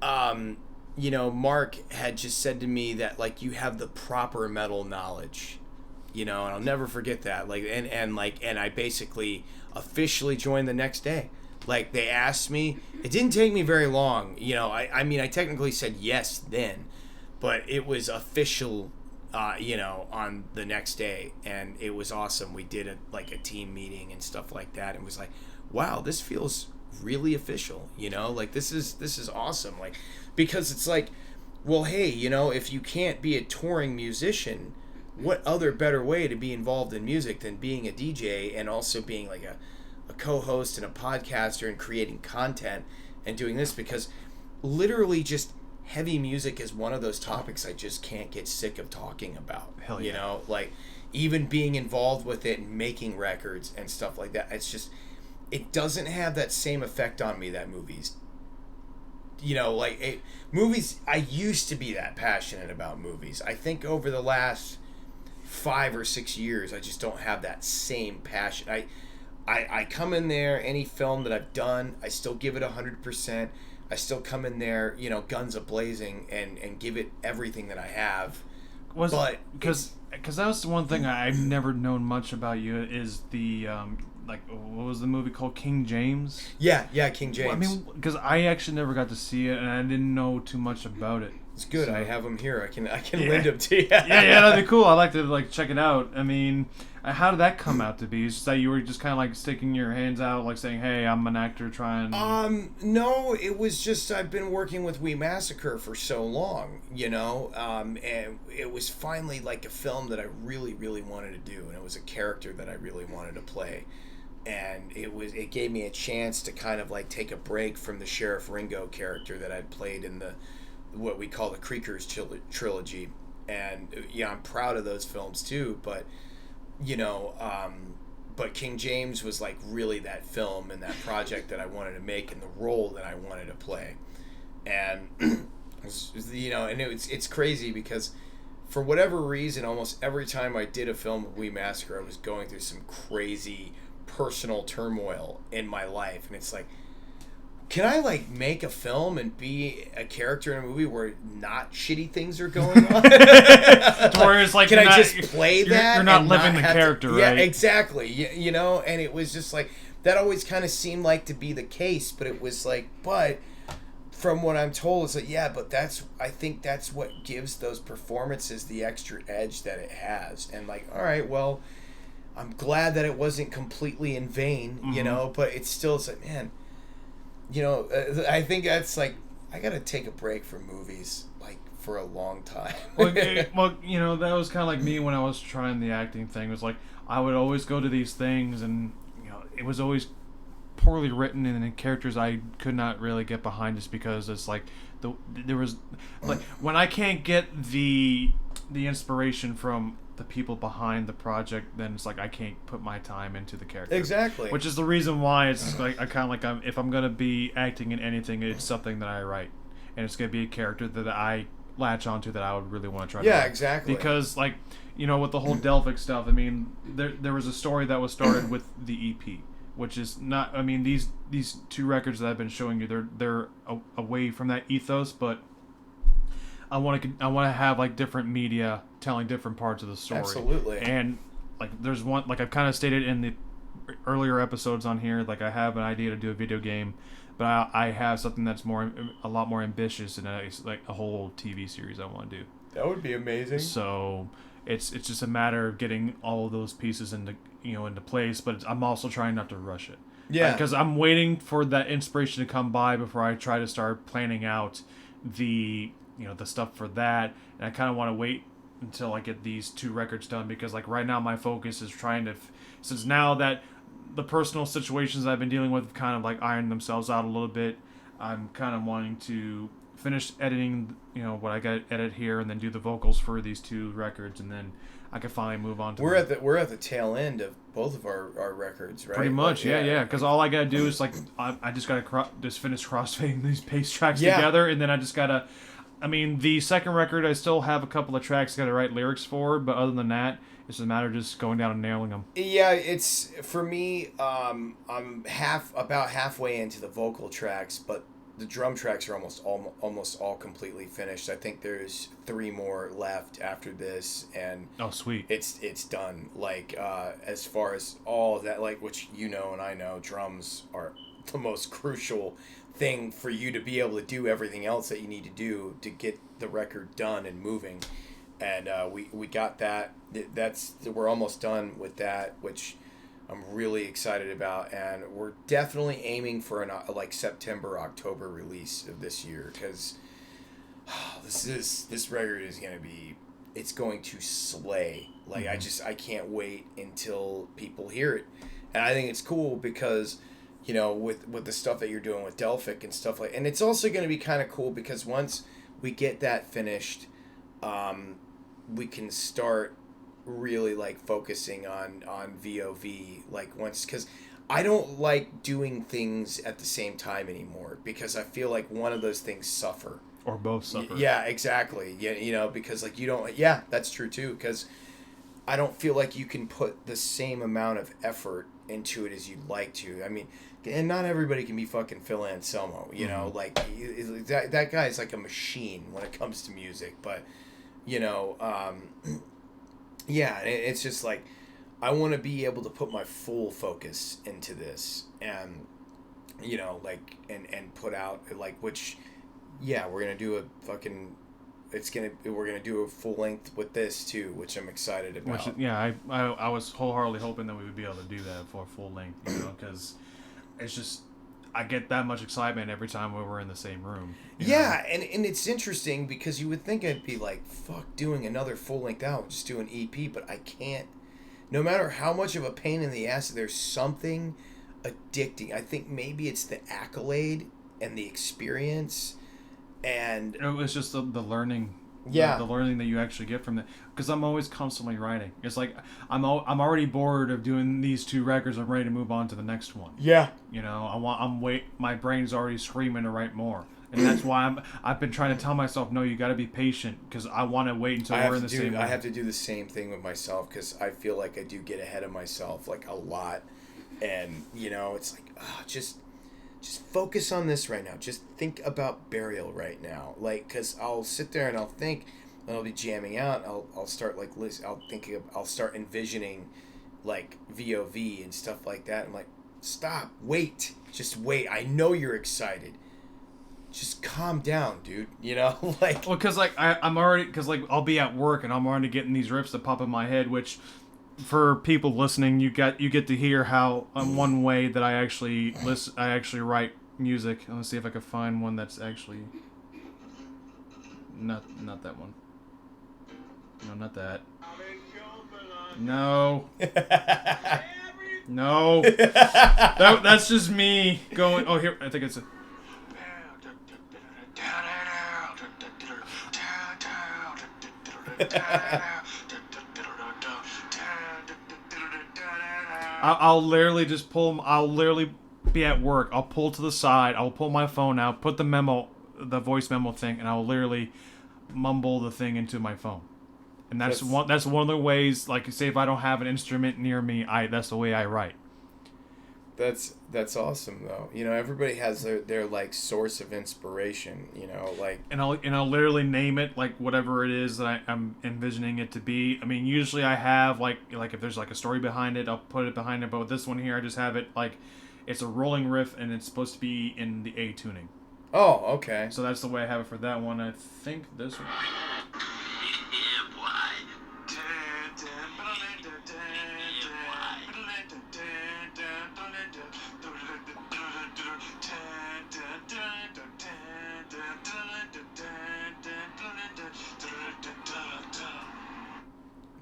Mark had just said to me that, like, you have the proper metal knowledge, and I'll never forget that. Like, and I basically officially joined the next day. Like, they asked me. It didn't take me very long. I technically said yes then. But it was official, on the next day, and it was awesome. We did a team meeting and stuff like that, and it was like, wow, this feels really official, like this is awesome, like, because it's like, well, hey, if you can't be a touring musician, what other better way to be involved in music than being a DJ and also being like a co-host and a podcaster and creating content and doing this, because literally just heavy music is one of those topics I just can't get sick of talking about. Hell yeah. Like, even being involved with it and making records and stuff like that. It's just, it doesn't have that same effect on me that movies. Movies, I used to be that passionate about movies. I think over the last 5 or 6 years, I just don't have that same passion. I come in there, any film that I've done, I still give it 100%. I still come in there, guns a-blazing and give it everything that I have. Because that was the one thing I've never known much about you is the, what was the movie called? King James? Yeah, King James. Well, I mean, because I actually never got to see it, and I didn't know too much about it. It's good. So, I have them here. I can lend them to you. yeah, that'd be cool. I'd like to check it out. I mean, how did that come out to be? Is that you were just kind of sticking your hands out, saying, "Hey, I'm an actor trying"? No, it was just I've been working with We Massacre for so long, and it was finally like a film that I really, really wanted to do, and it was a character that I really wanted to play, and it gave me a chance to kind of take a break from the Sheriff Ringo character that I'd played in what we call the Creakers trilogy, and I'm proud of those films too, but but King James was really that film and that project that I wanted to make and the role that I wanted to play, and and it's crazy because for whatever reason, almost every time I did a film with We Massacre, I was going through some crazy personal turmoil in my life, and it's like, can I make a film and be a character in a movie where not shitty things are going on? Where it's can I just play that? You're not living the character, right? Yeah, exactly. And it was just that always kind of seemed to be the case, but it was but from what I'm told, it's but I think that's what gives those performances the extra edge that it has. And all right, well, I'm glad that it wasn't completely in vain, but it's still, man, I think that's I gotta take a break from movies for a long time. well, that was kind of like me when I was trying the acting thing. It was I would always go to these things, and it was always poorly written and the characters I could not really get behind, just because it's like there was like when I can't get the inspiration from the people behind the project, then it's like I can't put my time into the character. Exactly. Which is the reason why it's like I kind of like if I'm gonna be acting in anything, it's something that I write, and it's gonna be a character that I latch onto that I would really want to try. Yeah, to write. exactly. Because like with the whole Delphic stuff, I mean there was a story that was started with the EP, which is not. I mean these 2 records that I've been showing you, they're away from that ethos, but I want to have like different media telling different parts of the story. Absolutely. And like there's one, like I've kind of stated in the earlier episodes on here, like I have an idea to do a video game, but I have something that's a lot more ambitious, and it's like a whole TV series I want to do. That would be amazing. So it's just a matter of getting all of those pieces into place, but I'm also trying not to rush it. Yeah. Because I'm waiting for that inspiration to come by before I try to start planning out the stuff for that, and I kind of want to wait until I get these 2 records done, because like right now my focus is trying to, since now that the personal situations I've been dealing with have kind of like ironed themselves out a little bit, I'm kind of wanting to finish editing what I got to edit here, and then do the vocals for these 2 records, and then I can finally move on to we're at the tail end of both of our records, right? Pretty much, like, yeah. Because all I gotta do is like I just gotta just finish crossfading these bass tracks together, and then I just gotta. I mean, the second record, I still have a couple of tracks I gotta write lyrics for, but other than that, it's a matter of just going down and nailing them. Yeah, it's for me. I'm about halfway into the vocal tracks, but the drum tracks are almost all completely finished. I think there's 3 more left after this, and oh sweet, it's done. Like as far as all of that, like which and I know, drums are the most crucial thing for you to be able to do everything else that you need to do to get the record done and moving. And we got that. We're almost done with that, which I'm really excited about, and we're definitely aiming for like September, October release of this year, because this record is going to slay. Like I can't wait until people hear it, and I think it's cool because with the stuff that you're doing with Delphic and stuff and it's also going to be kind of cool because once we get that finished, we can start really like focusing on VOV, like once, because I don't like doing things at the same time anymore, because I feel like one of those things suffer or both suffer. Yeah, exactly. Yeah, because like you don't. Yeah, that's true too. Because I don't feel like you can put the same amount of effort into it as you'd like to. I mean, and not everybody can be fucking Phil Anselmo. Like that guy's like a machine when it comes to music. But yeah, it's just like I want to be able to put my full focus into this, and like and put out like, which yeah, we're gonna do a fucking. We're gonna do a full length with this too, which I'm excited about. Which, yeah, I was wholeheartedly hoping that we would be able to do that for a full length, because it's just I get that much excitement every time we're in the same room. Yeah, and it's interesting because you would think I'd be like, fuck, doing another full length album, just do an EP, but I can't. No matter how much of a pain in the ass, there's something addicting. I think maybe it's the accolade and the experience. And it was just the learning, yeah, the learning that you actually get from that. Because I'm always constantly writing. It's like I'm already bored of doing these 2 records. I'm ready to move on to the next one. Yeah, my brain's already screaming to write more, and that's why I've been trying to tell myself, no, you got to be patient, because I want to wait until we're in the same. I have to do the same thing with myself, because I feel like I do get ahead of myself like a lot, and it's like just focus on this right now. Just think about Burial right now. Like, because I'll sit there and I'll think, and I'll be jamming out. I'll start like I'll start envisioning like VOV and stuff like that. I'm like, stop, wait, just wait. I know you're excited. Just calm down, dude. Like. Well, because like I'm already, because like I'll be at work and I'm already getting these riffs that pop in my head, which. For people listening, you get to hear how one way that I actually write music. Let's see if I can find one that's actually not that one. No, not that. No. No. That's just me going. Oh, here. I think it's a. I'll literally just pull. I'll literally be at work. I'll pull to the side. I'll pull my phone out, put the voice memo thing, and I'll literally mumble the thing into my phone. And that's one of the ways. Like, say if I don't have an instrument near me, that's the way I write. That's awesome though. You know, everybody has their like source of inspiration. You know, like and I'll literally name it like whatever it is that I'm envisioning it to be. I mean, usually I have like if there's like a story behind it, I'll put it behind it. But with this one here, I just have it like it's a rolling riff and it's supposed to be in the A tuning. Oh, okay. So that's the way I have it for that one. I think this one.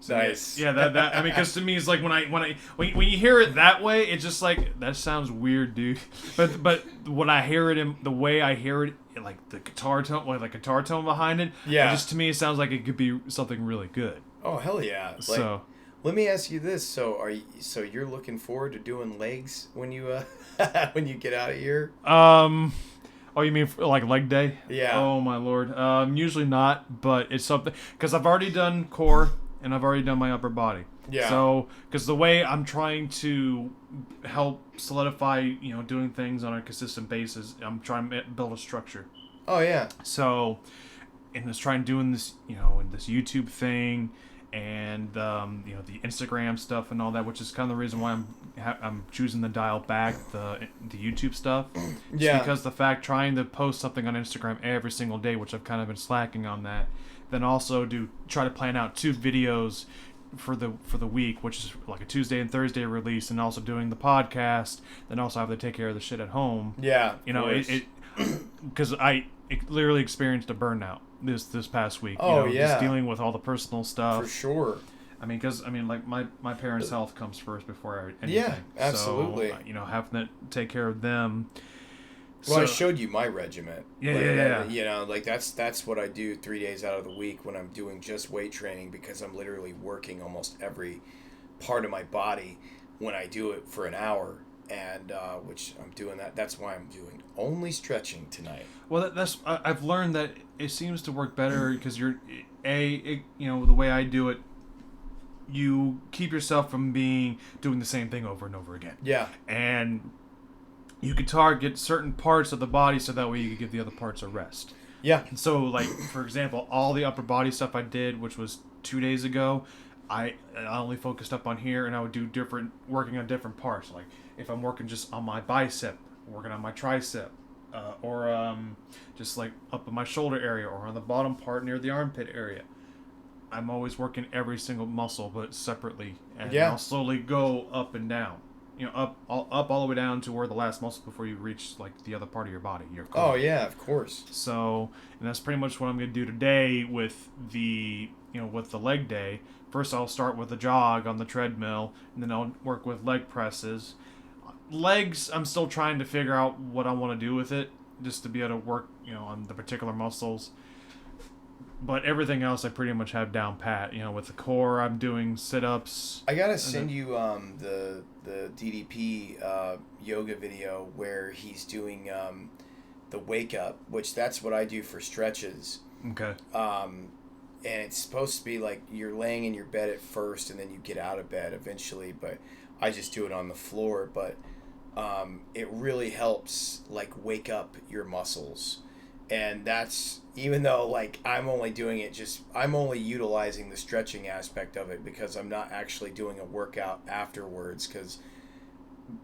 Nice. Yeah, that I mean, because to me, it's like when you hear it that way, it's just like that sounds weird, dude. But when I hear it in the way I hear it, like the guitar tone, like guitar tone behind it, yeah, just to me, it sounds like it could be something really good. Oh hell yeah! Like, so, let me ask you this: so you're looking forward to doing legs when you when you get out of here? Oh, you mean like leg day? Yeah. Oh my lord. Usually not, but it's something because I've already done core. And I've already done my upper body. Yeah. So, because the way I'm trying to help solidify, doing things on a consistent basis, I'm trying to build a structure. Oh, yeah. So, and just trying doing this, in this YouTube thing and, the Instagram stuff and all that, which is kind of the reason why I'm choosing to dial back the YouTube stuff. Yeah. Because the fact trying to post something on Instagram every single day, which I've kind of been slacking on that. Then also try to plan out 2 videos for the week, which is like a Tuesday and Thursday release, and also doing the podcast. Then also have to take care of the shit at home. Yeah, because I literally experienced a burnout this past week. Oh, yeah, just dealing with all the personal stuff. For sure. I mean, because like my parents' health comes first before anything. Yeah, absolutely. So, having to take care of them. Well, I showed you my regiment. Yeah. You know, like that's what I do 3 days out of the week when I'm doing just weight training, because I'm literally working almost every part of my body when I do it for an hour, and which I'm doing that. That's why I'm doing only stretching tonight. Well, I've learned that it seems to work better because the way I do it, you keep yourself from doing the same thing over and over again. Yeah. And you could target certain parts of the body so that way you could give the other parts a rest. Yeah. So, like, for example, all the upper body stuff I did, which was 2 days ago, I only focused up on here, and I would do working on different parts. Like, if I'm working just on my bicep, working on my tricep, or just like up in my shoulder area, or on the bottom part near the armpit area. I'm always working every single muscle, but separately, and I'll slowly go up and down. Up all the way down to where the last muscle before you reach like the other part of your body, your core. Oh yeah, of course. So, and that's pretty much what I'm gonna do today with the leg day. First, I'll start with a jog on the treadmill, and then I'll work with leg presses. Legs, I'm still trying to figure out what I want to do with it, just to be able to work, on the particular muscles. But everything else I pretty much have down pat. With the core, I'm doing sit-ups. I gotta send you the DDP yoga video where he's doing the wake up, which that's what I do for stretches. Okay. And it's supposed to be like you're laying in your bed at first, and then you get out of bed eventually. But I just do it on the floor. But it really helps like wake up your muscles. And that's, even though like I'm only utilizing the stretching aspect of it, because I'm not actually doing a workout afterwards, because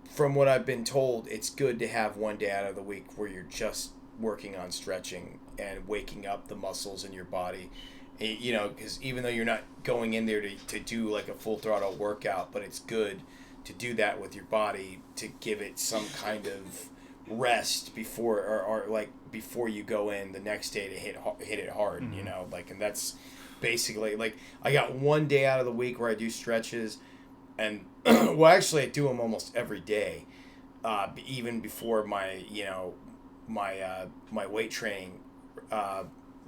from what I've been told, it's good to have one day out of the week where you're just working on stretching and waking up the muscles in your body. Because even though you're not going in there to do like a full throttle workout, but it's good to do that with your body to give it some kind of rest before or like before you go in the next day to hit it hard. Mm-hmm. And that's basically like I got one day out of the week where I do stretches, And well, actually, I do them almost every day, even before my my weight training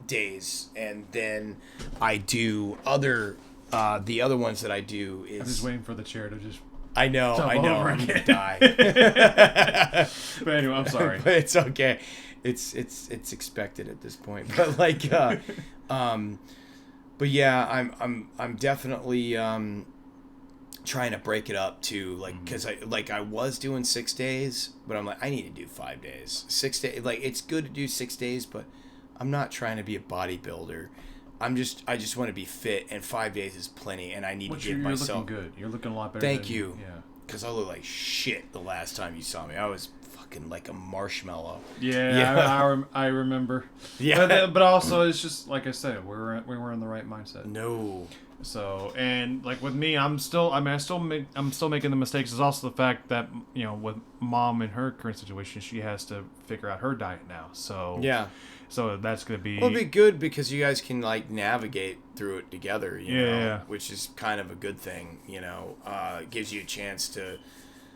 days, and then I do the other ones that I do is I'm just waiting for the chair to just. I know, I'm gonna die. But anyway, I'm sorry. But it's okay. It's expected at this point. But like, but yeah, I'm definitely trying to break it up too, like, because I was doing 6 days, but I'm like, I need to do 5 days. 6 days, like, it's good to do 6 days, but I'm not trying to be a bodybuilder. I just want to be fit, and 5 days is plenty, and I need to give myself. You're looking good. You're looking a lot better. Thank you. Yeah. Because I look like shit the last time you saw me. I was fucking like a marshmallow. Yeah. I remember. Yeah. But also, it's just like I said, we were in the right mindset. No. So, and like with me, I'm still making the mistakes. It's also the fact that, you know, with Mom in her current situation, she has to figure out her diet now. So yeah. So that's gonna be. Well, it'll be good because you guys can like navigate through it together. You know, which is kind of a good thing. You know, it gives you a chance to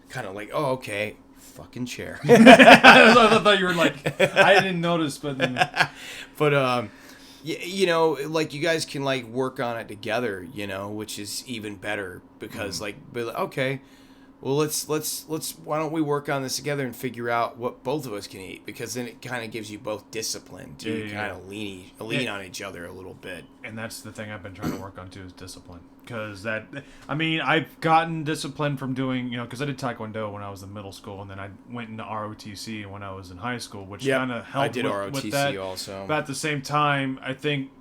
kind of like, oh, okay, fucking chair. I thought you were like, I didn't notice, but then. But you know, like you guys can like work on it together. You know, which is even better because okay. Well, let's why don't we work on this together and figure out what both of us can eat, because then it kind of gives you both discipline to kind of lean on each other a little bit. And that's the thing I've been trying to work on too, is discipline. Because I've gotten discipline from doing, you know, because I did Taekwondo when I was in middle school, and then I went into ROTC when I was in high school, which kind of helped. I did ROTC with that. Also. But at the same time, I think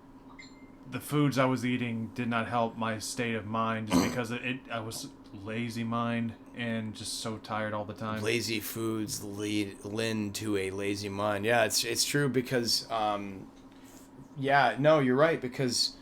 the foods I was eating did not help my state of mind, just because I was lazy mind and just so tired all the time. Lazy foods lend to a lazy mind. Yeah, it's true because you're right, because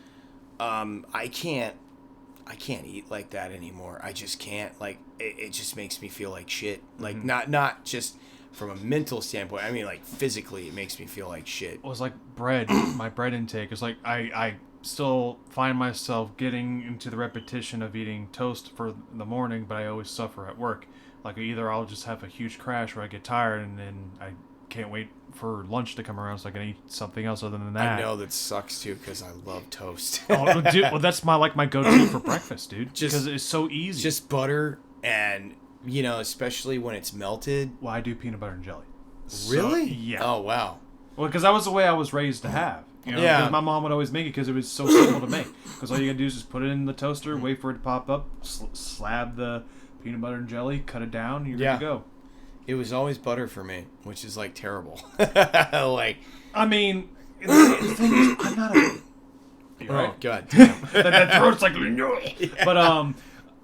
I can't eat like that anymore. I just can't. Like it just makes me feel like shit. Like not just from a mental standpoint. I mean, like physically, it makes me feel like shit. It was like bread. My bread intake is like I still find myself getting into the repetition of eating toast for the morning, but I always suffer at work. Like either I'll just have a huge crash where I get tired, and then I can't wait for lunch to come around so I can eat something else other than that. I know that sucks too, because I love toast. Oh, dude, well, that's my go-to for breakfast, dude. Because it's so easy. Just butter, and you know, especially when it's melted. Well, I do peanut butter and jelly. Really? Yeah. Oh wow. Well, because that was the way I was raised to have. You know, because my mom would always make it because it was so simple to make. Because all you gotta do is just put it in the toaster, wait for it to pop up, slab the peanut butter and jelly, cut it down, you're good to go. It was always butter for me, which is like terrible. Like, I mean, the thing is, I'm not a. Oh god damn. that throat's like. But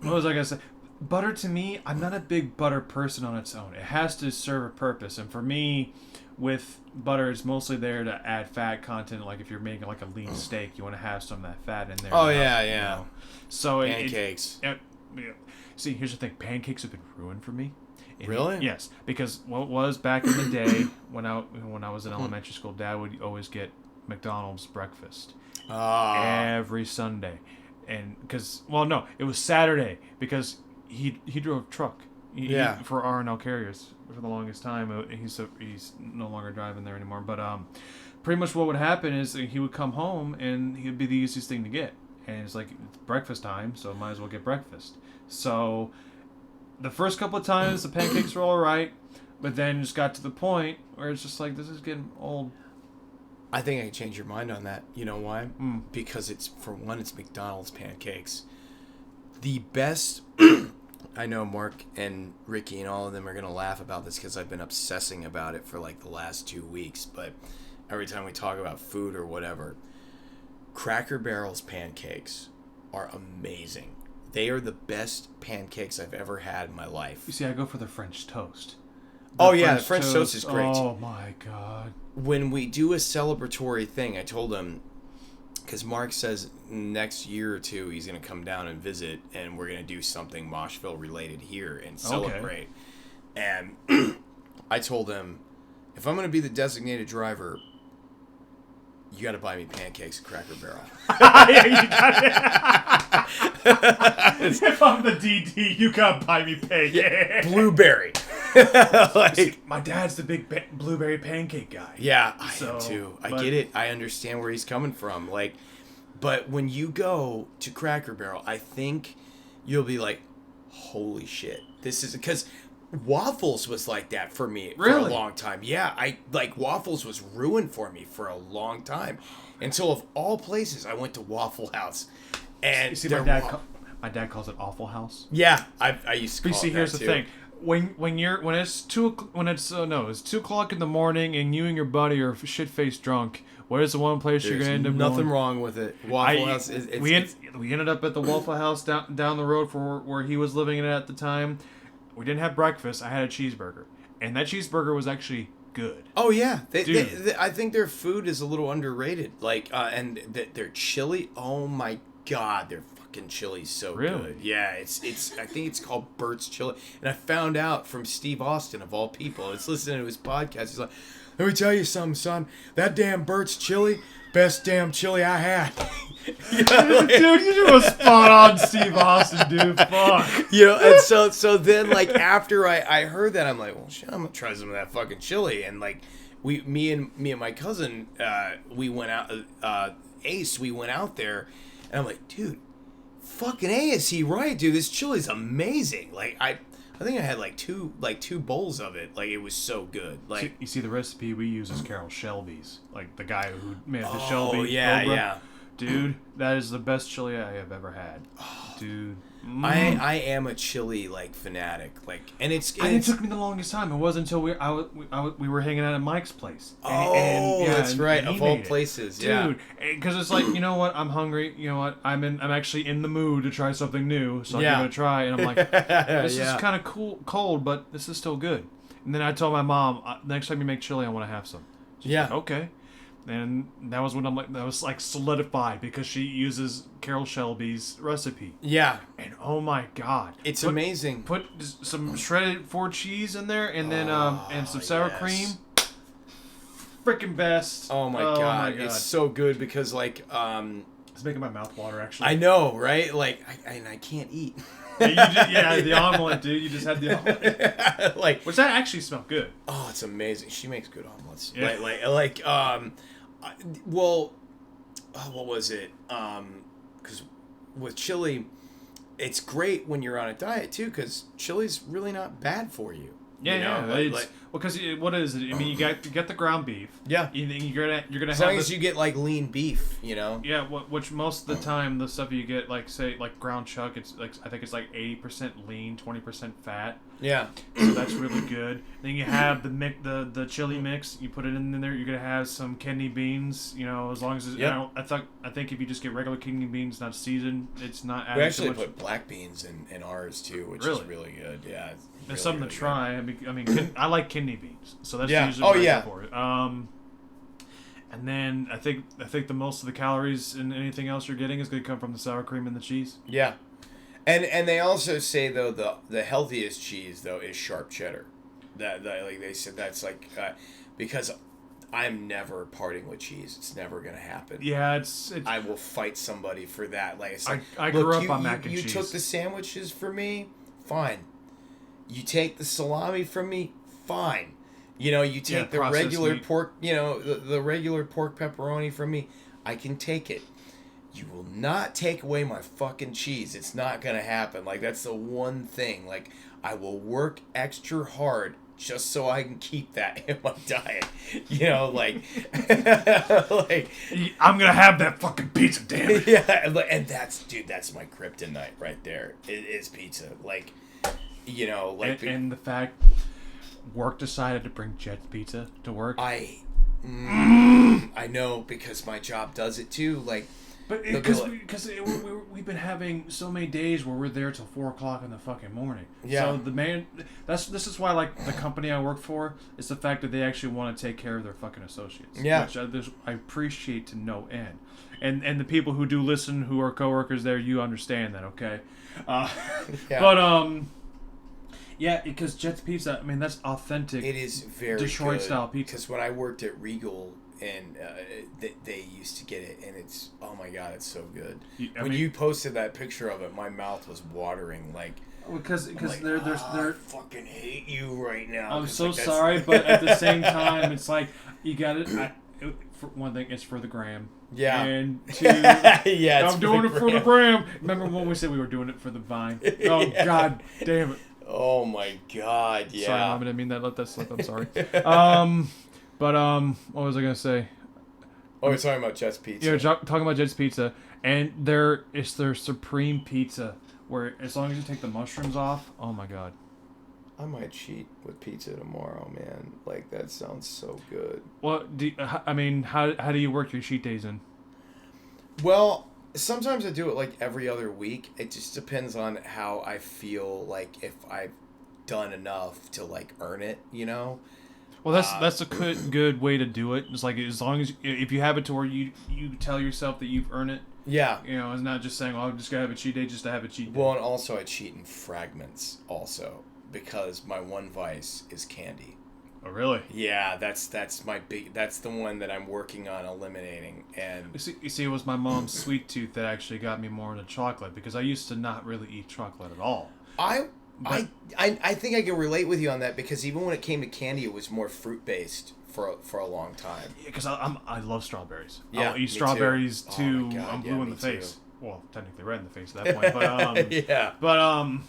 what was I gonna say? Butter to me, I'm not a big butter person on its own. It has to serve a purpose, and for me, with butter, it's mostly there to add fat content. Like if you're making like a lean steak, you want to have some of that fat in there. Oh yeah. You know? So pancakes. See, here's the thing: pancakes have been ruined for me. Really? Yes, because what it was back in the day when I was in elementary school, Dad would always get McDonald's breakfast every Sunday, and it was Saturday because he drove a truck. For R&L Carriers for the longest time. He's no longer driving there anymore. But pretty much what would happen is he would come home and he'd be the easiest thing to get. And it's like it's breakfast time, so might as well get breakfast. So the first couple of times the pancakes were all right, but then it just got to the point where it's just like, this is getting old. I think I can change your mind on that. You know why? Because it's McDonald's pancakes. The best. I know Mark and Ricky and all of them are going to laugh about this because I've been obsessing about it for like the last 2 weeks. But every time we talk about food or whatever, Cracker Barrel's pancakes are amazing. They are the best pancakes I've ever had in my life. You see, I go for the French toast. The French toast is great. Oh my God. When we do a celebratory thing, I told him, because Mark says next year or two he's going to come down and visit, and we're going to do something Moshville related here and celebrate. Okay. And I told him, if I'm going to be the designated driver, you got to buy me pancakes at Cracker Barrel. Yeah, you got it. If I'm the DD, you gotta buy me pancakes. Blueberry. See, my dad's the big blueberry pancake guy. Yeah, I am too. I but- get it. I understand where he's coming from. Like, but when you go to Cracker Barrel, I think you'll be like, holy shit. This is because waffles was like that for me for a Really? long time. Yeah, I like waffles was ruined for me for a long time. Until of all places, I went to Waffle House. And You see, their my dad calls it Awful House. yeah, I used to But call you see, it here's that the too. thing. When it's 2:00 in the morning and you and your buddy are shit faced drunk, what is the one place you're There's gonna end up nothing going? wrong with it. Waffle House is we ended up at the Waffle House down the road for where he was living at the time. We didn't have breakfast. I had a cheeseburger, and that cheeseburger was actually good. Oh yeah, Dude. I think their food is a little underrated. Like, and their chili. Oh my god, their fucking chili's so Really? good. Yeah, it's. I think it's called Burt's Chili, and I found out from Steve Austin of all people. I was listening to his podcast. He's like, "Let me tell you something, son. That damn Burt's Chili, best damn chili I had." You know, like- Dude, you were spot on, Steve Austin, dude. Fuck. You know, and so then like after I heard that, I'm like, well shit, I'm gonna try some of that fucking chili. And like me and my cousin, we went out Ace, we went out there, and I'm like, dude, fucking A, is he right, dude? This chili's amazing. Like I think I had like two bowls of it. Like it was so good. Like You see, the recipe we use is Carol Shelby's, like the guy who made the oh Shelby. yeah, Cobra. yeah. Dude, that is the best chili I have ever had. Dude. I am a chili like fanatic. Like, and And it took me the longest time. It wasn't until we were hanging out at Mike's place. That's right. and he Of all made it. places, yeah. Dude, because it's like, you know what? I'm hungry. You know what? I'm actually in the mood to try something new, so Yeah. I'm gonna try. And I'm like, this Yeah. is kind of cold, but this is still good. And then I told my mom, next time you make chili, I want to have some. She's Yeah. like, okay. And that was when that was like solidified because she uses Carol Shelby's recipe. Yeah. And oh my god, It's amazing. Put some shredded Ford cheese in there, and then and some sour yes. cream. Freaking best! Oh my god, it's so good because like It's making my mouth water. Actually, I know, right? Like I can't eat. The omelet, dude. You just had the omelet, Like which that actually smelled good. oh, it's amazing. She makes good omelets. Yeah. Well, what was it? Because with chili, it's great when you're on a diet too, because chili's really not bad for you. Yeah, you know? yeah. Because what is it? I mean, you get the ground beef. Yeah. You're gonna As have long as you get like lean beef, you know. Yeah, which most of the time the stuff you get, like say like ground chuck, it's like I think it's like 80% lean, 20% fat. Yeah. So that's really good. Then you have the chili mix. You put it in there. You're gonna have some kidney beans. You know, as long as it's, Yep. I think if you just get regular kidney beans, not seasoned, it's not adding We actually too much. put black beans in ours too, which Really? is really good. Yeah. It's It's really, something really to try. I mean, I like kidney beans, so that's Yeah. usually Oh, what I yeah. go for it. And then I think the most of the calories and anything else you're getting is going to come from the sour cream and the cheese. good. Yeah. And they also say though the healthiest cheese though is sharp cheddar. That like they said that's like because I'm never parting with cheese. It's never gonna happen. Yeah, it's I will fight somebody for that. Like it's like I grew look, up on mac and you cheese. took the sandwiches from me, fine. You take the salami from me, fine. You know, you take the processed regular meat. pork, you know, the regular pork pepperoni from me, I can take it. You will not take away my fucking cheese. It's not gonna happen. Like that's the one thing. Like I will work extra hard just so I can keep that in my diet. You know, like like I'm gonna have that fucking pizza, damn it. yeah, and that's my kryptonite right there. It is pizza. Like you know, like And the fact work decided to bring Jet's Pizza to work. I know because my job does it too. Like, But they'll be because like- we've been having so many days where we're there till 4:00 in the fucking morning. Yeah. So this is why like the company I work for is the fact that they actually want to take care of their fucking associates. Yeah. Which I appreciate to no end. And the people who do listen, who are coworkers there, you understand that, okay? Yeah. But yeah, because Jet's Pizza, I mean that's authentic. it is very Detroit good. style pizza. Because when I worked at Regal, and they used to get it, and it's, oh my god, it's so good. When you posted that picture of it, my mouth was watering, like. Because like, they're I fucking hate you right now. I'm so like, sorry, but at the same time, it's like you got it. For one thing, it's for the gram. Yeah. And two, yeah, I'm doing it for the gram. Remember when we said we were doing it for the Vine? Oh Yeah. God, damn it! Oh my god, yeah. Sorry, Mom, I didn't mean that. Let that slip. I'm sorry. But what was I gonna say? Oh, we're talking about Jet's Pizza. Yeah, talking about Jet's Pizza, and it's their supreme pizza, where as long as you take the mushrooms off, oh my god. I might cheat with pizza tomorrow, man. Like, that sounds so good. Well, how do you work your cheat days in? Well, sometimes I do it like every other week. It just depends on how I feel, like if I've done enough to like earn it, you know? Well, that's a good way to do it. It's like, as long as if you have it to where you tell yourself that you've earned it. Yeah. You know, it's not just saying, "Oh, I'm just gonna have a cheat day just to have a cheat day." Well, and also I cheat in fragments also, because my one vice is candy. Oh, really? Yeah, that's the one that I'm working on eliminating. And you see, it was my mom's sweet tooth that actually got me more into chocolate, because I used to not really eat chocolate at all. I think I can relate with you on that, because even when it came to candy, it was more fruit based for a long time. Yeah, because I love strawberries. Yeah, I'll eat strawberries too. too. Oh my God, I'm blue yeah, in the me face. too. Well, technically red in the face at that point, but yeah. But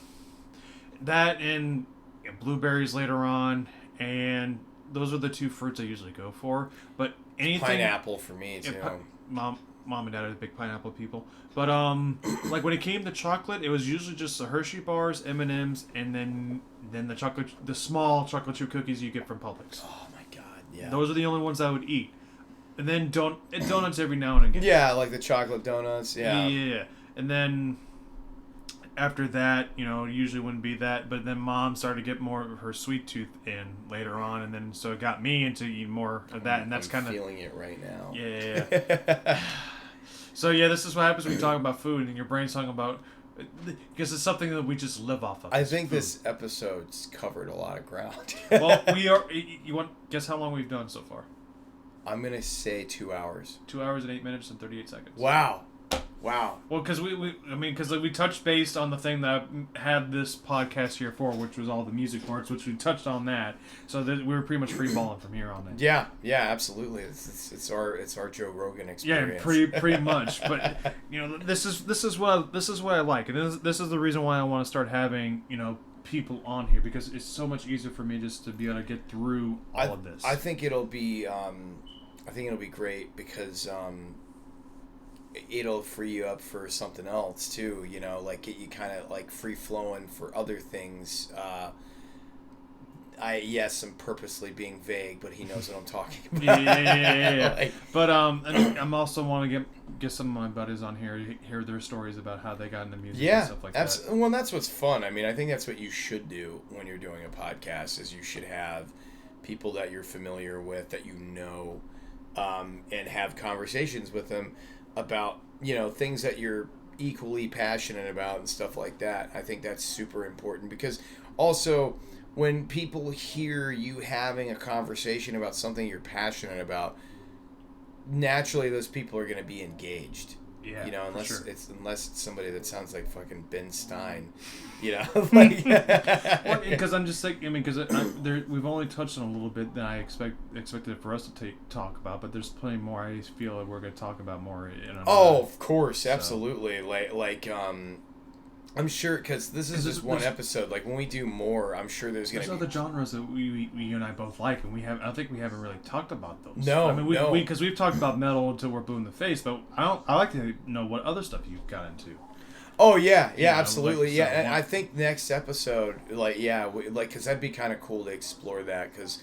that and blueberries later on, and those are the two fruits I usually go for. But anything Pineapple for me too. Mom and Dad are the big pineapple people. But like when it came to chocolate, it was usually just the Hershey bars, M&Ms, and then the small chocolate chip cookies you get from Publix. Oh my god, yeah. Those are the only ones I would eat. And then donuts every now and again. Yeah, like the chocolate donuts. Yeah. Yeah. And then after that, it usually wouldn't be that. But then Mom started to get more of her sweet tooth in later on, and then so it got me into eating more of that. And that's kind of feeling it right now. Yeah. So yeah, this is what happens when you talk about food, and your brain's talking about, because it's something that we just live off of. I think this episode's covered a lot of ground. Well, we are. You want guess how long we've done so far? I'm gonna say 2 hours. 2 hours and 8 minutes and 38 seconds. Wow. Well, because we touched base on the thing that I had this podcast here for, which was all the music parts, which we touched on that. So that we were pretty much free balling from here on in. Yeah, absolutely. It's our Joe Rogan experience. Yeah, pretty much. But this is what I like, and this is the reason why I want to start having people on here, because it's so much easier for me just to be able to get through all of this. I think it'll be great, because it'll free you up for something else too, like get you kind of like free flowing for other things. I'm purposely being vague, but he knows what I'm talking about. Yeah. Like, but I'm also want to get some of my buddies on here to hear their stories about how they got into music and stuff like that. Well, that's what's fun. I mean, I think that's what you should do when you're doing a podcast, is you should have people that you're familiar with, that and have conversations with them about things that you're equally passionate about and stuff like that. I think that's super important, because also when people hear you having a conversation about something you're passionate about, naturally those people are going to be engaged. Yeah, unless sure. it's somebody that sounds like fucking Ben Stein, like. Because I'm just like, because we've only touched on a little bit that I expected for us to talk about, but there's plenty more. I feel like we're going to talk about more. Of course, absolutely. I'm sure, because this is just one episode. Like when we do more, I'm sure there's going to be other genres that we you and I both like, and I don't think we haven't really talked about those. No, because we've talked about metal until we're blue in the face, but I like to know what other stuff you've got into. Oh yeah, absolutely, and I think next episode, because that'd be kind of cool to explore that, because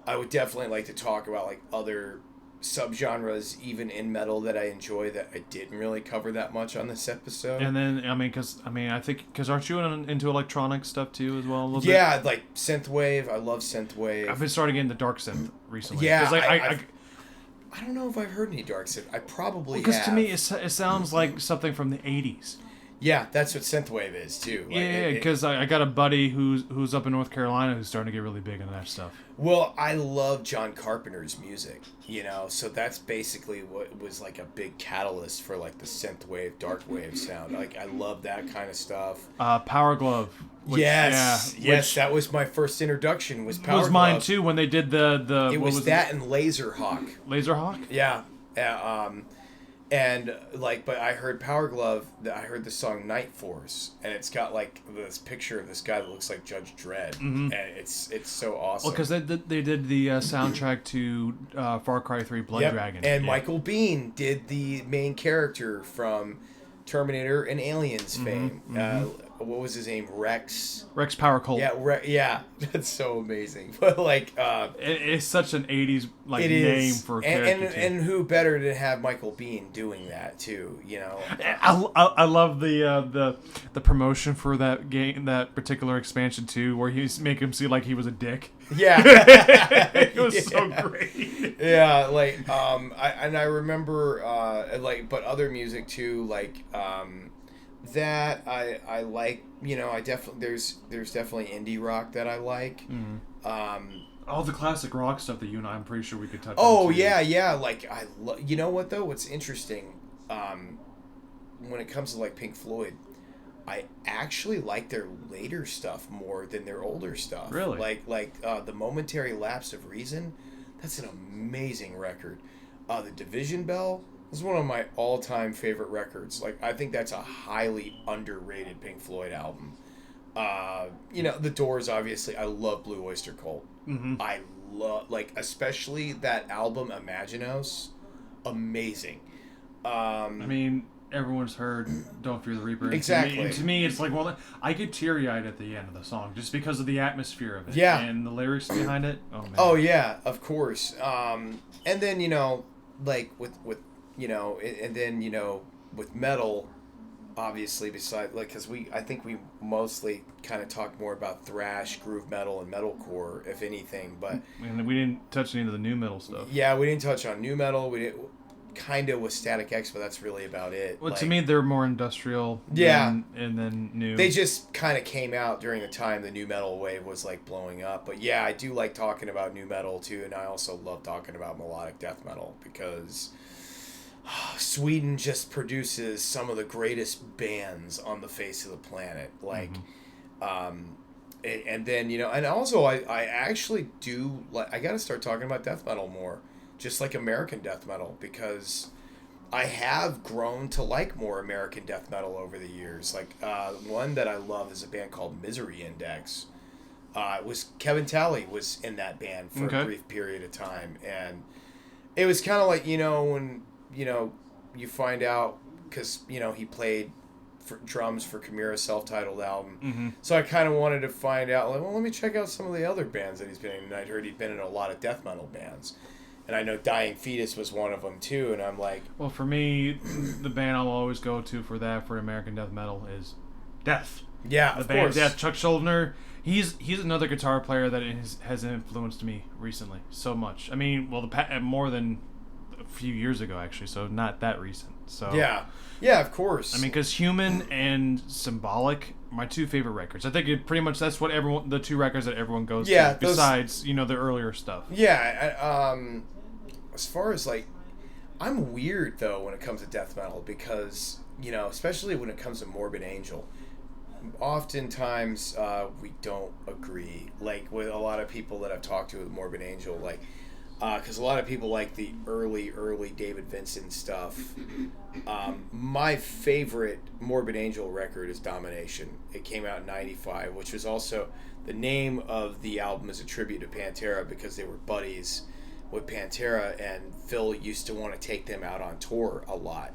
I would definitely like to talk about like other subgenres, even in metal, that I enjoy, that I didn't really cover that much on this episode. And then I think aren't you into electronic stuff too as well a little bit? Yeah, like synthwave. I love synthwave. I've been starting getting the dark synth recently. Yeah, I don't know if I've heard any dark synth. I probably because have. to me it sounds like something from the 80s. Yeah, that's what synthwave is too. Like, Yeah, because I got a buddy who's up in North Carolina who's starting to get really big into that stuff. Well, I love John Carpenter's music, so that's basically what was like a big catalyst for like the synthwave, dark wave sound. Like I love that kind of stuff. Power Glove. Yes, that was my first introduction. Was Power was Glove. mine too when they did the. It was that and Laserhawk. Laserhawk. Yeah, and like, but I heard Power Glove. I heard the song Night Force, and it's got like this picture of this guy that looks like Judge Dredd, and it's so awesome. Well, because they did the soundtrack to Far Cry 3 Blood Dragon, and Michael Biehn did the main character from Terminator and Aliens fame. What was his name? Rex Power Colt. Yeah, that's so amazing. But like, it's such an '80s name for a character. And who better to have Michael Biehn doing that too? I love the promotion for that game, that particular expansion too, where he's making him seem like he was a dick. Yeah, it was so great. Yeah, like I remember but other music too, like that I like. I definitely there's definitely indie rock that I like. All the classic rock stuff that you and I'm pretty sure we could touch on. Oh yeah. Like you know what though? What's interesting, when it comes to like Pink Floyd, I actually like their later stuff more than their older stuff. Really? Like the Momentary Lapse of Reason. That's an amazing record. The Division Bell is one of my all-time favorite records. Like I think that's a highly underrated Pink Floyd album. The Doors, obviously. I love Blue Oyster Cult. I love, like, especially that album Imaginos. Amazing. I mean, everyone's heard Don't Fear the Reaper. Exactly. To me, it's like, well, I get teary-eyed at the end of the song just because of the atmosphere of it. Yeah. And the lyrics behind it. Oh, man. Oh, yeah, of course. And then, like, with and then, with metal, obviously, besides, like, because I think we mostly kind of talk more about thrash, groove metal, and metalcore, if anything, but... And we didn't touch any of the new metal stuff. Yeah, we didn't touch on new metal. We didn't... Kind of with Static X, but that's really about it. Well, like, to me, they're more industrial. Yeah. And then new. They just kind of came out during the time the new metal wave was like blowing up. But yeah, I do like talking about new metal too, and I also love talking about melodic death metal because Sweden just produces some of the greatest bands on the face of the planet. Like, and then and also I actually do like. I got to start talking about death metal more. Just like American death metal, because I have grown to like more American death metal over the years. Like one that I love is a band called Misery Index. It was Kevin Talley was in that band for a brief period of time, and it was kind of like when you find out because he played drums for Chimera's self-titled album. So I kind of wanted to find out. Like, well, let me check out some of the other bands that he's been in. And I'd heard he'd been in a lot of death metal bands. And I know Dying Fetus was one of them, too, and I'm like... Well, for me, the band I'll always go to for American death metal is Death. Yeah, of course. Death. Chuck Schuldiner, he's another guitar player that has influenced me recently so much. I mean, well, more than a few years ago, actually, so not that recent. So Yeah, of course. I mean, because Human and Symbolic... my two favorite records. I think pretty much that's what the two records that everyone goes to. Besides, the earlier stuff. Yeah. As far as like, I'm weird though when it comes to death metal because especially when it comes to Morbid Angel. Oftentimes we don't agree. Like with a lot of people that I've talked to with Morbid Angel, like. Because a lot of people like the early David Vincent stuff. My favorite Morbid Angel record is Domination. It came out in '95, which was also the name of the album is a tribute to Pantera because they were buddies with Pantera, and Phil used to want to take them out on tour a lot.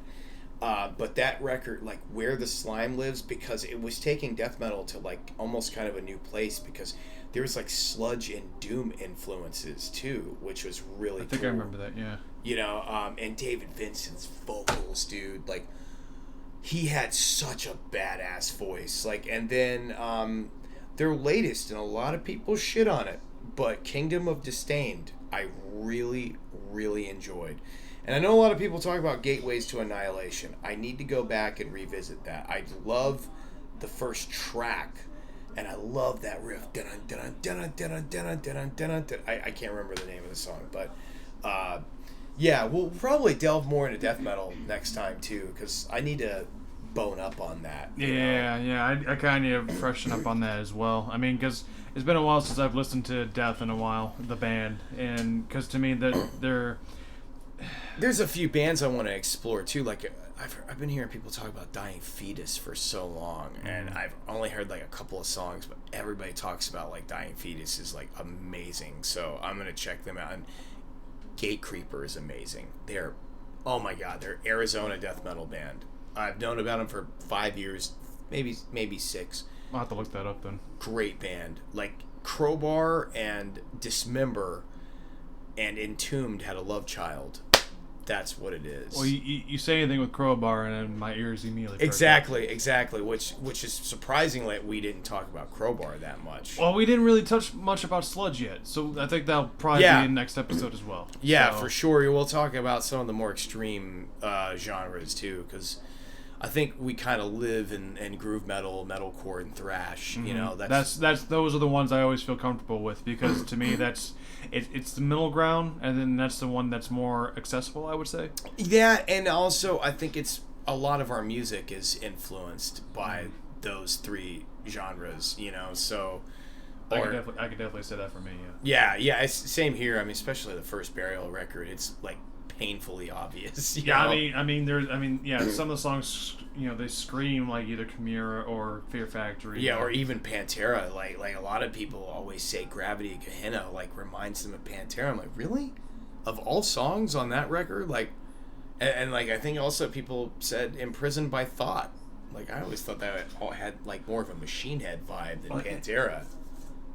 But that record, like Where the Slime Lives, because it was taking death metal to like almost kind of a new place because there was like sludge and doom influences too, which was really cool. I remember that, yeah. And David Vincent's vocals, dude, like he had such a badass voice. Like, and then their latest, and a lot of people shit on it, but Kingdom of Disdained, I really, really enjoyed. And I know a lot of people talk about Gateways to Annihilation. I need to go back and revisit that. I love the first track, and I love that riff. I can't remember the name of the song, but yeah, we'll probably delve more into death metal next time too, because I need to bone up on that. I kind of need to freshen up on that as well. I mean, because it's been a while since I've listened to Death in a while, the band, and because to me there's a few bands I want to explore too. Like I've been hearing people talk about Dying Fetus for so long, and I've only heard like a couple of songs, but everybody talks about like Dying Fetus is like amazing. So I'm gonna check them out. And Gate Creeper is amazing. Oh my god, they're Arizona death metal band. I've known about them for 5 years, maybe 6. I'll have to look that up then. Great band. Like Crowbar and Dismember and Entombed had a love child. That's what it is. Well, you say anything with Crowbar, and then my ears immediately. Exactly. Which is surprising that we didn't talk about Crowbar that much. Well, we didn't really touch much about sludge yet, so I think that'll probably be in next episode as well. Yeah, for sure. We'll talk about some of the more extreme genres too, because I think we kind of live in groove metal, metalcore, and thrash. You know, that's those are the ones I always feel comfortable with, because to me it's the middle ground, and then that's the one that's more accessible, I would say. Yeah, and also I think it's a lot of our music is influenced by those 3 genres. You know, so I could definitely say that for me. Yeah. It's same here. I mean, especially the first Burial record. It's like painfully obvious. You know? I mean, some of the songs, they scream like either Chimera or Fear Factory. Yeah, or even Pantera. Like a lot of people always say Gravity of Gehenna like reminds them of Pantera. I'm like, really? Of all songs on that record, like, and like I think also people said Imprisoned by Thought. Like I always thought that all had like more of a Machine Head vibe than Pantera.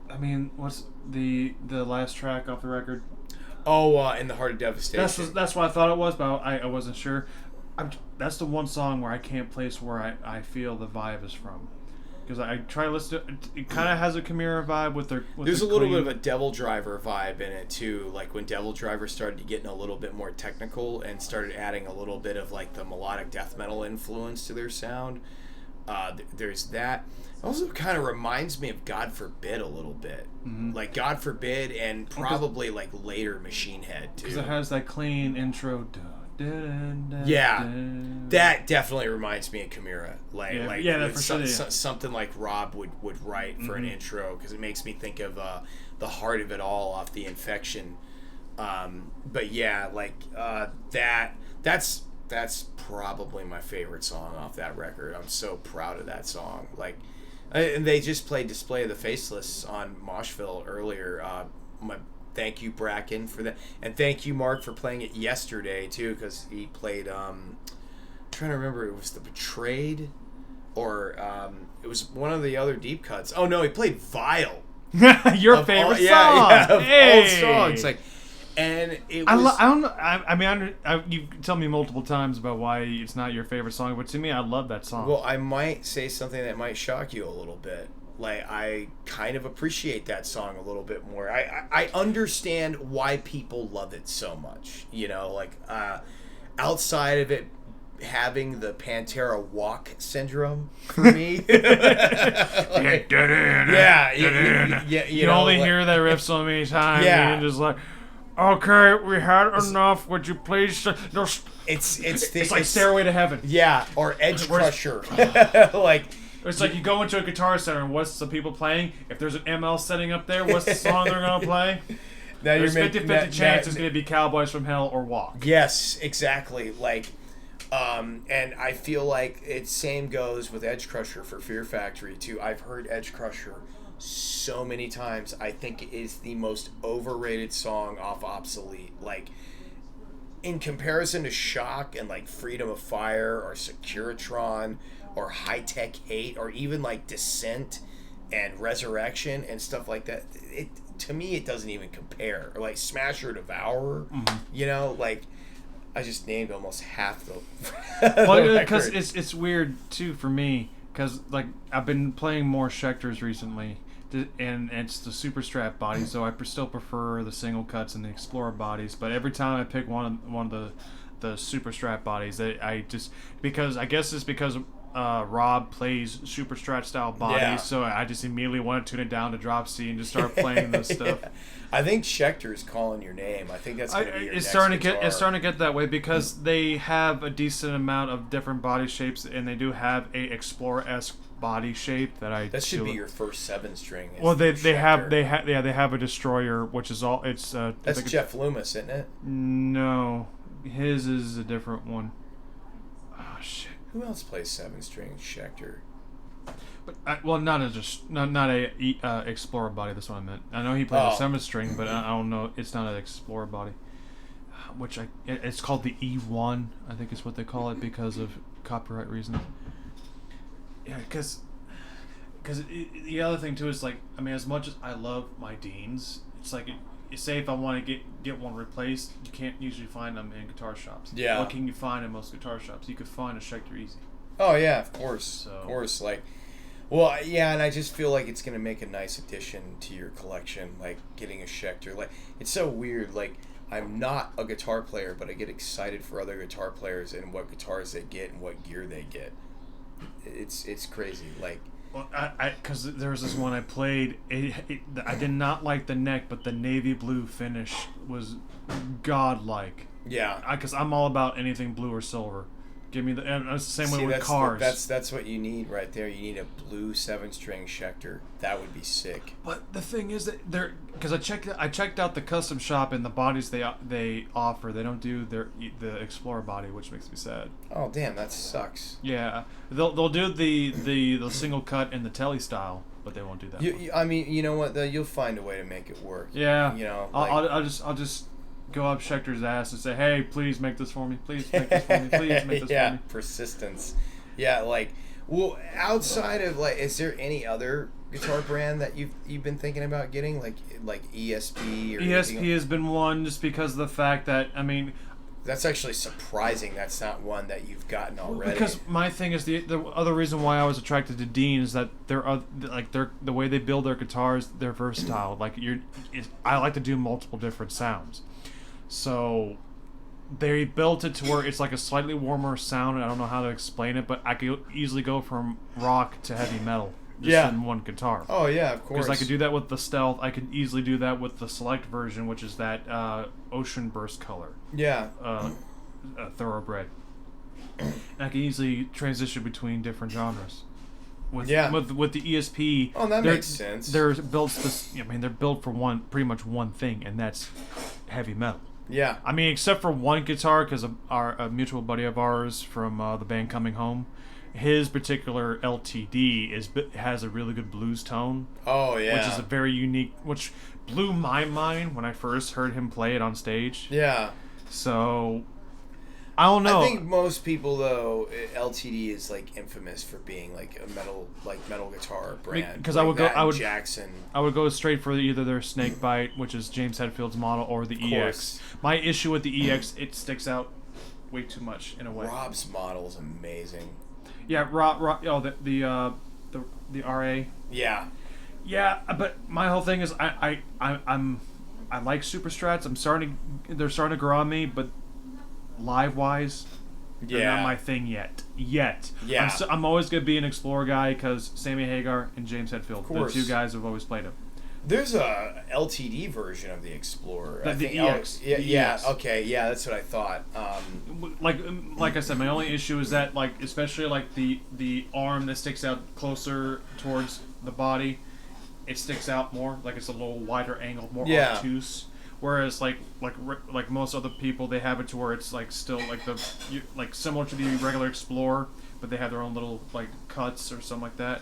I mean, what's the last track off the record? Oh, In the Heart of Devastation. That's what I thought it was, but I wasn't sure. That's the one song where I can't place where I feel the vibe is from, because I try to listen to it. It kind of has a Chimera vibe with their. There's a little bit of a Devil Driver vibe in it too. Like when Devil Driver started getting a little bit more technical and started adding a little bit of like the melodic death metal influence to their sound. There's that. It also kind of reminds me of God Forbid a little bit. Like God Forbid and probably like later Machine Head too. Because it has that clean intro. Yeah, that definitely reminds me of Chimera. Something like Rob would write for an intro, because it makes me think of the Heart of It All off the Infection. But yeah, like that's probably my favorite song off that record. I'm so proud of that song. Like, and they just played Display of the Faceless on Moshville earlier. Thank you, Bracken, for that, and thank you, Mark, for playing it yesterday too, because he played. I'm trying to remember, it was The Betrayed, or it was one of the other deep cuts. Oh no, he played Vile. Your favorite song. Yeah, of all songs, like. And it was. I don't know. I mean, you tell me multiple times about why it's not your favorite song, but to me, I love that song. Well, I might say something that might shock you a little bit. Like, I kind of appreciate that song a little bit more. I understand why people love it so much. You know, like, outside of it having the Pantera walk syndrome for me. You only hear that riff so many times. Yeah. And you're just like, okay, we had enough. Would you please? It's like Stairway to Heaven. Yeah, or Edge Crusher. Like, it's like you go into a Guitar Center and what's the people playing? If there's an ML setting up there, what's the song they're gonna play? Now there's 50-50 chance it's gonna be Cowboys from Hell or Walk. Yes, exactly. Like, and I feel like it same goes with Edge Crusher for Fear Factory too. I've heard Edge Crusher so many times. I think it is the most overrated song off Obsolete. Like, in comparison to Shock and like Freedom of Fire or Securitron or High Tech Hate or even like Descent and Resurrection and stuff like that, it to me it doesn't even compare. Or like Smash or Devour, you know, like I just named almost half the. Well, because it's weird too for me, because like I've been playing more Schecters recently and it's the super strap body, so I still prefer the single cuts and the Explorer bodies. But every time I pick one of the super strap bodies, I just, because I guess it's because Rob plays super strat style bodies, Yeah. so I just immediately want to tune it down to drop C and just start playing this stuff. Yeah. I think Schecter's calling your name. I think that's going to be your It's next starting guitar. it's starting to get that way because they have a decent amount of different body shapes, and they do have a Explorer-esque body shape that That should be your first 7-string. Well, they have Schecter. they have a Destroyer, which is all it's. That's like Jeff Loomis, isn't it? No, his is a different one. Oh shit. Who else plays 7-string Schecter? But well, not a Explorer body. That's what I meant. I know he plays a 7-string, but I don't know. It's not an Explorer body. Which it's called the E1. I think is what they call it because of copyright reasons. Yeah, because the other thing too is like, I mean, as much as I love my Deans, it's like, say if I want to get one replaced, you can't usually find them in guitar shops. Yeah. What can you find in most guitar shops? You could find a Schecter easy. Oh yeah, of course, So- of course. Like, well, yeah, and I just feel like it's gonna make a nice addition to your collection. Like getting a Schecter. Like, it's so weird. Like, I'm not a guitar player, but I get excited for other guitar players and what guitars they get and what gear they get. It's crazy. Like, Well, because there was this one I played. I did not like the neck, but the navy blue finish was godlike. yeah. Because I'm all about anything blue or silver. Give me and it's the same way with cars. That's what you need right there. You need a blue 7-string Schecter. That would be sick. But the thing is that because I checked out the custom shop and the bodies they offer. They don't do the Explorer body, which makes me sad. Oh damn, that sucks. Yeah, they'll do the single cut and the telly style, but they won't do that. I mean, you know what? Though, you'll find a way to make it work. Yeah, You know, I'll just go up Schecter's ass and say, hey, please make this for me. Please make this for me. Please make this yeah, for me. persistence. Yeah, like, well, outside of like, is there any other guitar brand that you've been thinking about getting, like ESP or ESP anything? has been one just because of the fact that, I mean, That's actually surprising. That's not one that you've gotten already. because my thing is the other reason why I was attracted to Dean is that they're the way they build their guitars, they're versatile. Like I like to do multiple different sounds, so they built it to where it's like a slightly warmer sound. And I don't know how to explain it, but I could easily go from rock to heavy metal just in one guitar. Oh yeah, of course. Because I could do that with the Stealth. I could easily do that with the Select version, which is that Ocean Burst color. Yeah. Thoroughbred. And I can easily transition between different genres. With the ESP, Oh, that makes sense. They're built. They're built for pretty much one thing, and that's heavy metal. Yeah. I mean, except for one guitar, because a mutual buddy of ours from the band Coming Home, his particular LTD has a really good blues tone. Oh yeah. Which is a very unique, which blew my mind when I first heard him play it on stage. Yeah. So, I don't know. I think most people though, LTD is like infamous for being like a metal guitar brand. Because like Jackson. I would go straight for either their Snakebite, which is James Hetfield's model, or the EX. My issue with the EX, it sticks out way too much in a way. Rob's model is amazing. Yeah, the RA. Yeah. Yeah, but my whole thing is I like super strats. They're starting to grow on me, but live wise, they're not my thing yet. Yeah. I'm always gonna be an Explorer guy because Sammy Hagar and James Hetfield, the two guys who've always played him. There's a LTD version of the Explorer. The EX. EX. Okay. Yeah, that's what I thought. Like I said, my only issue is that especially the arm that sticks out closer towards the body, it sticks out more. Like it's a little wider angle, more obtuse. Whereas like most other people, they have it to where it's still similar to the regular Explorer, but they have their own little cuts or something like that.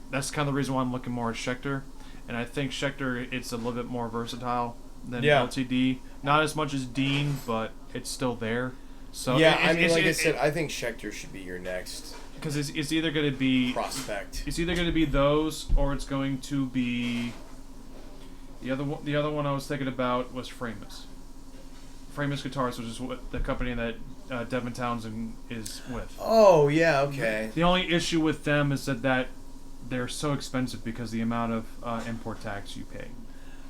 That's kind of the reason why I'm looking more at Schecter. And I think Schecter, it's a little bit more versatile than LTD. Not as much as Dean, but it's still there. So I said, I think Schecter should be your next. Because it's either going to be prospect. It's either going to be those, or it's going to be the other one. The other one I was thinking about was Framus. Framus Guitars, which is what the company that Devin Townsend is with. Oh yeah, okay. The only issue with them is that they're so expensive because the amount of import tax you pay.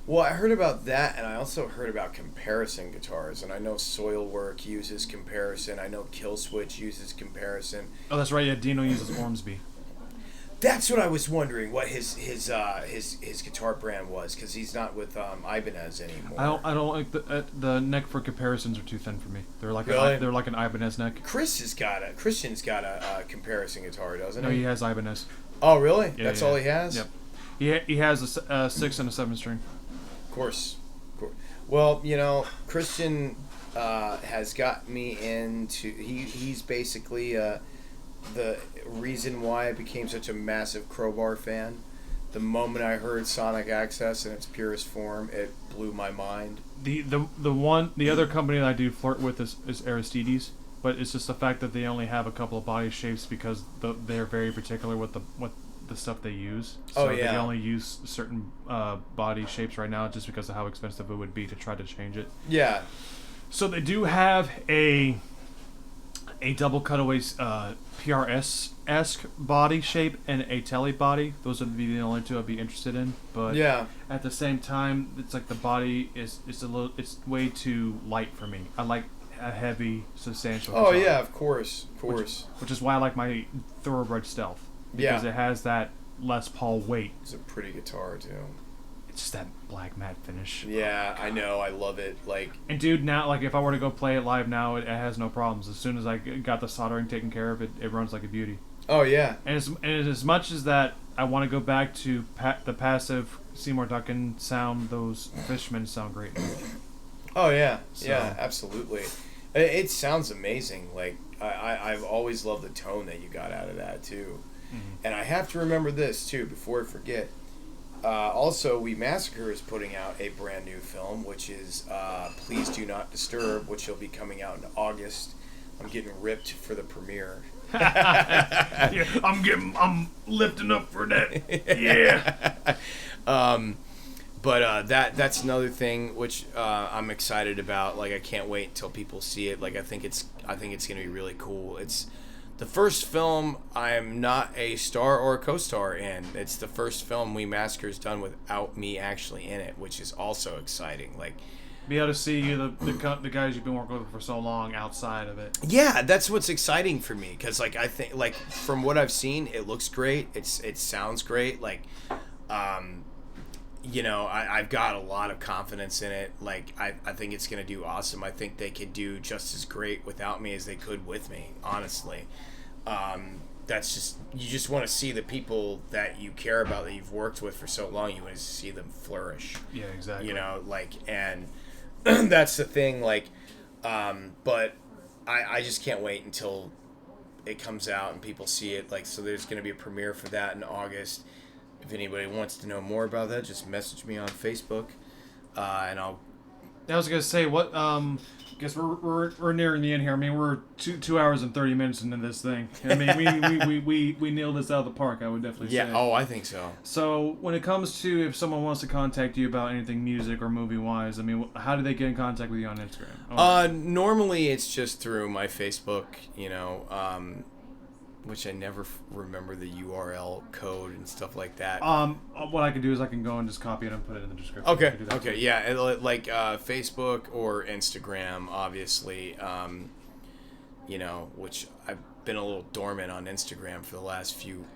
Well, I heard about that, and I also heard about comparison guitars, and I know Soilwork uses comparison. I know Killswitch uses comparison. Oh, that's right. Yeah, Dino uses Ormsby. That's what I was wondering. What his guitar brand was, because he's not with Ibanez anymore. I don't like the neck for comparisons are too thin for me. They're like Really? they're like an Ibanez neck. Christian's got a comparison guitar, doesn't No, he? he has Ibanez. Oh, really? Yeah, That's yeah. all he has. Yep. He has a 6 and a 7 string. Of course. Well, Christian has got me into. He's basically the reason why I became such a massive Crowbar fan. The moment I heard Sonic Access in its purest form, it blew my mind. The other company that I do flirt with is Aristides, but it's just the fact that they only have a couple of body shapes because they're very particular with the stuff they use. So they only use certain body shapes right now just because of how expensive it would be to try to change it. Yeah. So they do have a double cutaway PRS-esque body shape and a telly body. Those would be the only two I'd be interested in. But at the same time, it's like the body is it's way too light for me. I like a heavy, substantial guitar. Oh yeah, of course. Which is why I like my Thoroughbred Stealth. Because it has that Les Paul weight. It's a pretty guitar too. It's just that black matte finish. Yeah, I know. I love it. And dude, now, like, if I were to go play it live now, it has no problems. As soon as I got the soldering taken care of, it runs like a beauty. Oh yeah. And as much as that, I want to go back to the passive Seymour Duncan sound. Those Fishmen sound great. Oh yeah, So. yeah, absolutely. It sounds amazing. Like I've always loved the tone that you got out of that too. Mm-hmm. And I have to remember this too before I forget. Also, We Massacre is putting out a brand new film, which is Please Do Not Disturb, which will be coming out in August. I'm getting ripped for the premiere. Yeah, I'm lifting up for that. Yeah. But that's another thing which I'm excited about. Like I can't wait until people see it. Like I think it's gonna be really cool. It's the first film I'm not a star or a co-star in. It's the first film We Massacre's done without me actually in it, which is also exciting. Like, be able to see the guys you've been working with for so long outside of it. yeah, that's what's exciting for me because like I think like from what I've seen, it looks great. It sounds great. Like, I've got a lot of confidence in it. Like I think it's gonna do awesome. I think they could do just as great without me as they could with me. Honestly. That's just you just want to see the people that you care about that you've worked with for so long. You want to see them flourish. Yeah, exactly. And that's the thing. Like, but I just can't wait until it comes out and people see it. Like, so there's going to be a premiere for that in August. If anybody wants to know more about that, just message me on Facebook, and I'll. I was gonna say what. Guess we're nearing the end here. I mean, we're 2 hours and 30 minutes into this thing. I mean, we nailed this out of the park. I would definitely say. Yeah. Oh, I think so. So when it comes to if someone wants to contact you about anything music or movie wise, I mean, how do they get in contact with you on Instagram? Normally it's just through my Facebook. Which I never remember the URL code and stuff like that. What I can do is I can go and just copy it and put it in the description. Okay, yeah, like Facebook or Instagram, obviously. Which I've been a little dormant on Instagram for the last few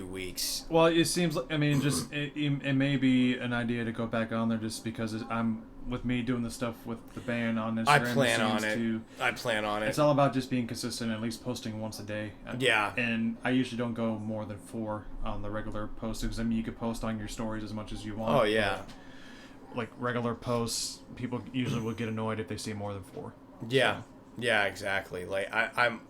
weeks. Well, it seems like it may be an idea to go back on there just because I'm with me doing the stuff with the band on Instagram. I plan on it. It's all about just being consistent, at least posting once a day. Yeah. And I usually don't go more than 4 on the regular postings. I mean, you could post on your stories as much as you want. Oh yeah. Like regular posts, people usually will get annoyed if they see more than 4. Yeah. So. Yeah, exactly. Like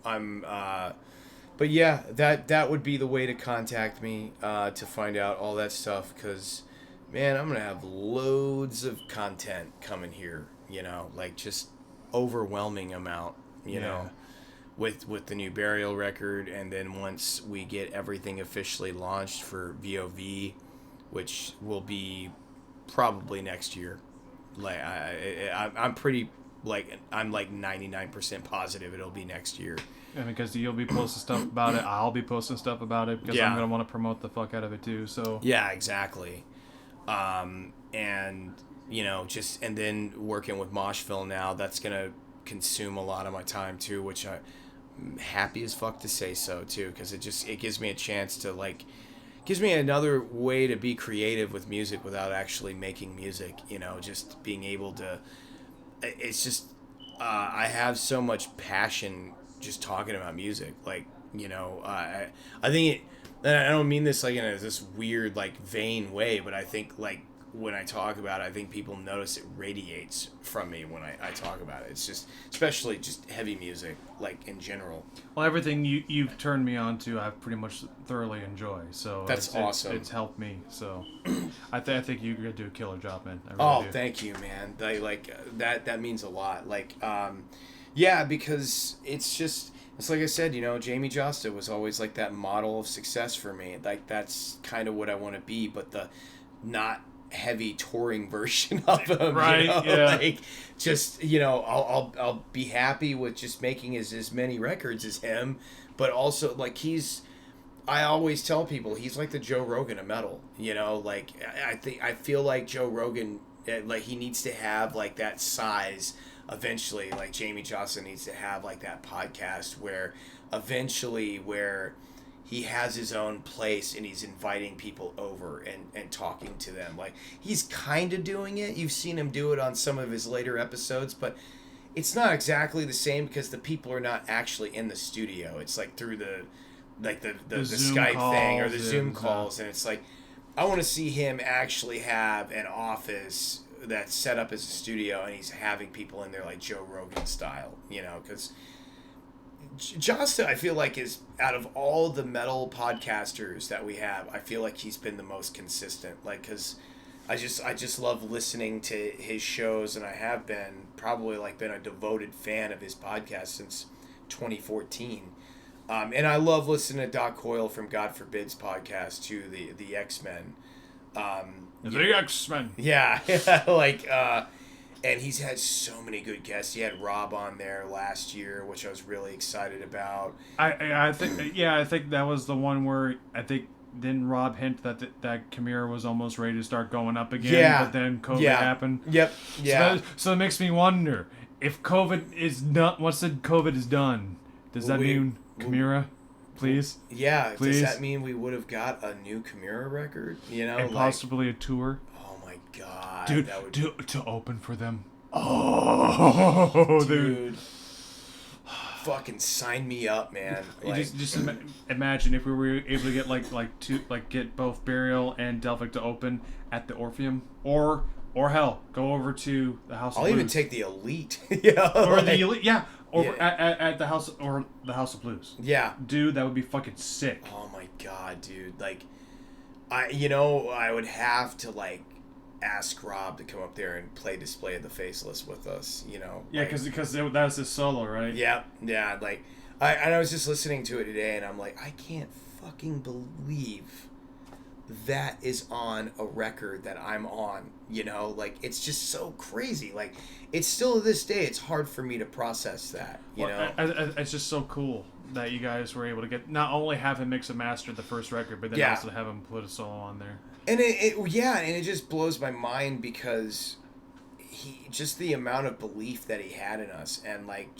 but yeah, that would be the way to contact me to find out all that stuff because. Man, I'm going to have loads of content coming here, like just overwhelming amount, you know, with the new Burial record. And then once we get everything officially launched for VOV, which will be probably next year, like I'm pretty like I'm like 99% positive it'll be next year. And because you'll be posting stuff about it, I'll be posting stuff about it because I'm gonna want to promote the fuck out of it too. So yeah, exactly. And you know, just and then working with Moshville now, that's gonna consume a lot of my time too, which I'm happy as fuck to say so too, because it gives me a chance to like. Gives me another way to be creative with music without actually making music, you know, just being able to, it's just, I have so much passion just talking about music, like, you know, I think it, and I don't mean this like in this weird, like, vain way, but I think, like, when I talk about it, I think people notice it radiates from me when I talk about it. It's just, especially just heavy music, like, in general. Well, everything you've turned me on to, I've pretty much thoroughly enjoyed. So that's awesome. It's helped me. So I think you're gonna do a killer job, man. I really do. Thank you, man. That means a lot. Like, yeah, because it's like I said, you know, Jamie Josta was always like that model of success for me. Like, that's kind of what I want to be, but the not heavy touring version of him, right? You know? Yeah. Like, just, you know, I'll be happy with just making as many records as him, but also like I always tell people he's like the Joe Rogan of metal, you know. Like, I feel like Joe Rogan, like, he needs to have like that size eventually. Like, Jamie Johnson needs to have like that podcast where he has his own place and he's inviting people over and talking to them. Like, he's kind of doing it. You've seen him do it on some of his later episodes, but it's not exactly the same because the people are not actually in the studio. It's like through the Skype calls, thing or the Zoom calls. And it's like, I want to see him actually have an office that's set up as a studio and he's having people in there like Joe Rogan style, you know, because Josta, I feel like, is out of all the metal podcasters that we have, I feel like he's been the most consistent. Like, because I just love listening to his shows, and I have been a devoted fan of his podcast since 2014. And I love listening to Doc Coyle from God Forbid's podcast too, the X-Men. The X-Men. Yeah, like. And he's had so many good guests. He had Rob on there last year, which I was really excited about. I think that was the one where didn't Rob hint that Chimera was almost ready to start going up again? Yeah. But then COVID happened. Yep. Yeah. So it makes me wonder if COVID is not. Once the COVID is done, does that mean Chimera? Please. Yeah. Please? Does that mean we would have got a new Chimera record? You know, and possibly a tour. God, dude, that would to open for them. Oh, dude. Fucking sign me up, man. Like, just imagine if we were able to get get both Burial and Delphic to open at the Orpheum, or hell, go over to the House of Blues. I'll even take the Elite. Yeah, or the Elite, yeah. Or at the House of Blues. Yeah. Dude, that would be fucking sick. Oh my god, dude. Like, I would have to like ask Rob to come up there and play Display of the Faceless with us, you know. Yeah, because that's his solo, right? Yeah, like, I was just listening to it today, and I'm like, I can't fucking believe that is on a record that I'm on, you know? Like, it's just so crazy. Like, it's still to this day, it's hard for me to process that, you know? It's just so cool that you guys were able to get, not only have him mix and master the first record, but then also have him put a solo on there. And it just blows my mind because just the amount of belief that he had in us, and like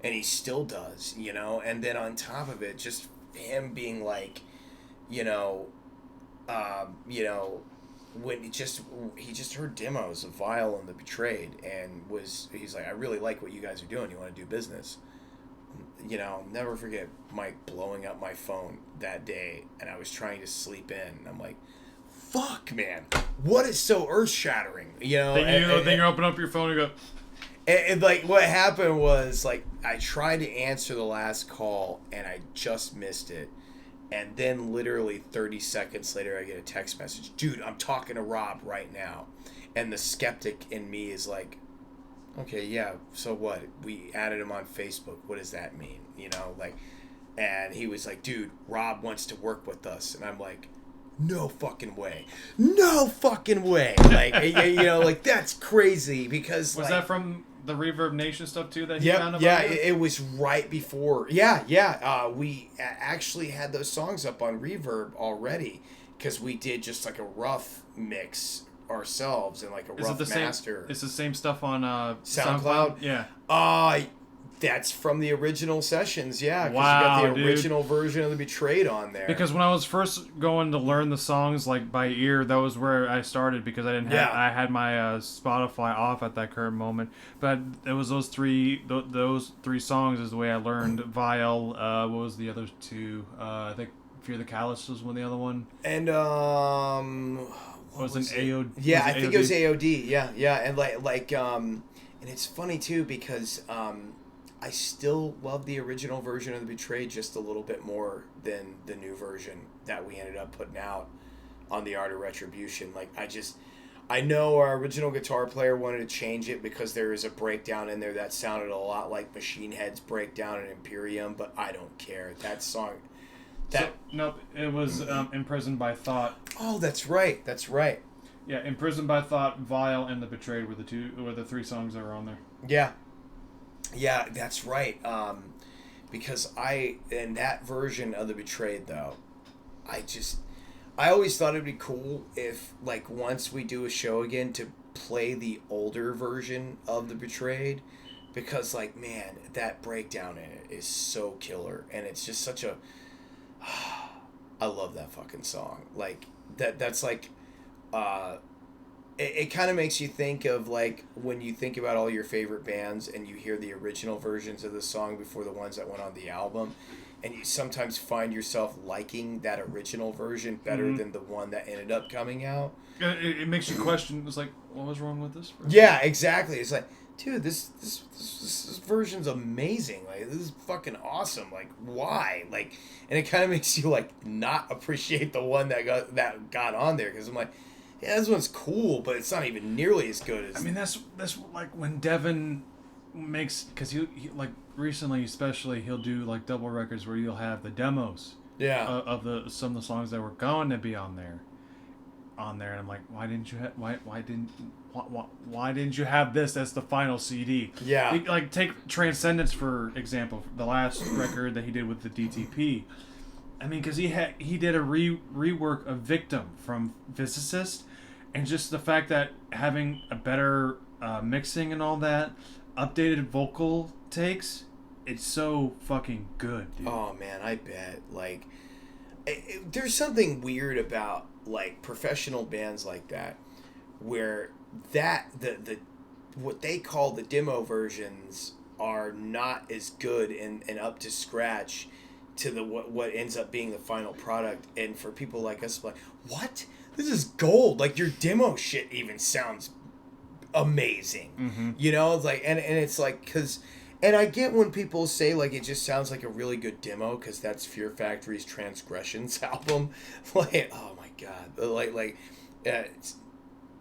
and he still does, you know. And then on top of it, just him being like, when he just heard demos of Vile and the Betrayed, and he's like, I really like what you guys are doing. You want to do business? You know, I'll never forget Mike blowing up my phone that day, and I was trying to sleep in. And I'm like, fuck, man, what is so earth-shattering? You know, then you open up your phone and go. And like, what happened was, like, I tried to answer the last call, and I just missed it. And then literally 30 seconds later, I get a text message. Dude, I'm talking to Rob right now. And the skeptic in me is like, okay, yeah, so what? We added him on Facebook. What does that mean? You know, like, and he was like, dude, Rob wants to work with us. And I'm like, no fucking way. No fucking way. Like, you know, like, that's crazy because, Was like, that from the Reverb Nation stuff too that he found Yeah, about it was right before. We actually had those songs up on Reverb already because we did just like a rough mix ourselves and like a rough master. It's the same stuff on SoundCloud? Yeah. That's from the original sessions, yeah. Because Wow, you got the dude. original version of The Betrayed on there. Because when I was first going to learn the songs like by ear, that was where I started because I didn't have I had my Spotify off at that current moment. But it was those three songs is the way I learned. Vile, what was the other two? I think Fear the Callous was one, the other one. And was an AOD? Yeah, I think it was AOD. Yeah, and and it's funny too because I still love the original version of The Betrayed just a little bit more than the new version that we ended up putting out on the Art of Retribution. Like, I know our original guitar player wanted to change it because there is a breakdown in there that sounded a lot like Machine Head's breakdown in Imperium, but I don't care. That song... Nope, it was Imprisoned by Thought. Oh, that's right. Yeah, Imprisoned by Thought, Vile, and The Betrayed were the three songs that were on there. Yeah, that's right. Because in that version of The Betrayed, though, I always thought it'd be cool if, like, once we do a show again, to play the older version of The Betrayed, because, like, man, that breakdown in it is so killer, and it's just such a... I love that fucking song. Like, that's like... It kind of makes you think of, like, when you think about all your favorite bands and you hear the original versions of the song before the ones that went on the album, and you sometimes find yourself liking that original version better than the one that ended up coming out. It makes you question, it's like, what was wrong with this version? Yeah, exactly. It's like, dude, this version's amazing. Like, this is fucking awesome. Like, why? Like, and it kind of makes you, like, not appreciate the one that got on there, because I'm like, yeah, this one's cool, but it's not even nearly as good as... I mean, that's like when Devin makes... Because he like, recently especially, he'll do, like, double records where you'll have the demos of some of the songs that were going to be on there. And I'm like, why didn't you have this as the final CD? Yeah. Like, take Transcendence, for example, the last record that he did with the DTP. I mean, because he did a rework of Victim from Physicist, and just the fact that having a better mixing and all that, updated vocal takes, it's so fucking good, dude. Oh, man, I bet. Like, there's something weird about, like, professional bands like that, where the what they call the demo versions are not as good and up to scratch to the what ends up being the final product. And for people like us, like, what? This is gold. Like, your demo shit even sounds amazing. Mm-hmm. You know, like, and it's like, because, and I get when people say, like, it just sounds like a really good demo because that's Fear Factory's Transgressions album. Like, oh my god, it's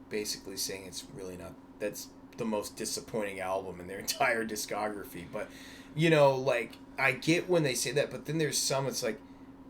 basically saying it's really not. That's the most disappointing album in their entire discography. But, you know, like, I get when they say that, but then there's some, it's like,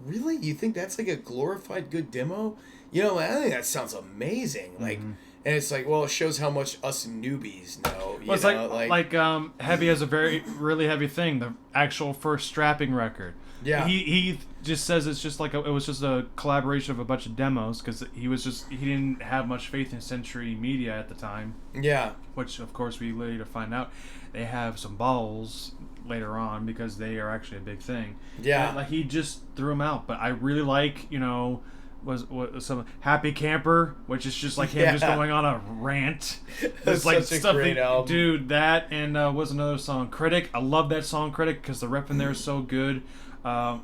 really? You think that's like a glorified good demo? You know, I think that sounds amazing. Like, and it's like, well, it shows how much us newbies know. Well, it's like Heavy has a really heavy thing. The actual first Strapping record. Yeah. He just says it's just like it was just a collaboration of a bunch of demos because he didn't have much faith in Century Media at the time. Yeah. Which of course we later find out they have some balls later on because they are actually a big thing. Yeah. And, like, he just threw them out, but I really like, you know, was some Happy Camper, which is just like him just going on a rant. That's like such a great album. Dude, that and was another song, Critic. I love that song, Critic, because the rep in there is so good. The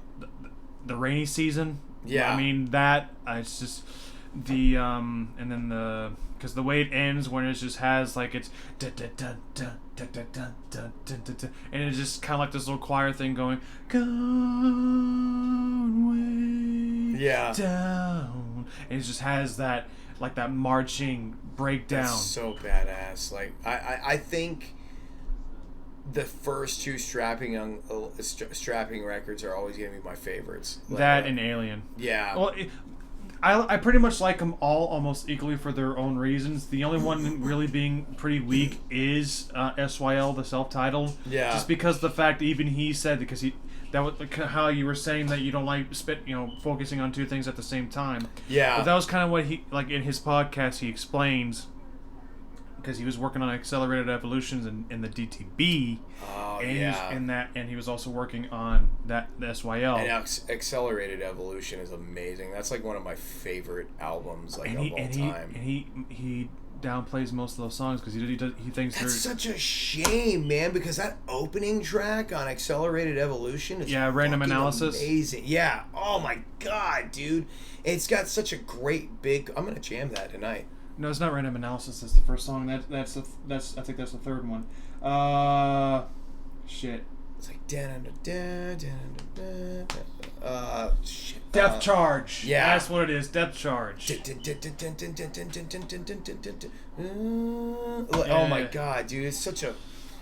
Rainy Season. Yeah. I mean, that, it's just the, and then because the way it ends when it just has, like, it's and it's just kind of like this little choir thing going, gone way down, and it just has that, like, that marching breakdown. That's so badass. Like, I think the first two strapping records are always gonna be my favorites. Like, that and Alien. Yeah. Well, I pretty much like them all almost equally for their own reasons. The only one really being pretty weak is SYL, the self-titled. Yeah. Just because the fact that even he said, because that was how you were saying that you don't like focusing on two things at the same time. Yeah. But that was kind of what he, like in his podcast, he explains, because he was working on accelerated evolutions in the DTB. Oh, and yeah. he was also working on the SYL. And Accelerated Evolution is amazing. That's like one of my favorite albums of all time. He downplays most of those songs because he thinks that's such a shame, man. Because that opening track on Accelerated Evolution is Random Analysis, amazing. Yeah. Oh my god, dude, it's got such a great big. I'm gonna jam that tonight. No, it's not Random Analysis. That's the first song. That's I think that's the third one. Shit. It's like shit. Depth Charge. Yeah, that's what it is. Depth Charge. Oh my god, dude, it's such a.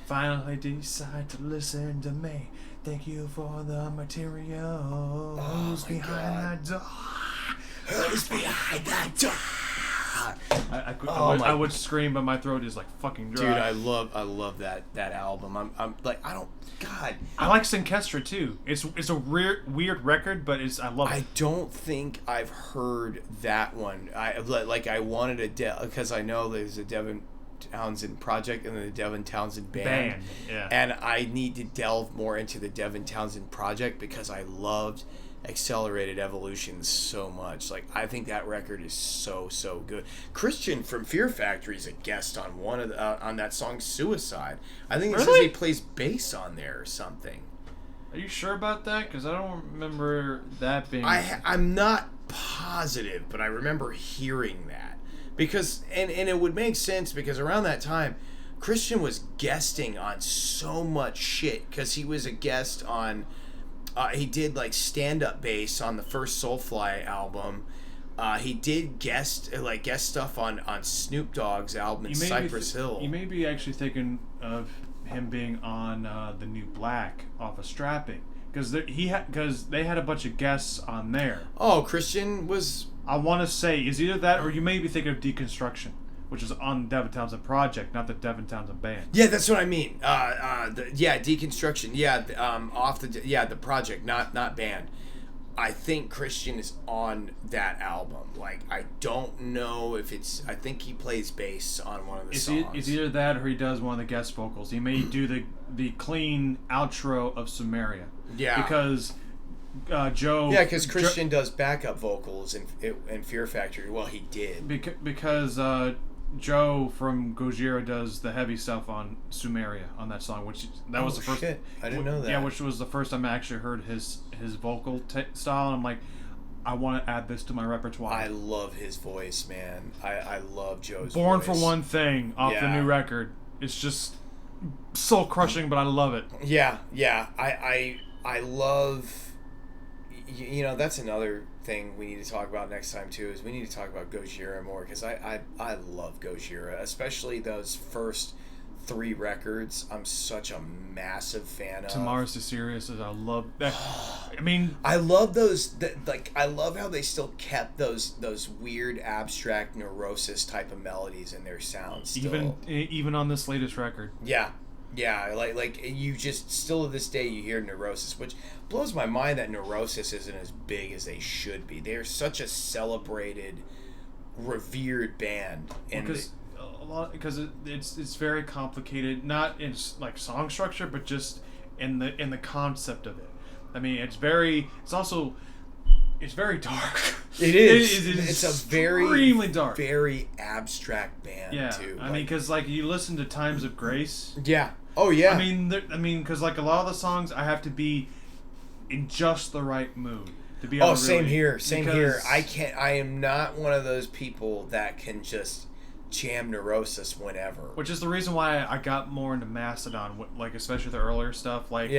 Finally decide to listen to me. Thank you for the material. Who's behind that door? Who's behind that door? I would scream, but my throat is like fucking dry. Dude, I love that album. I'm like, I don't. God. I like Synkestra too. It's a weird record, but I love it. I don't think I've heard that one. I wanted because I know there's a Devin Townsend project and the Devin Townsend band. Yeah. And I need to delve more into the Devin Townsend project because I loved Accelerated Evolution so much. Like, I think that record is so good. Christian from Fear Factory is a guest on one of on that song Suicide. I think it says he plays bass on there or something. Are you sure about that? Because I don't remember that being. I'm not positive, but I remember hearing that because and it would make sense because around that time Christian was guesting on so much shit because he was a guest on. He did like stand-up bass on the first Soulfly album. He did guest stuff on Snoop Dogg's album in Cypress Hill. You may be actually thinking of him being on the new Black off of Strapping because they had a bunch of guests on there. Oh, Christian was. I want to say is either that or you may be thinking of Deconstruction, which is on the Devin Townsend project, not the Devin Townsend band. Yeah, that's what I mean. Deconstruction. Yeah, the project, not band. I think Christian is on that album. Like, I don't know if it's. I think he plays bass on one of the songs. It's either that or he does one of the guest vocals. He may do the clean outro of Sumeria. Yeah. Because Joe. Yeah, because Christian does backup vocals in Fear Factory. Well, he did. Because Joe from Gojira does the heavy stuff on Sumeria on that song, was the first. Shit. I didn't know that. Yeah, which was the first time I actually heard his vocal style, and I'm like, I want to add this to my repertoire. I love his voice, man. I love Joe's Born voice. for One Thing off the new record. It's just soul crushing, but I love it. Yeah. I love. You know, that's another thing we need to talk about next time too. Is we need to talk about Gojira more because I love Gojira, especially those first 3 records. I'm such a massive fan of. Tomorrow's the Serious. I love that. I mean, I love those. I love how they still kept those weird abstract Neurosis type of melodies in their sounds. Still. Even on this latest record. Yeah, like you just still to this day you hear Neurosis, which blows my mind that Neurosis isn't as big as they should be. They're such a celebrated, revered band, and because it's very complicated, not in like song structure, but just in the concept of it. I mean, it's very dark. It is. It's extremely dark, very abstract band. Yeah, too. I mean, because like you listen to Times of Grace. Yeah. Oh yeah. I mean, because like a lot of the songs, I have to be in just the right mood to be. Same here. I am not one of those people that can just jam Neurosis whenever. Which is the reason why I got more into Mastodon, like especially the earlier stuff, like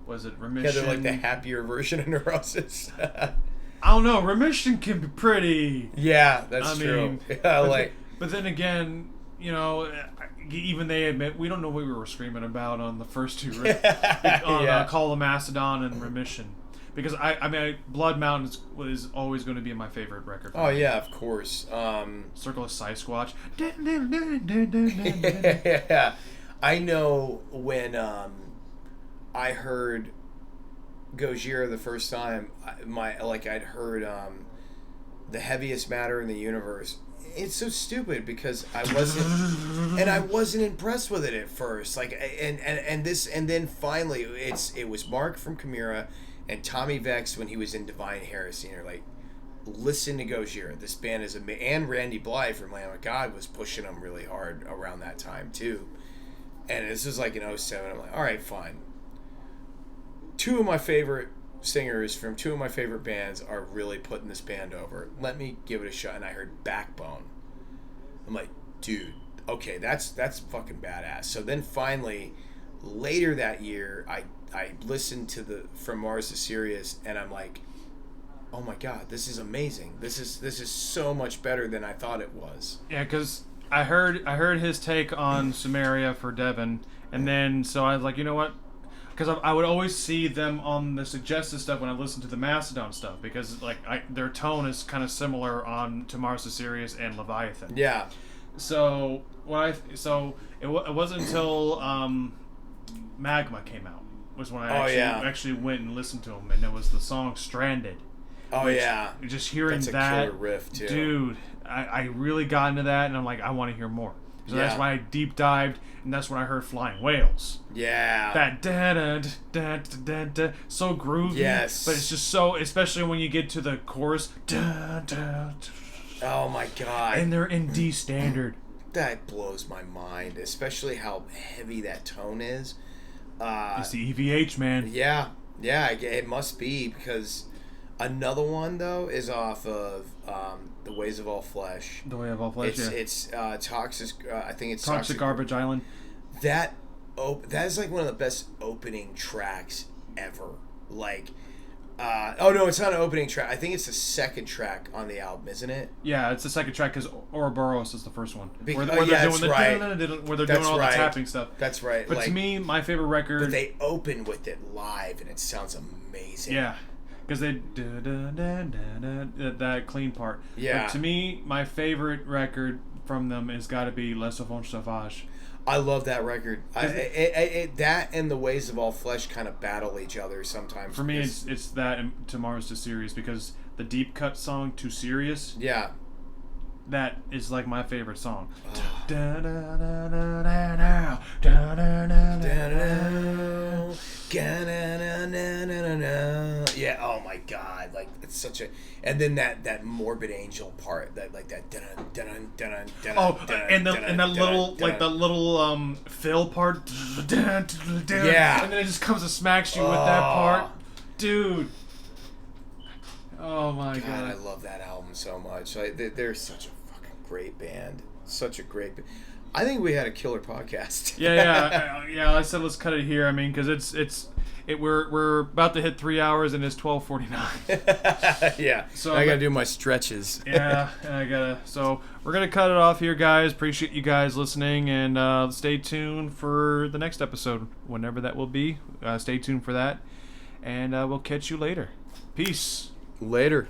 was it Remission? Yeah, they're like the happier version of Neurosis. I don't know. Remission can be pretty. Yeah, that's true. Yeah, but then again, you know, even they admit we don't know what we were screaming about on the first 2 on Call of Mastodon and Remission, Because I mean, Blood Mountain is always going to be my favorite record. Oh yeah, of course. Circle of Sasquatch. Yeah, I know when I heard Gojira the first time, I'd heard The Heaviest Matter in the Universe. It's so stupid because I wasn't impressed with it at first. Like and then finally it was Mark from Chimera and Tommy Vex when he was in Divine Heresy, and they're like, listen to Gojira. This band is and Randy Blythe from Lamb of God was pushing them really hard around that time too. And this was like in 07. I'm like, all right, fine. Two of my favorite singers from two of my favorite bands are really putting this band over. Let me give it a shot. And I heard Backbone. I'm like, dude, okay, that's fucking badass. So then finally, later that year, I listened to the From Mars to Sirius, and I'm like, oh my god, this is amazing. This is so much better than I thought it was. Yeah, because I heard his take on Sumeria for Devon, and then so I was like, you know what? Because I would always see them on the suggested stuff when I listened to the Mastodon stuff, because like their tone is kind of similar on To Mars to Sirius and Leviathan. Yeah. So it wasn't until Magma came out was when I actually went and listened to them, and it was the song Stranded. Oh yeah. Just hearing that's a that killer riff too. Dude, I really got into that, and I'm like, I want to hear more. So that's why I deep dived, and that's when I heard Flying Whales. Yeah. That da-da-da-da-da-da, so groovy. Yes. But it's just so, especially when you get to the chorus. Da-da-da. Oh my god. And they're in D standard. That blows my mind, especially how heavy that tone is. It's the EVH, man. Yeah. It must be, because another one though is off of The Ways of All Flesh. The Way of All Flesh. It's Toxic. I think it's Toxic Garbage Island. That is like one of the best opening tracks ever. Like, oh no, it's not an opening track. I think it's the second track on the album, isn't it? Yeah, it's the second track because Ouroboros is the first one. Where they're doing all the tapping stuff. That's right. But to me, my favorite record. But they open with it live, and it sounds amazing. Yeah. Because they that clean part. Yeah. But to me, my favorite record from them has got to be Les Sauvons Sauvages. I love that record. That and The Ways of All Flesh kind of battle each other sometimes. For me, it's that and To Mars to Sirius, because the deep cut song To Sirius. Yeah. That is like my favorite song. Yeah, oh my god, like it's such a, and then that Morbid Angel part, that like that and that little fill part. Yeah. And then it just comes and smacks you with that part. Dude. Oh my god. I love that album so much. They're such a fucking great band. Such a great band. I think we had a killer podcast. Yeah. I said let's cut it here. I mean, because we're about to hit 3 hours and it's 12:49. Yeah. So I gotta do my stretches. Yeah, and so we're gonna cut it off here, guys. Appreciate you guys listening, and stay tuned for the next episode, whenever that will be. Stay tuned for that, and we'll catch you later. Peace. Later.